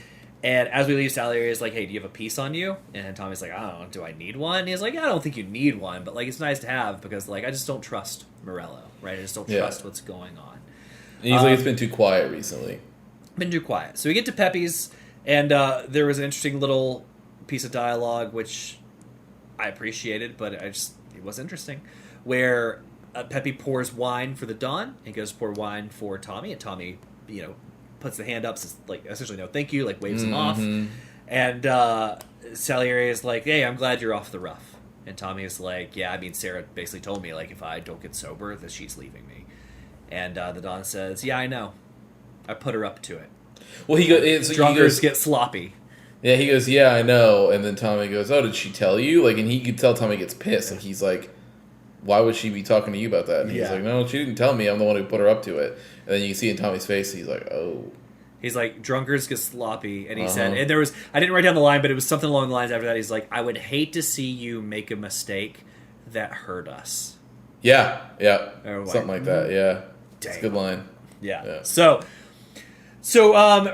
And as we leave, Salieri is like, hey, do you have a piece on you? And Tommy's like, I don't know, do I need one? And he's like, I don't think you need one, but like it's nice to have because like I just don't trust Morello, right? I just don't trust what's going on. And he's like, it's been too quiet recently. Been too quiet. So we get to Pepe's, and there was an interesting little piece of dialogue which I appreciated, but it was interesting, where Pepe pours wine for the Don, and goes to pour wine for Tommy, and Tommy, puts the hand up, says, like, essentially no thank you, like waves him off, and Salieri is like, hey, I'm glad you're off the rough, and Tommy is like, yeah, I mean, Sarah basically told me, like, if I don't get sober, that she's leaving me, and the Don says, yeah, I know. I put her up to it. Well, Drunkards get sloppy. Yeah, he goes, yeah, I know. And then Tommy goes, oh, did she tell you? Like, and he could tell Tommy gets pissed. Like, he's like, why would she be talking to you about that? And he's like, no, she didn't tell me. I'm the one who put her up to it. And then you see in Tommy's face, he's like, oh. He's like, drunkards get sloppy. And he said, and there was, I didn't write down the line, but it was something along the lines after that. He's like, I would hate to see you make a mistake that hurt us. Yeah. Like, something like that, yeah. Damn. It's a good line. Yeah. So,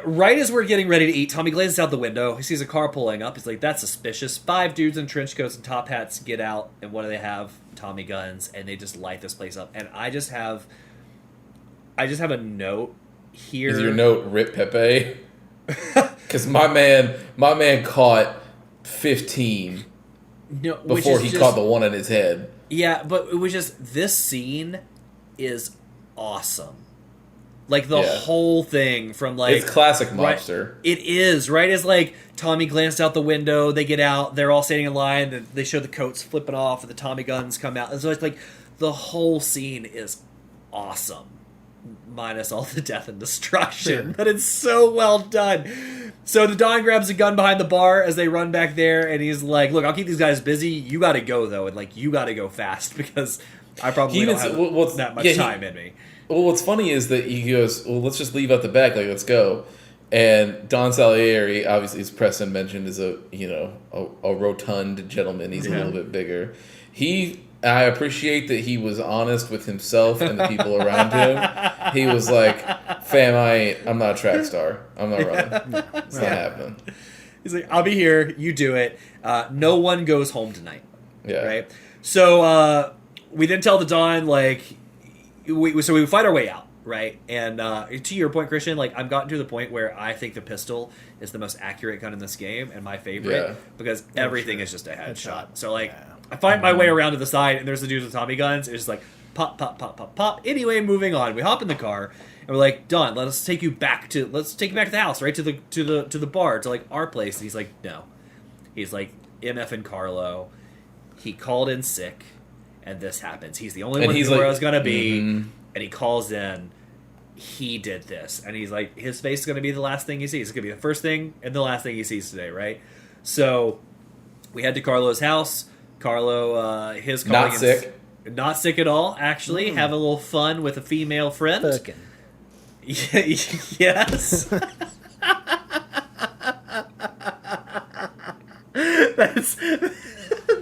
right as we're getting ready to eat, Tommy glances out the window. He sees a car pulling up. He's like, that's suspicious. 5 dudes in trench coats and top hats get out, and what do they have? Tommy guns, and they just light this place up. And I just have a note here. Is your note Rip Pepe? Because my man caught 15 before he caught the one in his head. Yeah, but it was just, this scene is awesome. Like, the whole thing from, like... It's classic mobster. Right, it is, right? As, like, Tommy glanced out the window, they get out, they're all standing in line, and they show the coats flipping off, and the Tommy guns come out. And so it's, like, the whole scene is awesome. Minus all the death and destruction. Sure. But it's so well done. So the Don grabs a gun behind the bar as they run back there, and he's like, look, I'll keep these guys busy. You gotta go, though, and, like, you gotta go fast, because I probably don't have that much time in me. Well, what's funny is that he goes, well, let's just leave out the back, like, let's go. And Don Salieri, obviously, as Preston mentioned, is a rotund gentleman. He's a little bit bigger. I appreciate that he was honest with himself and the people around him. He was like, fam, I'm not a track star. I'm not running. It's not happening. He's like, I'll be here. You do it. No one goes home tonight. Yeah. Right? So we then tell the Don, like... So we fight our way out, right? And to your point, Christian, like I've gotten to the point where I think the pistol is the most accurate gun in this game and my favorite Yeah. because everything is just a headshot. Headshot. So like Yeah. I find my way around to the side and there's the dudes with Tommy guns. It's just like pop, pop, pop, pop, pop. Anyway, moving on. We hop in the car and we're like, Don, let's take you back to the house, right? To the bar, to like our place. And he's like, no. He's like, MF and Carlo. He called in sick, and this happens. He's the only And one he's who knew where like- I was gonna be, Mhm. and he calls in. He did this, and he's like, his face is gonna be the last thing he sees. It's gonna be the first thing and the last thing he sees today, right? So we head to Carlo's house. Carlo, his calling Not in- sick. not sick at all. Actually, have a little fun with a female friend. Fucking. Yes.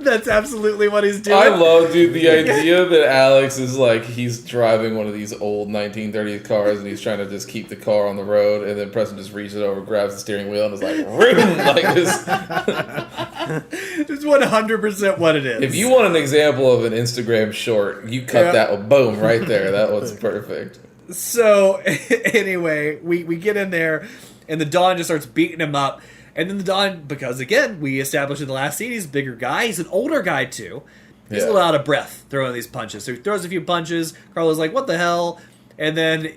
That's absolutely what he's doing. I love, dude, the idea that Alex is like, he's driving one of these old 1930s cars and he's trying to just keep the car on the road, and then Preston just reaches over, grabs the steering wheel, and is like, ring! Like this. It's 100% what it is. If you want an example of an Instagram short, you cut Yeah. that, boom, right there. That was perfect. So, anyway, we get in there, and the Don just starts beating him up. And then the Don, because again, we established in the last scene, he's a bigger guy. He's an older guy, too. He's a Yeah. little out of breath throwing these punches. So he throws a few punches. Carlo's like, what the hell? And then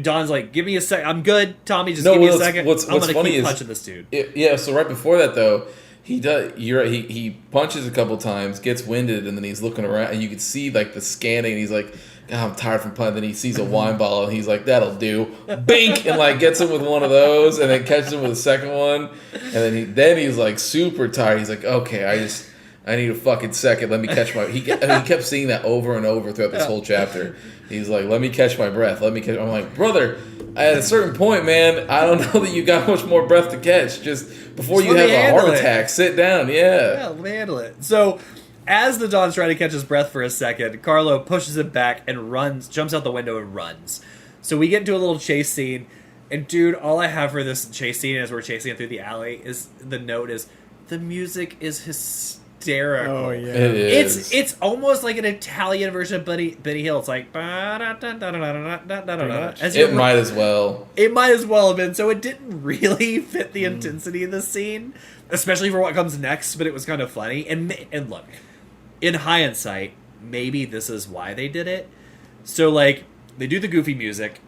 Don's like, give me a sec. I'm good. Tommy, just give me a second. What's I'm going to funny keep is, punching this dude. Yeah, so right before that, though, he does. You're right, he punches a couple times, gets winded, and then he's looking around, and you can see like the scanning. And he's like, God, I'm tired from playing. Then he sees a wine bottle, and he's like, "That'll do." Bink, and like gets him with one of those, and then catches him with a second one, and then he's like super tired. He's like, "Okay, I need a fucking second. Let me catch my." He kept seeing that over and over throughout this whole chapter. He's like, "Let me catch my breath. Let me catch." I'm like, brother, at a certain point, man, I don't know that you got much more breath to catch. Just before Just you let have me a heart handle it. attack, sit down. Yeah. Yeah, let me handle it. So, as the Don's trying to catch his breath for a second, Carlo pushes him back and runs, jumps out the window and runs. So we get into a little chase scene, and dude, all I have for this chase scene as we're chasing it through the alley is the music is hysterical. Oh yeah. It is. It's almost like an Italian version of Benny Hill. It's like as It might as well. it might as well have been. So it didn't really fit the intensity of the scene, especially for what comes next. But it was kind of funny. And look, in hindsight, maybe this is why they did it. So like they do the goofy music.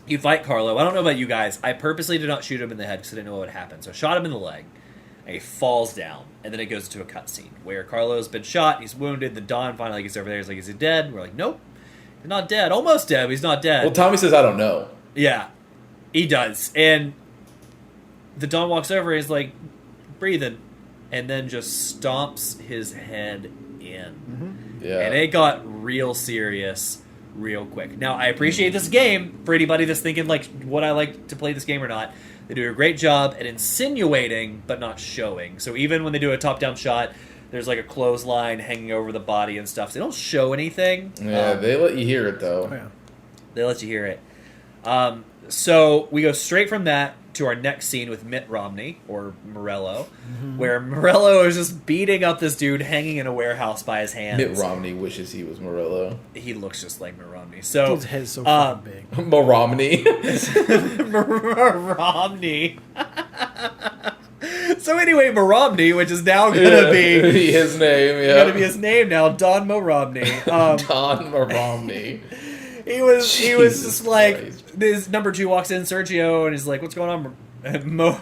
You fight Carlo. I don't know about you guys. I purposely did not shoot him in the head because I didn't know what would happen. So I shot him in the leg. And he falls down, and then it goes to a cutscene where Carlo's been shot, he's wounded, the Don finally gets over there, he's like, is he dead? We're like, nope, he's not dead. Almost dead, but he's not dead. Well, Tommy says, "I don't know." Yeah, he does. And the Don walks over, and he's like, breathing, and then just stomps his head in. Yeah. And it got real serious real quick. Now, I appreciate this game for anybody that's thinking, like, would I like to play this game or not? They do a great job at insinuating, but not showing. So even when they do a top-down shot, there's like a clothesline hanging over the body and stuff. So they don't show anything. Yeah, they let you hear it though. Oh, yeah. They let you hear it. So we go straight from that to our next scene with Mitt Romney, or Morello, where Morello is just beating up this dude hanging in a warehouse by his hands. Mitt Romney wishes he was Morello. He looks just like Mitt Romney. So Dude's head's so fucking big. Moromney. Romney. So anyway, Moromney, which is now gonna be his name. Yeah. gonna be his name now, Don Moromney. Don Moromney. He was Jesus just like, Christ. this number 2 walks in, Sergio, and he's like, what's going on?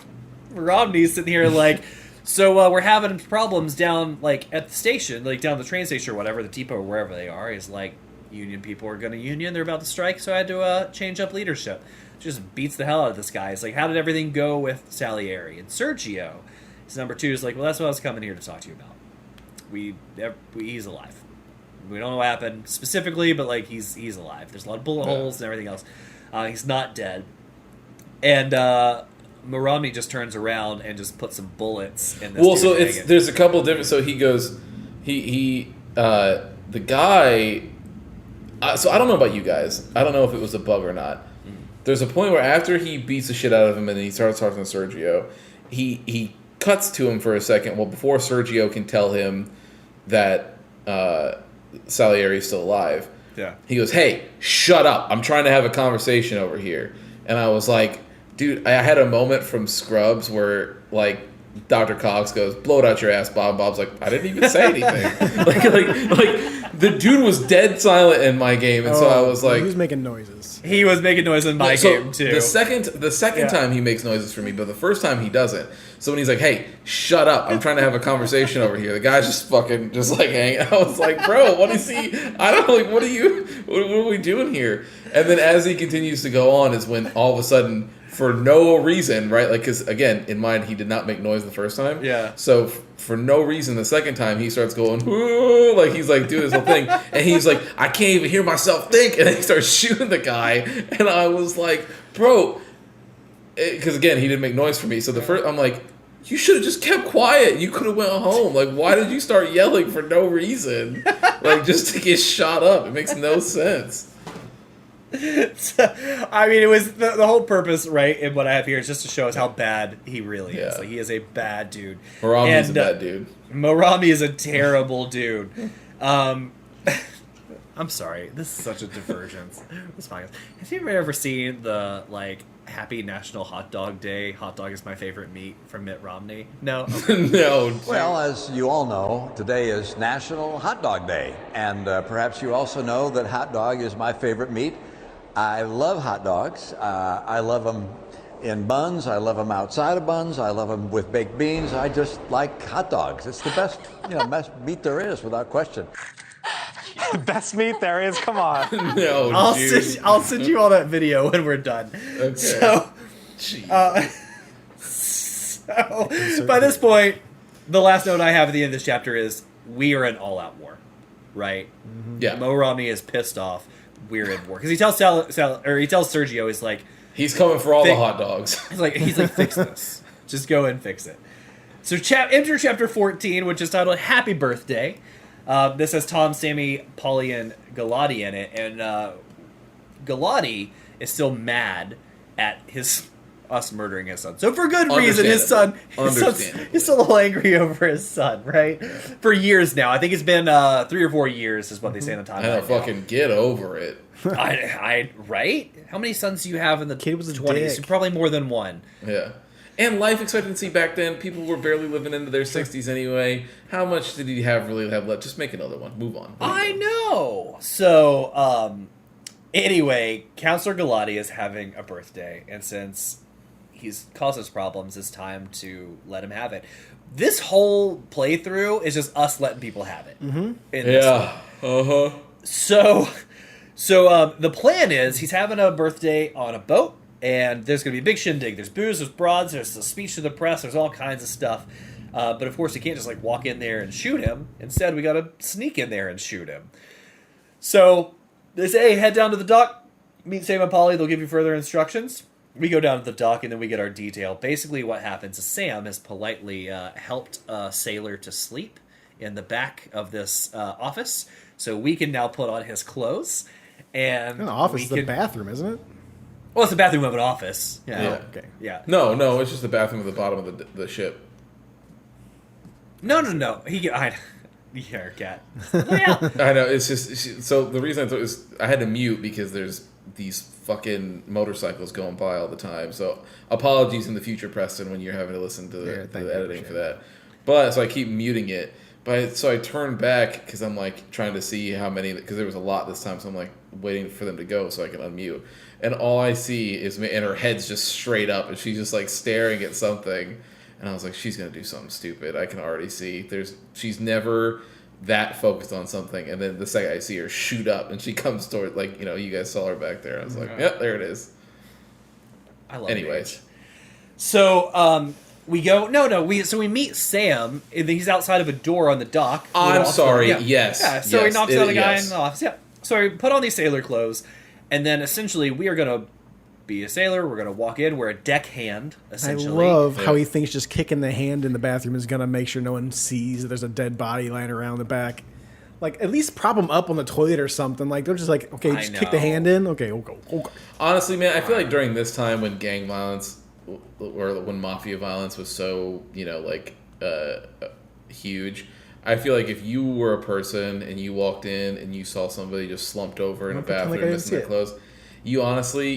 Romney's sitting here like, so we're having problems down like at the station, like down the train station or whatever, the depot or wherever they are. He's like, union people are going to union, they're about to strike, so I had to change up leadership. Just beats the hell out of this guy. It's like, how did everything go with Salieri? And Sergio, his number 2, is like, well, that's what I was coming here to talk to you about. He's alive. We don't know what happened specifically, but like he's alive. There's a lot of bullet holes and everything else. He's not dead. And Moromney just turns around and just puts some bullets in this. Well, dude so hanging. there's a couple of different. So he goes, the guy. So I don't know about you guys. I don't know if it was a bug or not. There's a point where after he beats the shit out of him and then he starts talking to Sergio, he cuts to him for a second. Well, before Sergio can tell him that Salieri is still alive, Yeah. He goes, "Hey, shut up! I'm trying to have a conversation over here." And I was like, "Dude, I had a moment from Scrubs where like Dr. Cox goes, blow it out your ass, Bob." Bob's like, "I didn't even say anything." like the dude was dead silent in my game, and so I was like, he was making noises. He was making noise in my game too. The second time he makes noises for me, but the first time he doesn't. So when he's like, "Hey, shut up! I'm trying to have a conversation over here," the guy's just fucking just like hanging. I was like, "Bro, what is he? I don't like. What are we doing here?" And then as he continues to go on, is when all of a sudden, for no reason, right? Like, because again, in mind, he did not make noise the first time. Yeah. So for no reason, the second time he starts going, "Ooh," like he's like doing this whole thing, and he's like, "I can't even hear myself think," and then he starts shooting the guy, and I was like, "Bro," because again, he didn't make noise for me. So the first, I'm like, "You should have just kept quiet. You could have went home. Like, why did you start yelling for no reason? Like, just to get shot up? It makes no sense." I mean, it was the whole purpose, right? And what I have here is just to show us how bad he really is. Yeah. Like, he is a bad dude. Morami's a bad dude. Morami is a terrible dude. I'm sorry. This is such a divergence. This podcast. Have you ever seen the like Happy National Hot Dog Day? Hot dog is my favorite meat from Mitt Romney. No. Okay. No. Well, as you all know, today is National Hot Dog Day. And perhaps you also know that hot dog is my favorite meat. I love hot dogs. I love them in buns. I love them outside of buns. I love them with baked beans. I just like hot dogs. It's the best, best meat there is, without question. Best meat there is. Come on. No, I'll send you all that video when we're done. Okay. So by this point, the last note I have at the end of this chapter is we are in all-out war, right? Yeah. Mo Romney is pissed off. We're in war because he tells he tells Sergio, he's like, He's coming for all the hot dogs. he's like, fix this, just go and fix it. So enter chapter 14, which is titled "Happy Birthday." This has Tom, Sammy, Polly, and Galati in it, and Galati is still mad at us murdering his son. So for good reason, his son's still a little angry over his son, right? For years now. I think it's been 3 or 4 years is what they say in the I know, timeline. fucking get over it. I right? How many sons do you have in the Kid was a 20s? dick. Probably more than one. Yeah. And life expectancy back then, people were barely living into their 60s anyway. How much did he have left? Just make another one. Move on. I know. So, anyway, Counselor Galati is having a birthday, and since he's caused us problems, it's time to let him have it. This whole playthrough is just us letting people have it. Mm-hmm. Yeah. Uh-huh. So the plan is he's having a birthday on a boat, and there's going to be a big shindig. There's booze, there's broads, there's a speech to the press, there's all kinds of stuff. But of course, you can't just like walk in there and shoot him. Instead, we got to sneak in there and shoot him. So they say, hey, head down to the dock, meet Sam and Polly, they'll give you further instructions. We go down to the dock, and then we get our detail. Basically, what happens is Sam has politely helped a sailor to sleep in the back of this office, so we can now put on his clothes. And The office is the bathroom, isn't it? Well, it's the bathroom of an office. Yeah. Oh, okay. Yeah. No, it's just the bathroom at the bottom of the ship. No. You're a cat. Yeah. I know, it's just... So the reason I thought is I had to mute because there's these fucking motorcycles going by all the time. So apologies in the future, Preston, when you're having to listen to the editing for that. But so I keep muting it. But so I turned back because I'm like trying to see how many, because there was a lot this time. So I'm like waiting for them to go so I can unmute. And all I see is me, and her head's just straight up, and she's just like staring at something. And I was like, she's gonna do something stupid. I can already see. She's never that focused on something, and then the second I see her shoot up, and she comes toward, like, you guys saw her back there. I was like, yep, there it is. I love Anyways. Age. So, we go... No, we meet Sam, and he's outside of a door on the dock. I'm sorry, Yeah. yes. Yeah, so he yes, knocks out a guy yes. in the office. Yeah. So we put on these sailor clothes, and then essentially we are going to be a sailor. We're going to walk in. We're a deckhand, essentially. I love how he thinks just kicking the hand in the bathroom is going to make sure no one sees that there's a dead body lying around the back. Like, at least prop him up on the toilet or something. Like, they're just like, okay, just kick the hand in. Okay, we'll go. Honestly, man, I feel like during this time when gang violence, or when Mafia violence was so, huge, I feel like if you were a person and you walked in and you saw somebody just slumped over in a pretend like I bathroom didn't missing see their it. clothes,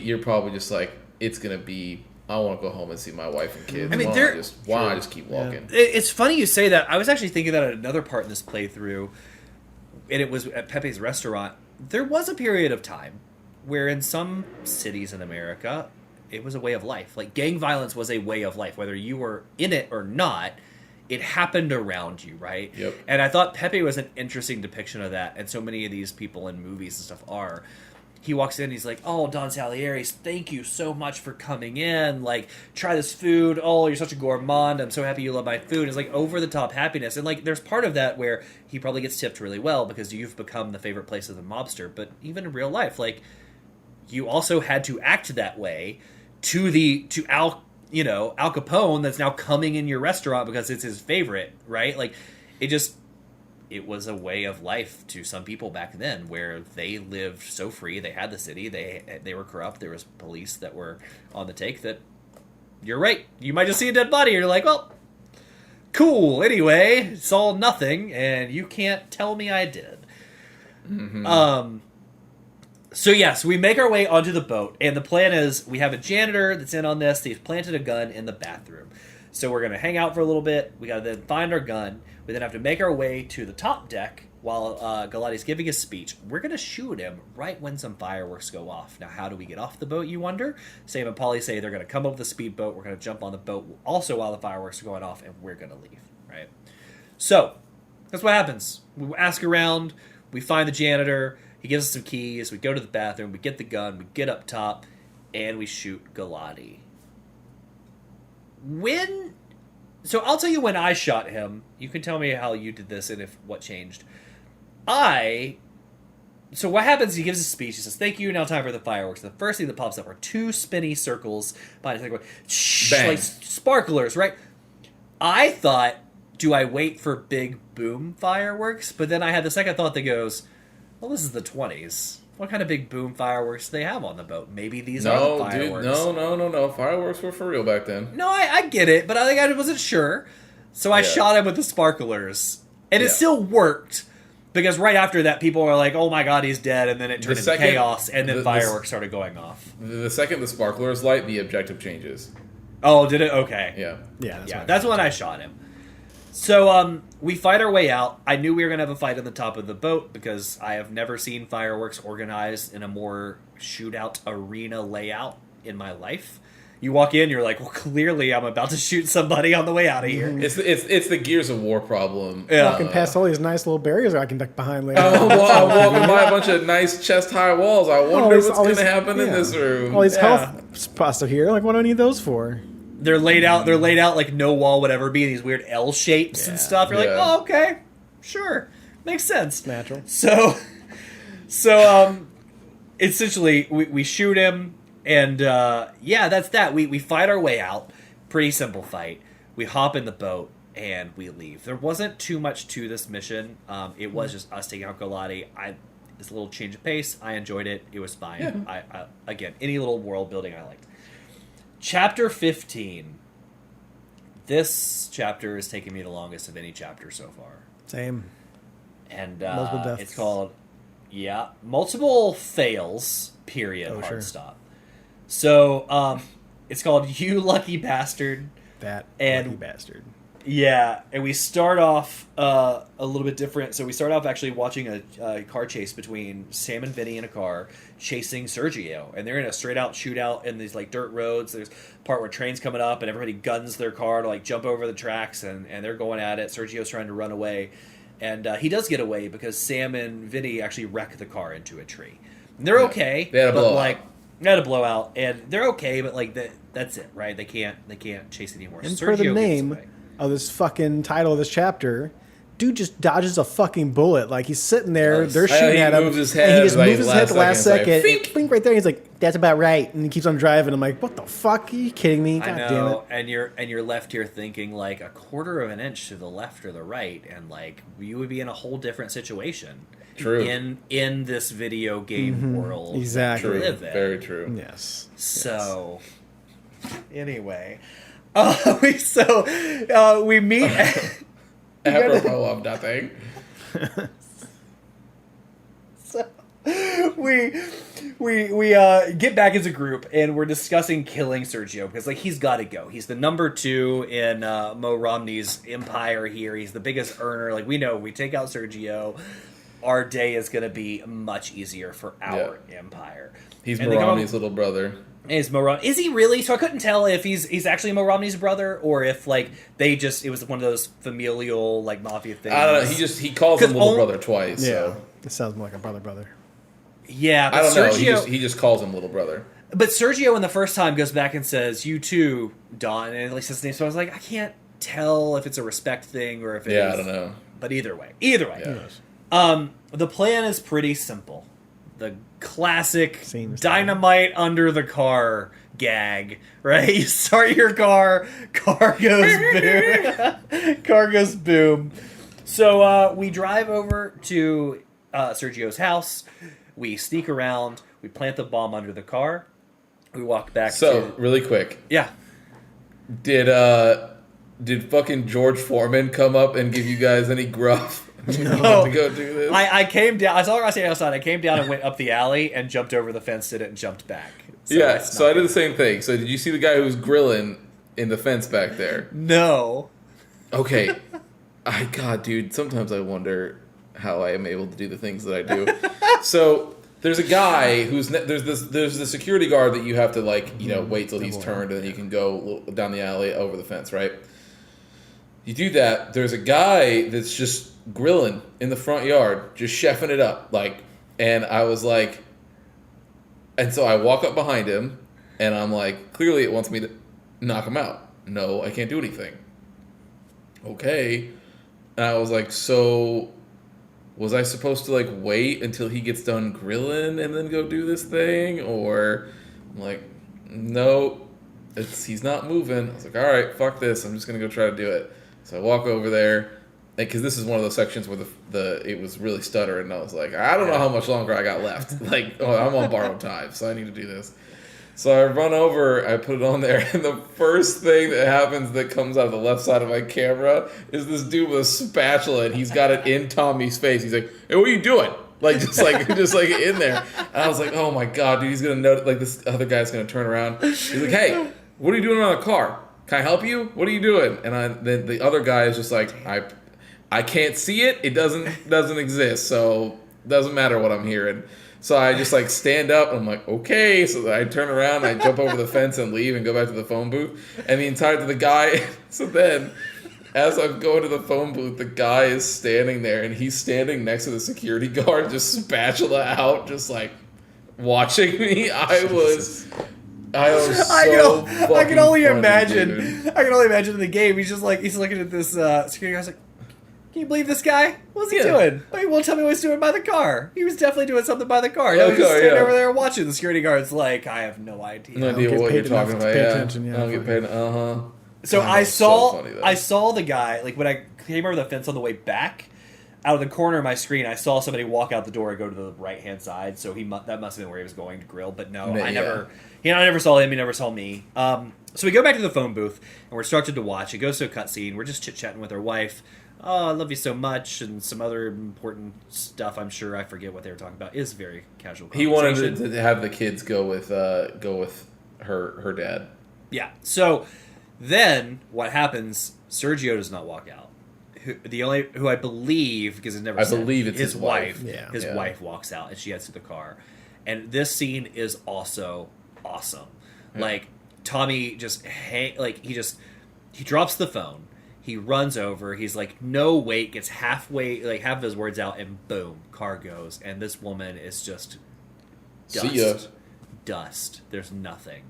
you're probably just like, it's gonna be. I want to go home and see my wife and kids. I mean, why there- don't I just keep walking? It's funny you say that. I was actually thinking that at another part in this playthrough, and it was at Pepe's restaurant. There was a period of time where in some cities in America, it was a way of life. Like gang violence was a way of life, whether you were in it or not. It happened around you, right? Yep. And I thought Pepe was an interesting depiction of that, and so many of these people in movies and stuff are. He walks in, he's like, "Oh, Don Salieri, thank you so much for coming in. Like, try this food. Oh, you're such a gourmand. I'm so happy you love my food." It's like over the top happiness, and like there's part of that where he probably gets tipped really well because you've become the favorite place of the mobster. But even in real life, like you also had to act that way to Al Capone that's now coming in your restaurant because it's his favorite, right? Like it was a way of life to some people back then where they lived so free. They had the city. They were corrupt. There was police that were on the take that you're right. You might just see a dead body and you're like, well, cool. Anyway, it's all nothing and you can't tell me I did. Mm-hmm. So yes, we make our way onto the boat, and the plan is we have a janitor that's in on this. He's planted a gun in the bathroom. So we're going to hang out for a little bit. We got to then find our gun. We then have to make our way to the top deck while Galati's giving his speech. We're going to shoot him right when some fireworks go off. Now, how do we get off the boat, you wonder? Sam and Polly say they're going to come up with a speedboat. We're going to jump on the boat also while the fireworks are going off, and we're going to leave, right? So that's what happens. We ask around. We find the janitor. He gives us some keys. We go to the bathroom. We get the gun. We get up top, and we shoot Galati. So I'll tell you when I shot him. You can tell me how you did this and what changed. So what happens, he gives a speech. He says, "Thank you, now time for the fireworks." The first thing that pops up are two spinny circles behind his head, like sparklers, right? I thought, do I wait for big boom fireworks? But then I had the second thought that goes, well, this is the 20s. What kind of big boom fireworks do they have on the boat? Maybe these are the fireworks. Dude, no. Fireworks were for real back then. No, I get it, but I wasn't sure. So I shot him with the sparklers. And it still worked. Because right after that, people were like, oh my god, he's dead. And then it turned into chaos, and then fireworks started going off. The second the sparklers light, the objective changes. Oh, did it? Okay. Yeah. That's when I shot him. So we fight our way out. I knew we were going to have a fight on the top of the boat because I have never seen fireworks organized in a more shootout arena layout in my life. You walk in, you're like, well, clearly I'm about to shoot somebody on the way out of here. It's the Gears of War problem. Walking past all these nice little barriers I can duck behind later. I'm walking by a bunch of nice chest-high walls. I wonder what's going to happen in this room. All these health spots are here. Like, what do I need those for? They're laid out like no wall would ever be in these weird L shapes and stuff. You're like, oh, okay, sure, makes sense. Natural. So essentially we shoot him, and that's that. We fight our way out. Pretty simple fight. We hop in the boat and we leave. There wasn't too much to this mission. It was just us taking out Galati. It's a little change of pace. I enjoyed it. It was fine. I again, any little world building I liked. Chapter 15. This chapter is taking me the longest of any chapter so far. Same. And Multiple deaths. it's called, multiple fails, period, Oh, hard sure. stop. So, it's called You Lucky Bastard. That And- lucky bastard. Yeah, and we start off a little bit different. So we start off actually watching a car chase between Sam and Vinny in a car chasing Sergio, and they're in a straight out shootout in these like dirt roads. There's a part where trains coming up, and everybody guns their car to like jump over the tracks, and they're going at it. Sergio's trying to run away, and he does get away because Sam and Vinny actually wreck the car into a tree. And they're okay. They had a but blowout. like they had a blowout, and they're okay, but like that's it, right? They can't chase anymore. And Sergio per the gets name away. of this fucking title of this chapter, dude just dodges a fucking bullet. Like, he's sitting there, Yes. they're shooting He at him, moves his and he head, just like, moves his head at the last last second, second. it's like, Blink right there. He's like, that's about right. And he keeps on driving. I'm like, what the fuck? Are you kidding me? God I damn it. know, and you're left here thinking like a quarter of an inch to the left or the right, and like you would be in a whole different situation. True. In this video game world, Exactly. that we True. live in. Very true. Yes. So, anyway, we meet. apropos of nothing. We get back as a group and we're discussing killing Sergio because like he's got to go. He's the number 2 in Mo Romney's empire here. He's the biggest earner. Like we know, we take out Sergio, our day is going to be much easier for our empire. He's And Mo they come up- Romney's little brother. Is Mo Romney? Is he really? So I couldn't tell if he's actually Mo Romney's brother or if like it was one of those familial like mafia things. I don't know. He calls him 'Cause little only- brother twice. Yeah, So it sounds more like a brother. Yeah, but I don't know. Sergio, He just calls him little brother. But Sergio, in the first time, goes back and says, "You too, Don," and at least his name. So I was like, I can't tell if it's a respect thing or if it is. Yeah, I don't know. But either way. Yeah. The plan is pretty simple. The classic Seems dynamite under the car gag, right? You start your car goes boom. Car goes boom. So we drive over to Sergio's house. We sneak around. We plant the bomb under the car. We walk back So, to... really quick. Yeah. Did fucking George Foreman come up and give you guys any gruff? No. To go do this? I came down. I saw her standing outside. I came down and went up the alley and jumped over the fence, did it, and jumped back. Yeah, it's so not I did good. the same thing. So did you see the guy who was grilling in the fence back there? No. Okay. God, dude, sometimes I wonder how I am able to do the things that I do. So there's a guy there's the security guard that you have to wait till he's turned and then you can go down the alley over the fence, right? You do that. There's a guy that's just grilling in the front yard, just chefing it up, and I was like, and so I walk up behind him, and I'm like, clearly it wants me to knock him out. No, I can't do anything. Okay. And I was like, so was I supposed to wait until he gets done grilling and then go do this thing? Or I'm like, no, he's not moving. I was like, all right, fuck this. I'm just going to go try to do it. So I walk over there, because this is one of those sections where it was really stuttering, and I was like, I don't know how much longer I got left. I'm on borrowed time, so I need to do this. So I run over, I put it on there, and the first thing that happens that comes out of the left side of my camera is this dude with a spatula, and he's got it in Tommy's face. He's like, hey, what are you doing? Just in there. And I was like, oh my God, dude, he's going to know, this other guy's going to turn around. He's like, hey, what are you doing around the car? Can I help you? What are you doing? And then the other guy is just like, I can't see it. It doesn't exist. So it doesn't matter what I'm hearing. So I just stand up and I'm like, okay. So I turn around, I jump over the fence and leave and go back to the phone booth. And the guy, so then as I'm going to the phone booth, the guy is standing there and he's standing next to the security guard, just spatula out, just watching me. I was so I can only funny, imagine. dude. I can only imagine in the game. He's just he's looking at this security guy's like, can you believe this guy? What's he doing? Oh, he won't tell me what he's doing by the car. He was definitely doing something by the car. No, he's standing over there watching. The security guard's like, I have no idea. No idea get what you're paid enough talking to about. pay Yeah. attention, I don't get paid. So God, I that's so funny, though. I saw the guy when I came over the fence on the way back. Out of the corner of my screen, I saw somebody walk out the door and go to the right hand side. So that must have been where he was going to grill. But no, I never saw him. He never saw me. So we go back to the phone booth and we're started to watch. It goes to a cutscene. We're just chit chatting with our wife. Oh, I love you so much, and some other important stuff. I'm sure I forget what they were talking about. It's very casual. He wanted to have the kids go with her dad. Yeah. So then what happens? Sergio does not walk out. Who I believe, because it never. I said, believe it's his wife. Yeah. His wife walks out and she heads to the car, and this scene is also awesome. Yeah. Tommy he drops the phone. He runs over. He's like, no, wait, gets halfway, half of his words out, and boom, car goes. And this woman is just dust. See ya. Dust. There's nothing.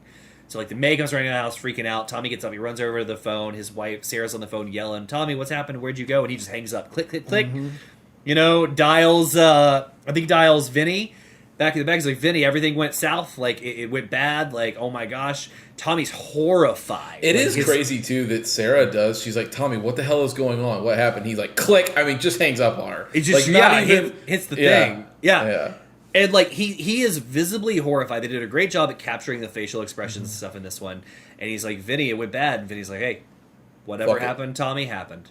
So, the maid comes running out of the house, freaking out. Tommy gets up. He runs over to the phone. His wife, Sarah's on the phone yelling, Tommy, what's happened? Where'd you go? And he just hangs up. Click, click, click. Mm-hmm. Dials, I think dials Vinny. Back in the back, he's like, Vinny, everything went south. It went bad. Oh my gosh. Tommy's horrified. It is crazy, too, that Sarah does. She's like, Tommy, what the hell is going on? What happened? He's like, click. I mean, just hangs up on her. It just, hits the thing. Yeah. And, he is visibly horrified. They did a great job at capturing the facial expressions and stuff in this one. And he's like, Vinny, it went bad. And Vinny's like, hey, whatever happened, Tommy, happened.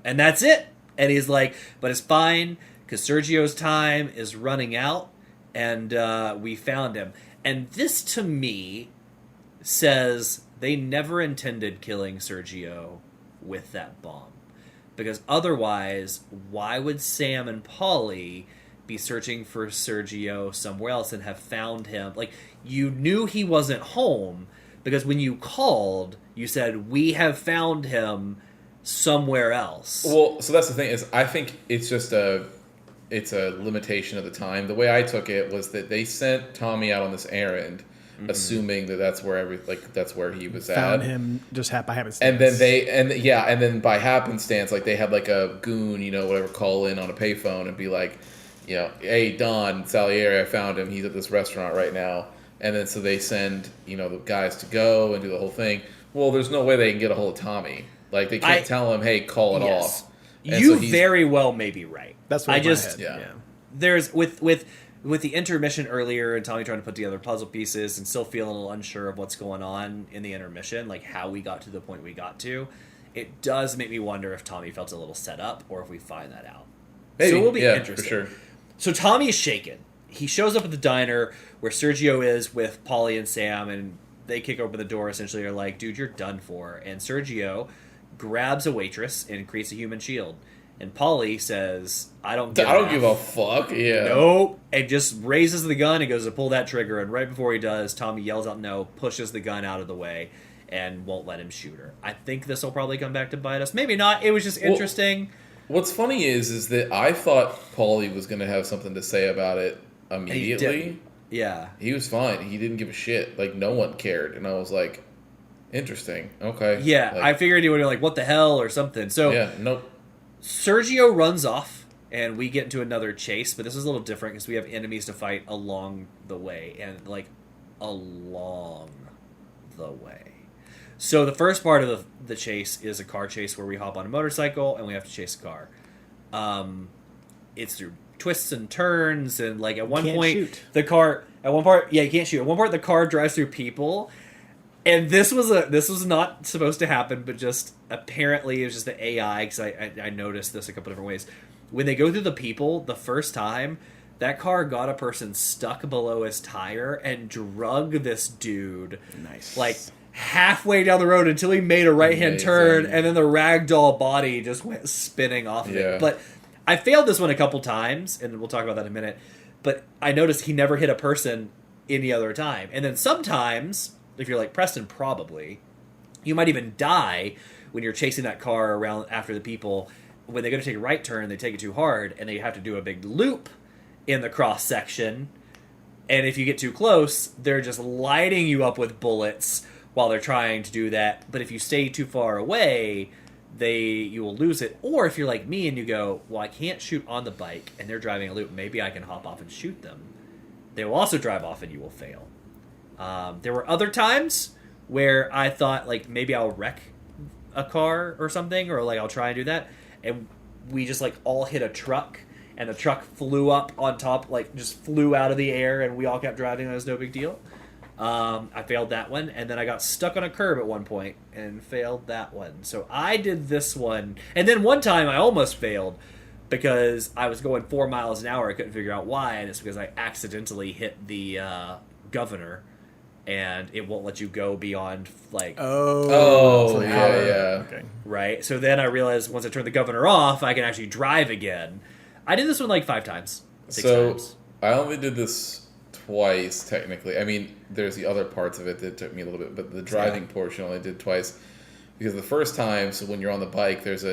And that's it. And he's like, but it's fine because Sergio's time is running out, and we found him. And this, to me, says they never intended killing Sergio with that bomb. Because otherwise, why would Sam and Polly be searching for Sergio somewhere else and have found him? Like, you knew he wasn't home because when you called, you said, we have found him somewhere else. Well, so that's the thing is, I think it's just it's a limitation of the time. The way I took it was that they sent Tommy out on this errand, assuming that that's where that's where he was Found at. him just by happenstance. And then by happenstance, like they had like a goon, whatever, call in on a payphone and be like, hey Don Salieri, I found him. He's at this restaurant right now. And then so they send the guys to go and do the whole thing. Well, there's no way they can get a hold of Tommy. Like they can't tell him, hey, call it off. And you so very well may be right. That's what yeah. There's with the intermission earlier and Tommy trying to put together puzzle pieces and still feeling a little unsure of what's going on in the intermission, like how we got to the point we got to. It does make me wonder if Tommy felt a little set up or if we find that out. Maybe. So it will be yeah, interesting. For sure. So Tommy is shaken. He shows up at the diner where Sergio is with Polly and Sam, and they kick open the door. Essentially, are like, "Dude, you're done for." And Sergio grabs a waitress and creates a human shield. And Polly says, I don't give a fuck. Yeah. Nope. And just raises the gun and goes to pull that trigger. And right before he does, Tommy yells out no, pushes the gun out of the way, and won't let him shoot her. I think this will probably come back to bite us. Maybe not. It was just interesting. What's funny is that I thought Paulie was going to have something to say about it immediately. Yeah. He was fine. He didn't give a shit. Like, no one cared. And I was like, interesting. Okay. Yeah, like, I figured he would be like, what the hell, or something. So yeah, nope. Sergio runs off, and we get into another chase, but this is a little different because we have enemies to fight along the way, and along the way. So the first part of the chase is a car chase where we hop on a motorcycle and we have to chase a car. It's through twists and turns, and at one point you can't shoot. At one part the car drives through people. And this was not supposed to happen, but just apparently it was just the AI, because I noticed this a couple different ways. When they go through the people the first time, that car got a person stuck below his tire and drug this dude halfway down the road until he made a right-hand turn, and then the ragdoll body just went spinning off of it. But I failed this one a couple times, and we'll talk about that in a minute, but I noticed he never hit a person any other time. And then sometimes, if you're like Preston, probably, you might even die when you're chasing that car around after the people. When they go to take a right turn, they take it too hard, and they have to do a big loop in the cross section. And if you get too close, they're just lighting you up with bullets while they're trying to do that. But if you stay too far away, you will lose it. Or if you're like me and you go, well, I can't shoot on the bike, and they're driving a loop, maybe I can hop off and shoot them. They will also drive off, and you will fail. There were other times where I thought, maybe I'll wreck a car or something, or I'll try and do that, and we just all hit a truck, and the truck flew up on top, just flew out of the air, and we all kept driving, and it was no big deal. I failed that one, and then I got stuck on a curb at one point and failed that one. So I did this one, and then one time I almost failed because I was going 4 miles an hour. I couldn't figure out why, and it's because I accidentally hit the governor, and it won't let you go beyond yeah. Okay. right. So then I realized once I turn the governor off, I can actually drive again. I did this one 5 times, 6 times. I only did this twice technically. I mean, there's the other parts of it that took me a little bit, but the driving portion I only did twice because the first time, so when you're on the bike, there's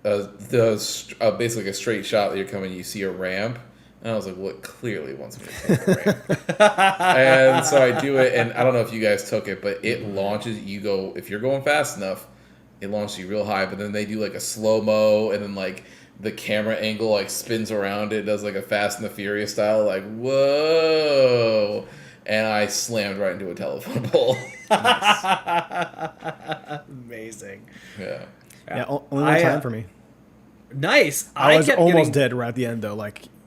basically a straight shot that you're coming, you see a ramp. And I was like, well, it clearly wants me to take a ramp. And so I do it, and I don't know if you guys took it, but it launches, if you're going fast enough, it launches you real high, but then they do a slow-mo, and then the camera angle spins around it, does a Fast and the Furious style, whoa. And I slammed right into a telephone pole. Amazing. Yeah. Yeah, only one time for me. Nice. I was almost dead right at the end, though.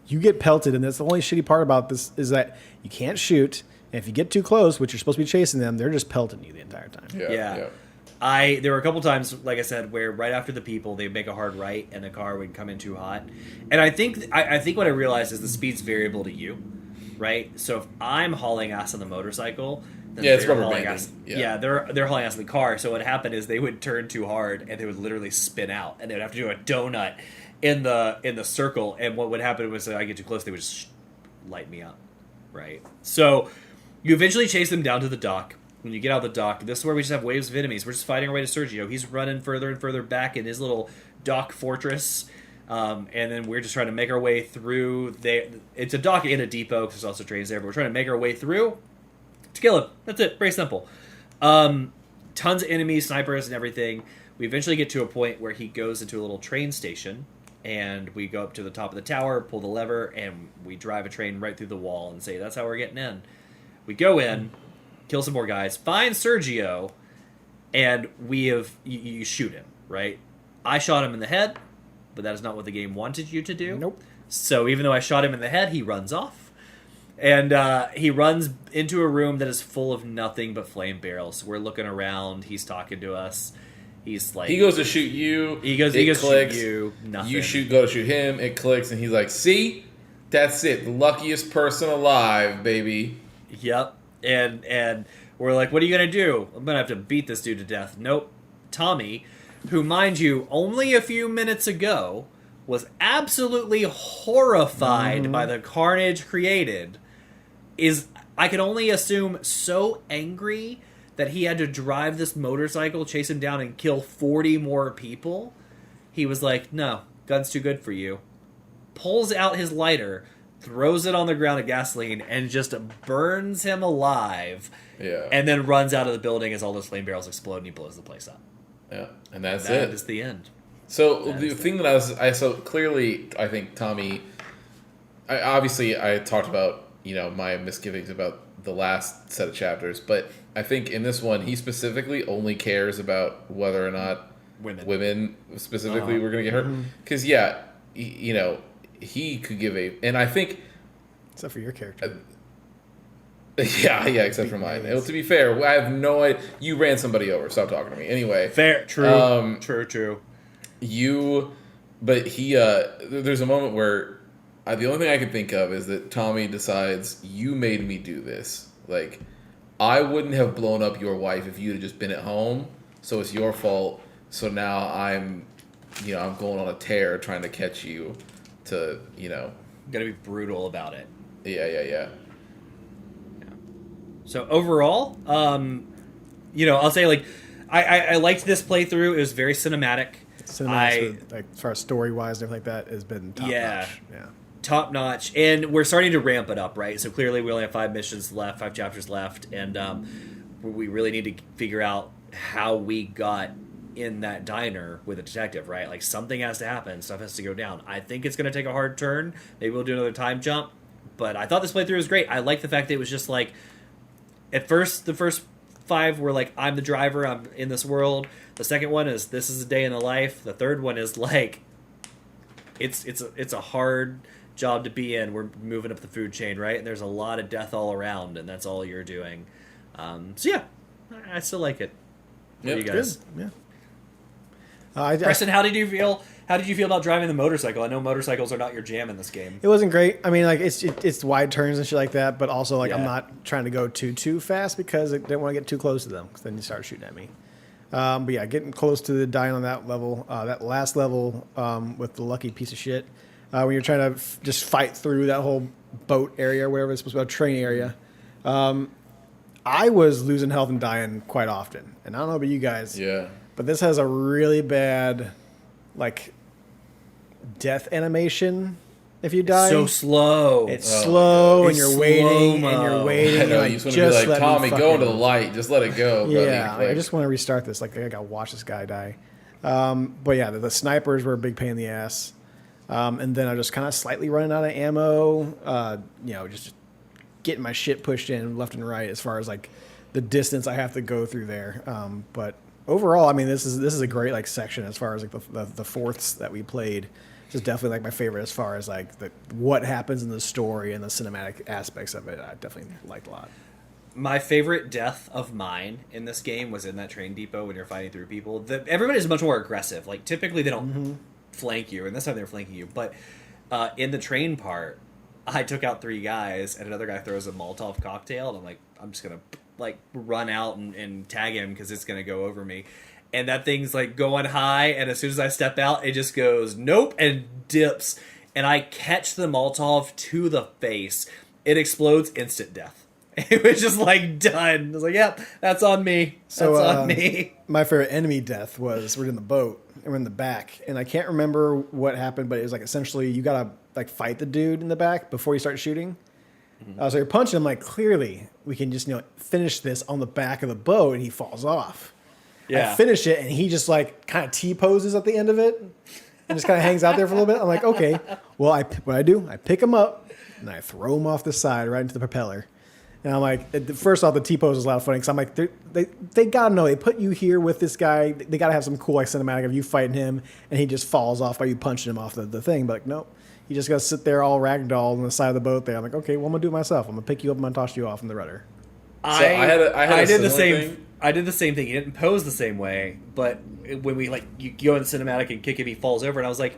You get pelted, and that's the only shitty part about this is that you can't shoot. And if you get too close, which you're supposed to be chasing them, they're just pelting you the entire time. Yeah. There were a couple times, like I said, where right after the people, they'd make a hard right and the car would come in too hot. And I think what I realized is the speed's variable to you, right? So if I'm hauling ass on the motorcycle, then it's they're rubber hauling banded. ass. Yeah. Yeah, they're hauling ass in the car. So what happened is they would turn too hard and they would literally spin out and they would have to do a donut in the circle. And what would happen was I get too close, they would just light me up, right? So you eventually chase them down to the dock. When you get out of the dock, this is where we just have waves of enemies. We're just fighting our way to Sergio. He's running further and further back in his little dock fortress. And then we're just trying to make our way through. It's a dock and a depot, because there's also trains there, but we're trying to make our way through to kill him. That's it. Very simple. Tons of enemies, snipers, and everything. We eventually get to a point where he goes into a little train station, and we go up to the top of the tower, pull the lever, and we drive a train right through the wall and say, that's how we're getting in. We go in, kill some more guys, find Sergio, and you shoot him, right? I shot him in the head, but that is not what the game wanted you to do. Nope. So even though I shot him in the head, he runs off. And he runs into a room that is full of nothing but flame barrels. We're looking around. He's talking to us. He's like... He goes to shoot you. He goes to shoot you. Nothing. You go to shoot him. It clicks, and he's like, see? That's it. The luckiest person alive, baby. Yep. And we're like, what are you going to do? I'm going to have to beat this dude to death. Nope. Tommy, who, mind you, only a few minutes ago was absolutely horrified by the carnage created, is, I can only assume, so angry that he had to drive this motorcycle, chase him down, and kill 40 more people. He was like, no, gun's too good for you. Pulls out his lighter, throws it on the ground of gasoline, and just burns him alive. Yeah. And then runs out of the building as all those flame barrels explode and he blows the place up. Yeah. And that's That it. is the end. So the thing that I clearly, I think Tommy, I talked about, my misgivings about the last set of chapters, but I think in this one, he specifically only cares about whether or not women specifically were going to get hurt. Because, he could give and I think... Except for your character. Yeah, except for mine. Well, to be fair, I have no idea. You ran somebody over. Stop talking to me. Anyway. Fair. True. True. But he, there's a moment where the only thing I can think of is that Tommy decides, you made me do this. Like, I wouldn't have blown up your wife if you had just been at home, so it's your fault. So now I'm going on a tear trying to catch you to, Gotta be brutal about it. Yeah. So overall, I'll say, like, I liked this playthrough. It was very cinematic. Like, as far as story-wise and everything like that, has been top-notch. Yeah. Top notch, and we're starting to ramp it up, right? So clearly we only have 5 chapters left, and we really need to figure out how we got in that diner with a detective, right? Like, something has to happen, stuff has to go down. I think it's going to take a hard turn. Maybe we'll do another time jump, but I thought this playthrough was great. I like the fact that it was just like, at first, the first 5 were like, I'm the driver, I'm in this world. The second one is, this is a day in the life. The third one is like, it's a hard job to be in. We're moving up the food chain, right? And there's a lot of death all around, and that's all you're doing. So yeah, I still like it. What do you guys? Good. Yeah. Preston, how did you feel? How did you feel about driving the motorcycle? I know motorcycles are not your jam in this game. It wasn't great. I mean, like, it's wide turns and shit like that, but also, like, Yeah. I'm not trying to go too fast because I didn't want to get too close to them, because then you start shooting at me. But yeah, getting close to the dying on that level, that last level with the lucky piece of shit, when you're trying to just fight through that whole boat area, wherever it's supposed to be, a train area. I was losing health and dying quite often, and I don't know about you guys. Yeah. But this has a really bad, like, death animation if you die. So slow. It's slow, and It's you're waiting, slow-mo. and you're waiting. I know, and you just want to be like, let me Tommy, go into the fucking- light. Just let it go. Yeah, brother. I just want to restart this. Like, I got to watch this guy die. But yeah, the snipers were a big pain in the ass. And then I just kind of slightly running out of ammo. Just getting my shit pushed in left and right as far as, like, the distance I have to go through there. But overall, I mean, this is a great, like, section as far as, like, the fourths that we played. This is definitely, like, my favorite as far as, like, what happens in the story and the cinematic aspects of it. I definitely liked a lot. My favorite death of mine in this game was in that train depot when you're fighting through people. Everybody's much more aggressive. Like, typically they don't flank you, and this time they're flanking you. But in the train part, I took out 3 guys, and another guy throws a Molotov cocktail, and I'm like, I'm just going to, like, run out and tag him because it's going to go over me. And that thing's, like, going high, and as soon as I step out, it just goes, nope, and dips. And I catch the Molotov to the face. It explodes, instant death. It was just like done. I was like, yep, that's on me. That's on me. My favorite enemy death was we're in the boat and we're in the back. And I can't remember what happened, but it was like essentially you got to like fight the dude in the back before you start shooting. So you're punching him like, clearly we can just, finish this on the back of the boat, and he falls off. Yeah. I finish it, and he just like kind of T-poses at the end of it and just kind of hangs out there for a little bit. I'm like, okay, well, what I do, I pick him up and I throw him off the side right into the propeller. And I'm like, first off, the T-pose was a lot of fun because I'm like, they got to know. They put you here with this guy. They got to have some cool like cinematic of you fighting him, and he just falls off by you punching him off the thing. But like, nope. You just got to sit there all ragdoll on the side of the boat there. I'm like, okay, well, I'm going to do it myself. I'm going to pick you up and I'm going to toss you off in the rudder. I did the same. thing. I did the same thing. He didn't pose the same way, but when we you go in cinematic and kick him, he falls over, and I was like,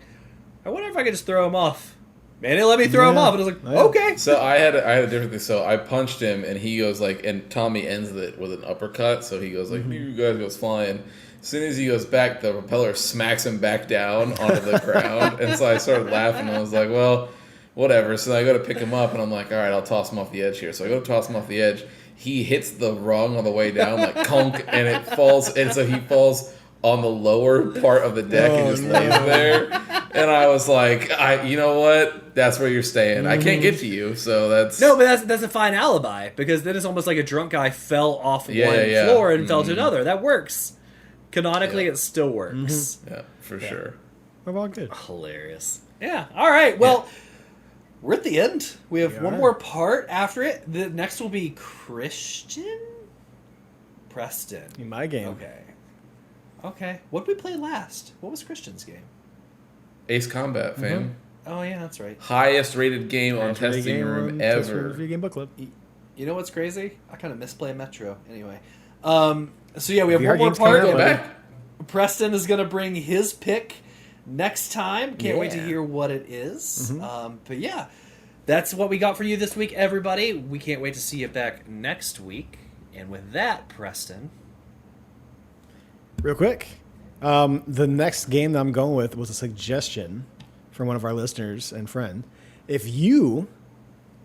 I wonder if I could just throw him off. Man, it let me throw him off, and I was like, okay. So I had a different thing. So I punched him, and he goes like, and Tommy ends it with an uppercut. So he goes like, you guys goes flying. As soon as he goes back, the propeller smacks him back down onto the ground. And so I started laughing. I was like, well, whatever. So I go to pick him up, and I'm like, all right, I'll toss him off the edge here. So I go to toss him off the edge. He hits the rung on the way down, like conk, and it falls. And so he falls on the lower part of the deck and just lays there. And I was like, you know what? That's where you're staying. I can't get to you, so that's... No, but that's a fine alibi, because then it's almost like a drunk guy fell off one floor and fell to another. That works. Canonically, it still works. Yeah, for sure. We're all good. Hilarious. Yeah, all right. Well, we're at the end. We have one more part after it. The next will be Preston. In my game. Okay. What did we play last? What was Christian's game? Ace Combat, fam. Oh, yeah, that's right. Highest rated game on Testing Room ever. Free Game Book Club. You know what's crazy? I kind of misplay Metro. Anyway. So, yeah, we have VR one more games coming part. out, back. Preston is going to bring his pick next time. Can't wait to hear what it is. But, yeah, that's what we got for you this week, everybody. We can't wait to see you back next week. And with that, Preston... Real quick, the next game that I'm going with was a suggestion from one of our listeners and friend. If you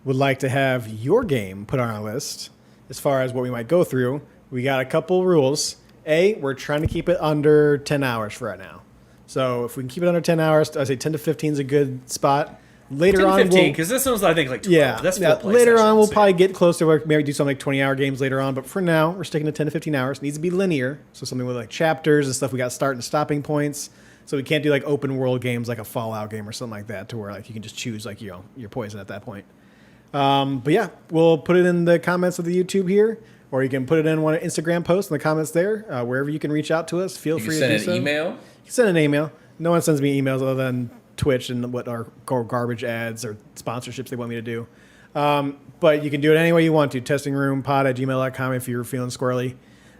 would like to have your game put on our list, as far as what we might go through, we got a couple rules. We're trying to keep it under 10 hours for right now. So if we can keep it under 10 hours, I say 10 to 15 is a good spot. Later 10 to on, 15, because this one's, I think, like 12. Yeah, That's yeah. full play Later on, sessions, we'll so probably get close to where maybe do something like 20-hour games later on. But for now, we're sticking to 10 to 15 hours. It needs to be linear, so something with like chapters and stuff. We got start and stopping points, so we can't do like open world games like a Fallout game or something like that, to where like you can just choose like your poison at that point. But yeah, we'll put it in the comments of the YouTube here, or you can put it in one Instagram post in the comments there. Wherever you can reach out to us, feel free to do so. Send an email. You can send an email. No one sends me emails other than Twitch and what are garbage ads or sponsorships they want me to do. But you can do it any way you want to. testingroompod@gmail.com if you're feeling squirrely.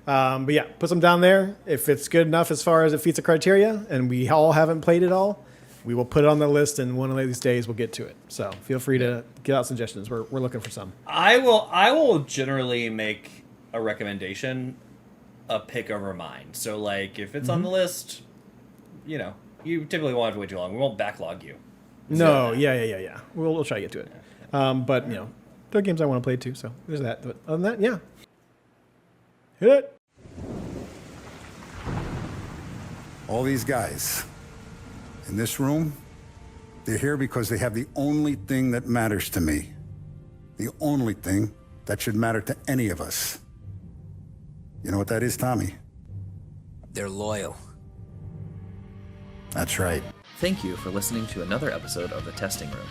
But yeah, put some down there. If it's good enough as far as it meets the criteria and we all haven't played it all, we will put it on the list, and one of these days we'll get to it. So feel free to get out suggestions. We're looking for some. I will generally make a recommendation a pick over mine. So like if it's on the list, you typically won't have to wait too long. We won't backlog you. No, yeah. We'll try to get to it. But there are games I want to play too. So there's that. But other than that, yeah. Hit it. All these guys in this room, they're here because they have the only thing that matters to me. The only thing that should matter to any of us. You know what that is, Tommy? They're loyal. That's right. Thank you for listening to another episode of The Testing Room.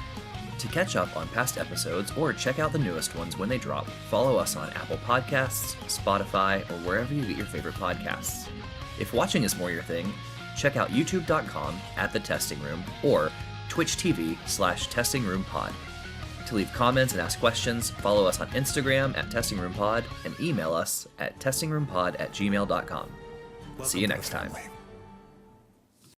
To catch up on past episodes or check out the newest ones when they drop, follow us on Apple Podcasts, Spotify, or wherever you get your favorite podcasts. If watching is more your thing, check out youtube.com @thetestingroom or Twitch TV /testingroompod. to leave comments and ask questions, follow us on Instagram at testingroompod and email us at testingroompod@gmail.com. See you next time.